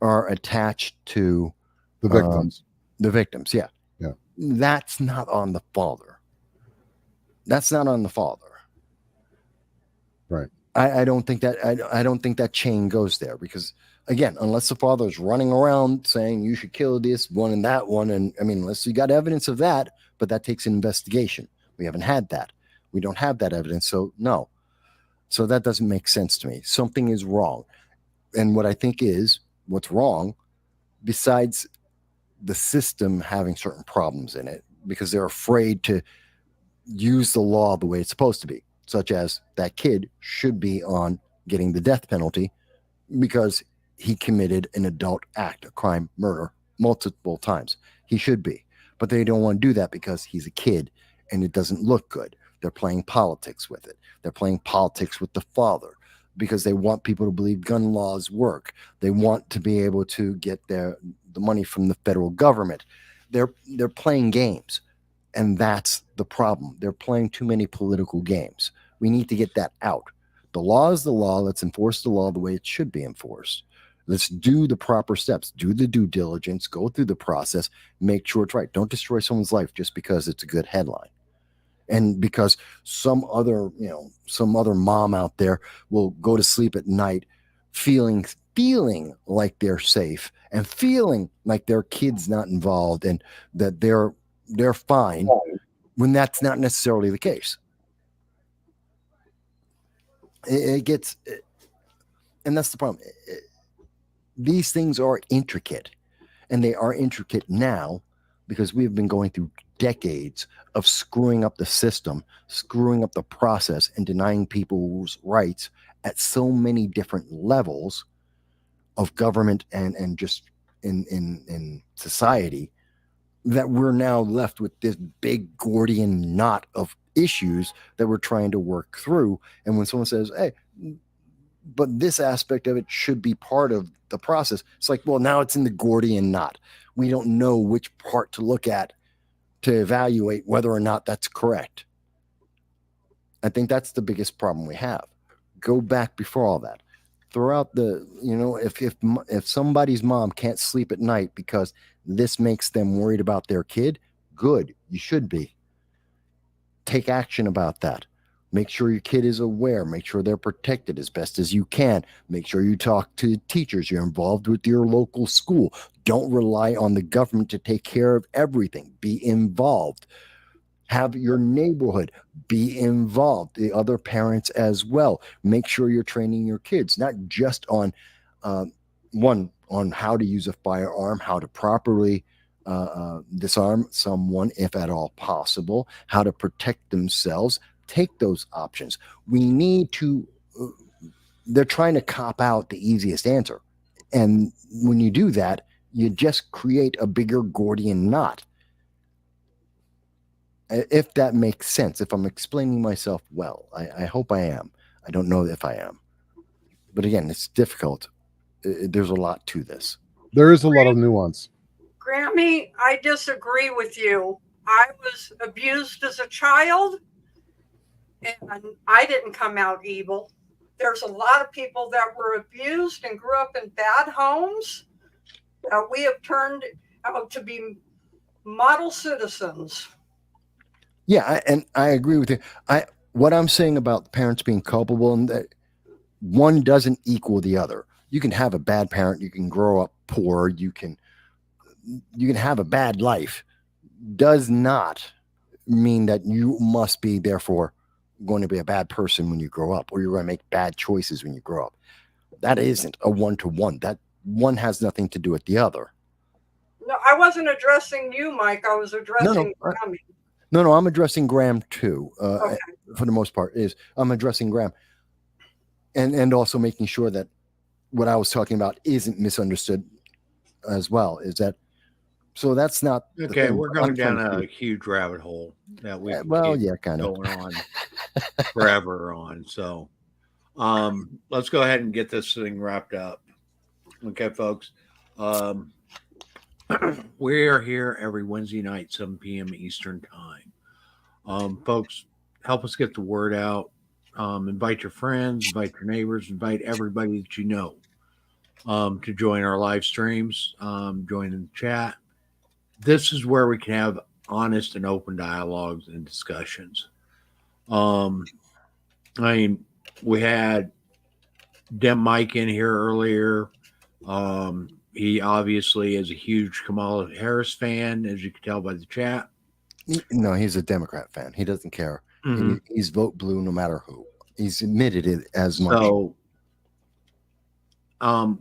are attached to the victims. The victims, yeah. Yeah. That's not on the father. That's not on the father. Right. I don't think that I don't think that chain goes there, because again, unless the father is running around saying you should kill this one and that one, and I mean, unless you got evidence of that, but that takes an investigation. We haven't had that. We don't have that evidence, so no. So that doesn't make sense to me. Something is wrong. And what I think is what's wrong, besides the system having certain problems in it, because they're afraid to use the law the way it's supposed to be, such as that kid should be on getting the death penalty because he committed an adult act, a crime, murder, multiple times. He should be. But they don't want to do that because he's a kid and it doesn't look good. They're playing politics with it. They're playing politics with the father because they want people to believe gun laws work. They want to be able to get the money from the federal government. they're playing games, and that's the problem. They're playing too many political games. We need to get that out. The law is the law. Let's enforce the law the way it should be enforced. Let's do the proper steps, do the due diligence, go through the process, make sure it's right. Don't destroy someone's life just because it's a good headline. And because some other mom out there will go to sleep at night feeling like they're safe and feeling like their kid's not involved and that they're fine, when that's not necessarily the case. It gets, and that's the problem. These things are intricate, and they are intricate now because we have been going through decades of screwing up the system, screwing up the process, and denying people's rights at so many different levels of government and just in society, that we're now left with this big Gordian knot of issues that we're trying to work through. And when someone says, hey, but this aspect of it should be part of the process, it's like, well, now it's in the Gordian knot. We don't know which part to look at to evaluate whether or not that's correct. I think that's the biggest problem we have. Go back before all that. Throughout the, if somebody's mom can't sleep at night because this makes them worried about their kid, good, you should be. Take action about that. Make sure your kid is aware. Make sure they're protected as best as you can. Make sure you talk to teachers. You're involved with your local school. Don't rely on the government to take care of everything. Be involved. Have your neighborhood be involved, the other parents as well. Make sure you're training your kids, not just on on how to use a firearm, how to properly disarm someone if at all possible, how to protect themselves. Take those options. We need to, they're trying to cop out the easiest answer. And when you do that, you just create a bigger Gordian knot. If that makes sense, if I'm explaining myself well, I hope I am. I don't know if I am. But again, it's difficult. There's a lot to this. There is a lot of nuance. Grammy, I disagree with you. I was abused as a child, and I didn't come out evil. There's a lot of people that were abused and grew up in bad homes that we have turned out to be model citizens. Yeah, and I agree with you. What I'm saying about parents being culpable, and that one doesn't equal the other. You can have a bad parent, you can grow up poor, you can have a bad life. Does not mean that you must be therefore going to be a bad person when you grow up, or you're going to make bad choices when you grow up. That isn't a one-to-one. That one has nothing to do with the other. No, I wasn't addressing you, Mike. I was addressing Grammy. No, I'm addressing Graham too. Okay. For the most part, I'm addressing Graham, and also making sure that what I was talking about isn't misunderstood as well. Is that so? That's not okay. We're going down a huge rabbit hole that we kind of going on forever on. So, let's go ahead and get this thing wrapped up. Okay, folks. We are here every Wednesday night, 7 p.m. Eastern time. Folks, help us get the word out. Invite your friends, invite your neighbors, invite everybody that you know to join our live streams, join in the chat. This is where we can have honest and open dialogues and discussions. We had Dem Mike in here earlier. He obviously is a huge Kamala Harris fan, as you can tell by the chat. No, he's a Democrat fan. He doesn't care. Mm-hmm. He's vote blue no matter who. He's admitted it as much. So,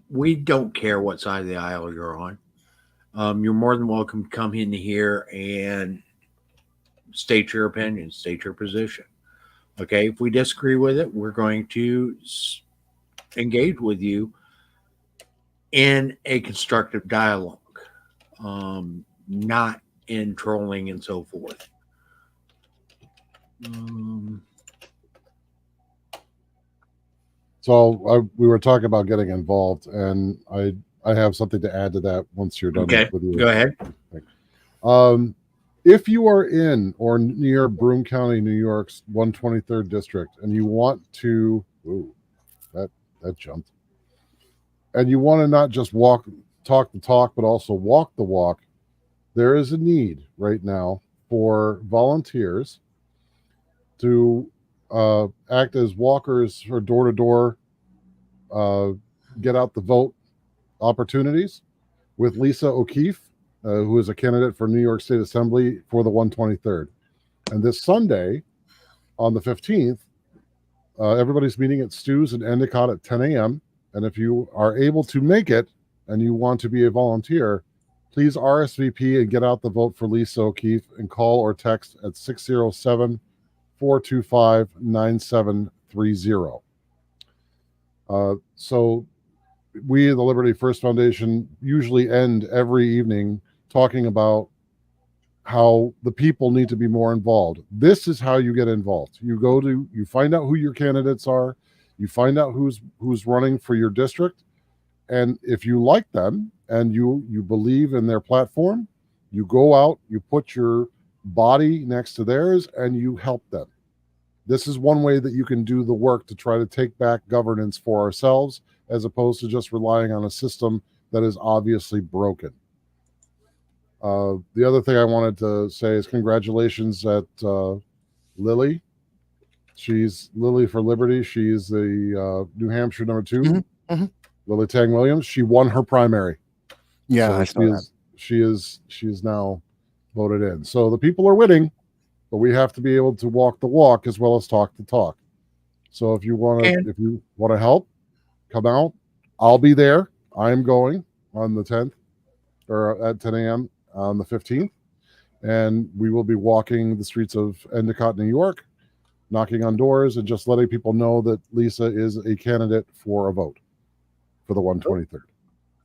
we don't care what side of the aisle you're on. You're more than welcome to come in here and state your opinion, state your position. Okay, if we disagree with it, we're going to engage with you in a constructive dialogue, not in trolling and so forth. So we were talking about getting involved, and I have something to add to that once you're done. Okay, with you. Go ahead. If you are in or near Broome County, New York's 123rd district, and you want to, ooh, that jumped, and you want to not just talk the talk, but also walk the walk, there is a need right now for volunteers to act as walkers for door-to-door, get out the vote opportunities with Lisa O'Keefe, who is a candidate for New York State Assembly for the 123rd. And this Sunday, on the 15th, everybody's meeting at Stu's in Endicott at 10 a.m. And if you are able to make it and you want to be a volunteer, please RSVP and get out the vote for Lisa O'Keefe and call or text at 607 425 9730. So we, the Liberty First Foundation, usually end every evening talking about how the people need to be more involved. This is how you get involved. You find out who your candidates are, you find out who's running for your district, and if you like them and you believe in their platform, you go out, you put your body next to theirs, and you help them. This is one way that you can do the work to try to take back governance for ourselves, as opposed to just relying on a system that is obviously broken. The other thing I wanted to say is congratulations at Lily. She's Lily for Liberty. She's the New Hampshire number 2. Mm-hmm. Mm-hmm. Lily Tang Williams. She won her primary. Yeah, so I saw that. she is now voted in. So the people are winning, but we have to be able to walk the walk as well as talk the talk. So if you want to help, come out. I'll be there. I am going on the 10th or at 10 a.m. on the 15th, and we will be walking the streets of Endicott, New York, knocking on doors and just letting people know that Lisa is a candidate for a vote for the 123rd.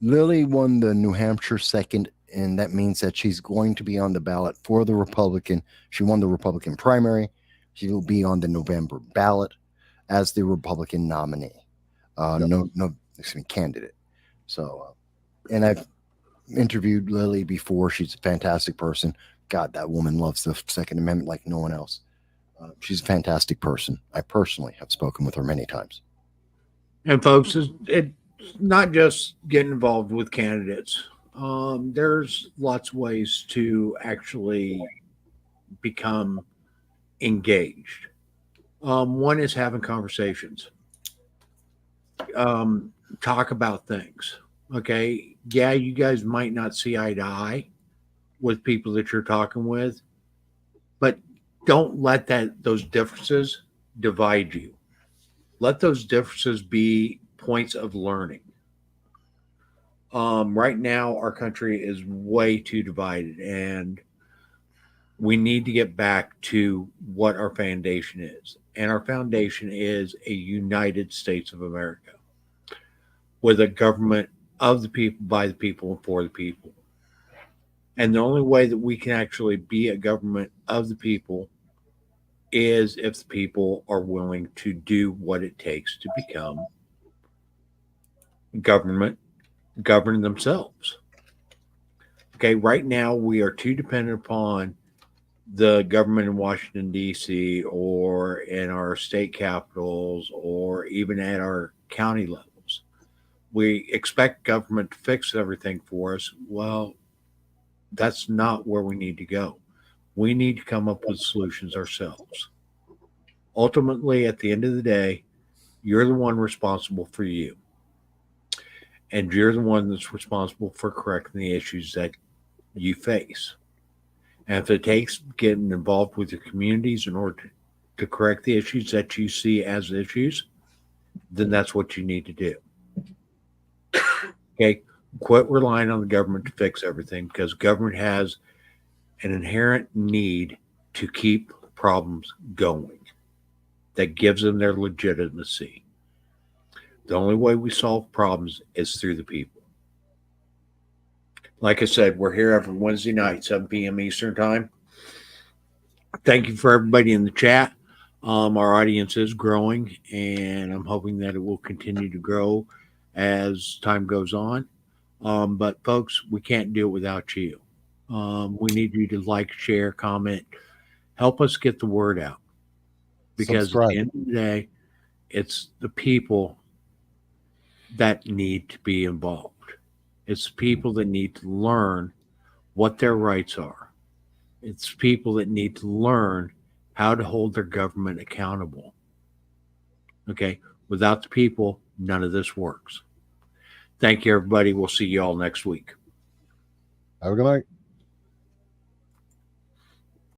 Lily won the New Hampshire second, and that means that she's going to be on the ballot for the Republican. She won the Republican primary. She will be on the November ballot as the Republican nominee. Candidate. So, and I've interviewed Lily before. She's a fantastic person. God, that woman loves the Second Amendment like no one else. She's a fantastic person. I personally have spoken with her many times. And folks, it's not just getting involved with candidates. There's lots of ways to actually become engaged. One is having conversations. Talk about things. Okay. Yeah, you guys might not see eye to eye with people that you're talking with, but don't let those differences divide you. Let those differences be points of learning. Right now, our country is way too divided, and we need to get back to what our foundation is. And our foundation is a United States of America with a government of the people, by the people, and for the people. And the only way that we can actually be a government of the people is if the people are willing to do what it takes to become government, govern themselves. Okay, right now we are too dependent upon the government in Washington, D.C., or in our state capitals, or even at our county levels. We expect government to fix everything for us. Well, that's not where we need to go. We need to come up with solutions ourselves. Ultimately, at the end of the day, you're the one responsible for you. And you're the one that's responsible for correcting the issues that you face. And if it takes getting involved with your communities in order to correct the issues that you see as issues, then that's what you need to do. Okay, quit relying on the government to fix everything, because government has an inherent need to keep problems going that gives them their legitimacy. The only way we solve problems is through the people. Like I said, we're here every Wednesday night, 7 p.m. Eastern Time. Thank you for everybody in the chat. Our audience is growing, and I'm hoping that it will continue to grow as time goes on. But folks, we can't do it without you. We need you to like, share, comment, help us get the word out. Because at Subscribe. the end of the day, it's the people that need to be involved. It's people that need to learn what their rights are. It's people that need to learn how to hold their government accountable. Okay. Without the people, none of this works. Thank you, everybody. We'll see you all next week. Have a good night.